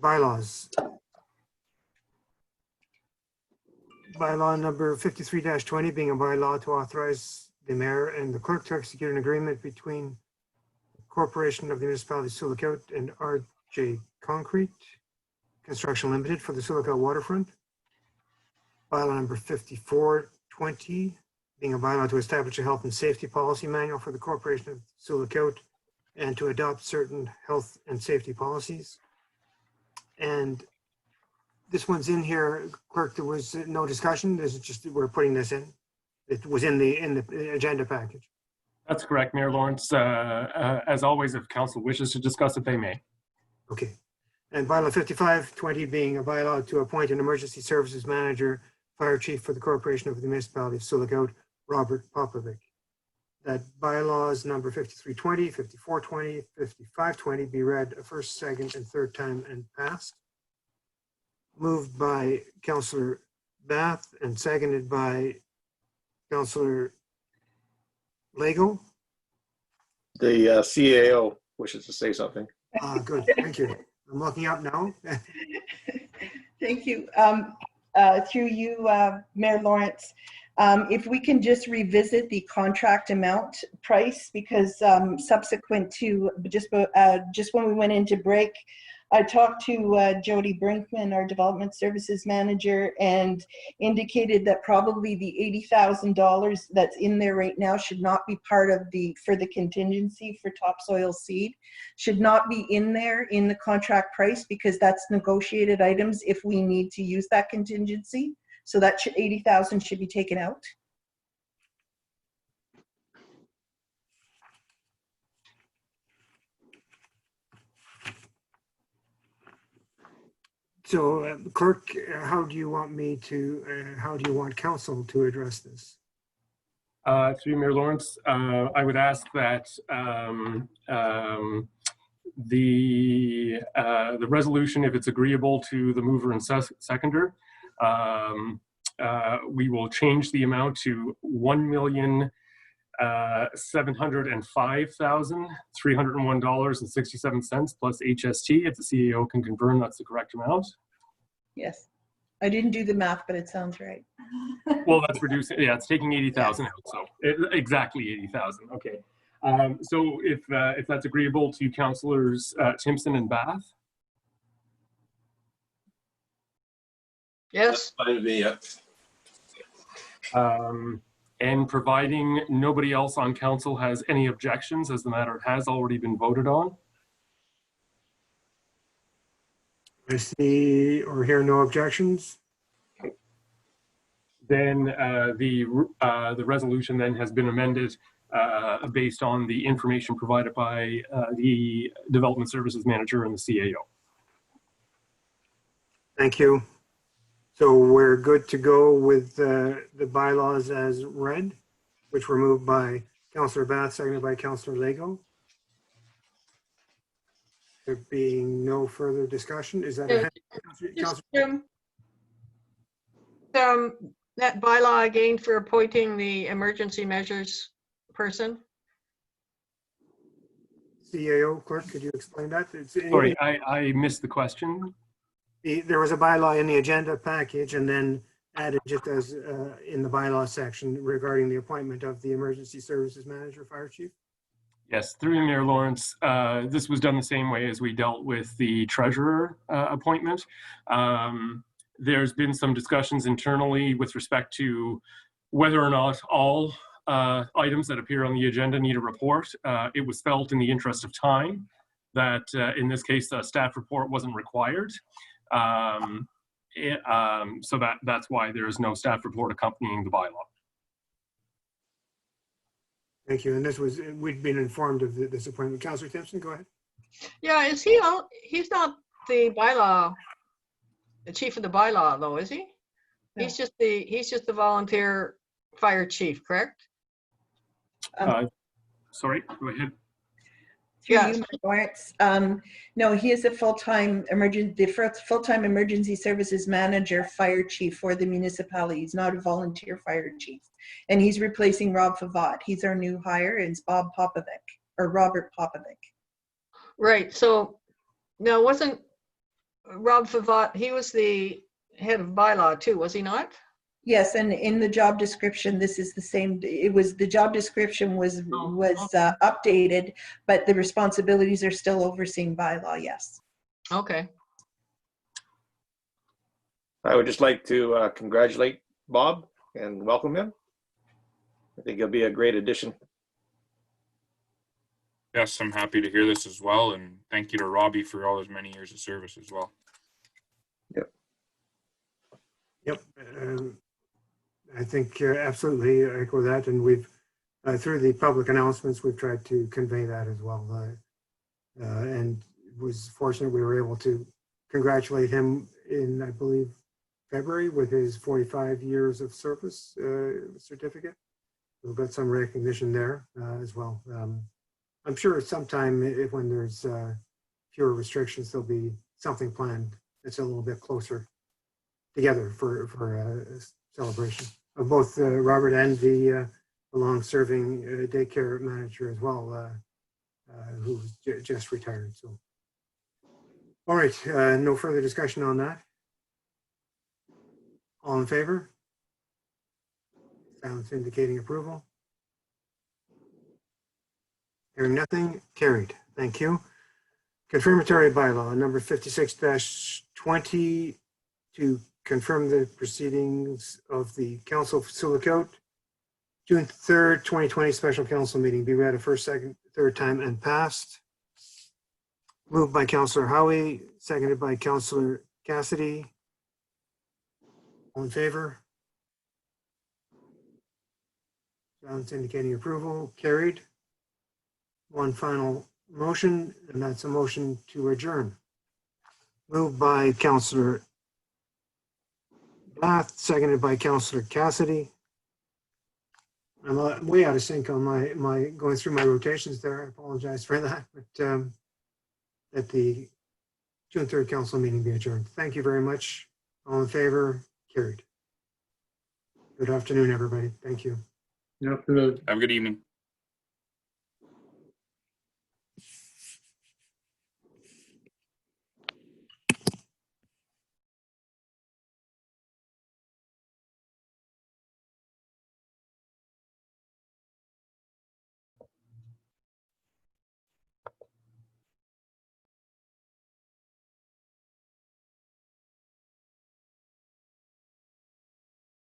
Speaker 1: Bylaws. Bylaw number 53-20 being a bylaw to authorize the mayor and the clerk to execute an agreement between the Corporation of the Municipality of Sioux Lookout and RJ Concrete Construction Limited for the Sioux Lookout waterfront. Bylaw number 54-20 being a bylaw to establish a health and safety policy manual for the Corporation of Sioux Lookout and to adopt certain health and safety policies. And this one's in here, clerk, there was no discussion. This is just, we're putting this in. It was in the agenda package.
Speaker 10: That's correct, Mayor Lawrence. As always, if council wishes to discuss it, they may.
Speaker 1: Okay. And bylaw 55-20 being a bylaw to appoint an emergency services manager, fire chief for the Corporation of the Municipality of Sioux Lookout, Robert Popovic. That bylaws number 53-20, 54-20, 55-20 be read a first, second, and third time and passed. Moved by Councillor Bath and seconded by Councillor Lego.
Speaker 11: The CAO wishes to say something.
Speaker 1: Good, thank you. I'm looking up now.
Speaker 2: Thank you. Through you, Mayor Lawrence, if we can just revisit the contract amount price, because subsequent to just when we went into break, I talked to Jody Brinkman, our development services manager, and indicated that probably the $80,000 that's in there right now should not be part of for the contingency for topsoil seed, should not be in there in the contract price, because that's negotiated items if we need to use that contingency. So that 80,000 should be taken out.
Speaker 1: So clerk, how do you want how do you want council to address this?
Speaker 10: Through Mayor Lawrence, I would ask that the resolution, if it's agreeable to the mover and seconder, we will change the amount to $1,705,301.67 plus HST. If the CAO can confirm that's the correct amount.
Speaker 2: Yes. I didn't do the math, but it sounds right.
Speaker 10: Well, that's reducing. Yeah, it's taking 80,000 out. So exactly 80,000. Okay. So if that's agreeable to councillors Timpson and Bath.
Speaker 5: Yes.
Speaker 6: Fine with me, yeah.
Speaker 10: And providing nobody else on council has any objections, as the matter has already been voted on.
Speaker 1: I see or hear no objections.
Speaker 10: Then the resolution then has been amended based on the information provided by the development services manager and the CAO.
Speaker 1: Thank you. So we're good to go with the bylaws as read, which were moved by Councillor Bath, seconded by Councillor Lego. There being no further discussion, is that a
Speaker 5: Just, that bylaw again for appointing the emergency measures person?
Speaker 1: CAO clerk, could you explain that?
Speaker 10: Sorry, I missed the question.
Speaker 1: There was a bylaw in the agenda package and then added just as in the bylaw section regarding the appointment of the emergency services manager, fire chief.
Speaker 10: Yes, through you, Mayor Lawrence. This was done the same way as we dealt with the treasurer appointment. There's been some discussions internally with respect to whether or not all items that appear on the agenda need a report. It was felt in the interest of time that in this case, a staff report wasn't required. So that's why there is no staff report accompanying the bylaw.
Speaker 1: Thank you. And we'd been informed of this appointment. Councillor Timpson, go ahead.
Speaker 5: Yeah, he's not the bylaw, the chief of the bylaw though, is he?
Speaker 2: No.
Speaker 5: He's just the volunteer fire chief, correct?
Speaker 10: Sorry, go ahead.
Speaker 2: Through
Speaker 5: Yes.
Speaker 2: you, Lawrence. No, he is a full-time emergency services manager, fire chief for the municipality. He's not a volunteer fire chief. And he's replacing Rob Favat. He's our new hire. It's Bob Popovic, or Robert Popovic.
Speaker 5: Right, so now wasn't Rob Favat, he was the head of bylaw too, was he not?
Speaker 2: Yes, and in the job description, this is the same. The job description was updated, but the responsibilities are still overseeing bylaw, yes.
Speaker 5: Okay.
Speaker 11: I would just like to congratulate Bob and welcome him. I think he'll be a great addition.
Speaker 9: Yes, I'm happy to hear this as well, and thank you to Robbie for all his many years of service as well.
Speaker 1: Yep. I think absolutely echo that. And we've, through the public announcements, we've tried to convey that as well. And was fortunate we were able to congratulate him in, I believe, February with his 45 years of service certificate. We've got some recognition there as well. I'm sure sometime when there's fewer restrictions, there'll be something planned that's a little bit closer together for a celebration of both Robert and the long-serving daycare manager as well, who's just retired. So, all right, no further discussion on that. All in favor? Sounds indicating approval. Hearing nothing, carried. Thank you. confirmatory bylaw number 56-20 to confirm the proceedings of the Council of Silicon June 3rd, 2020 special council meeting be read a first, second, third time and passed. Moved by Councillor Howie, seconded by Councillor Cassidy. All in favor? Silence indicating approval. Carried. One final motion, and that's a motion to adjourn. Moved by Councillor Bath, seconded by Councillor Cassidy. I'm way out of sync on my going through my rotations there. I apologize for that, but at the June 3rd council meeting be adjourned. Thank you very much. All in favor? Carried. Good afternoon, everybody. Thank you.
Speaker 8: Good afternoon.
Speaker 9: Have a good evening.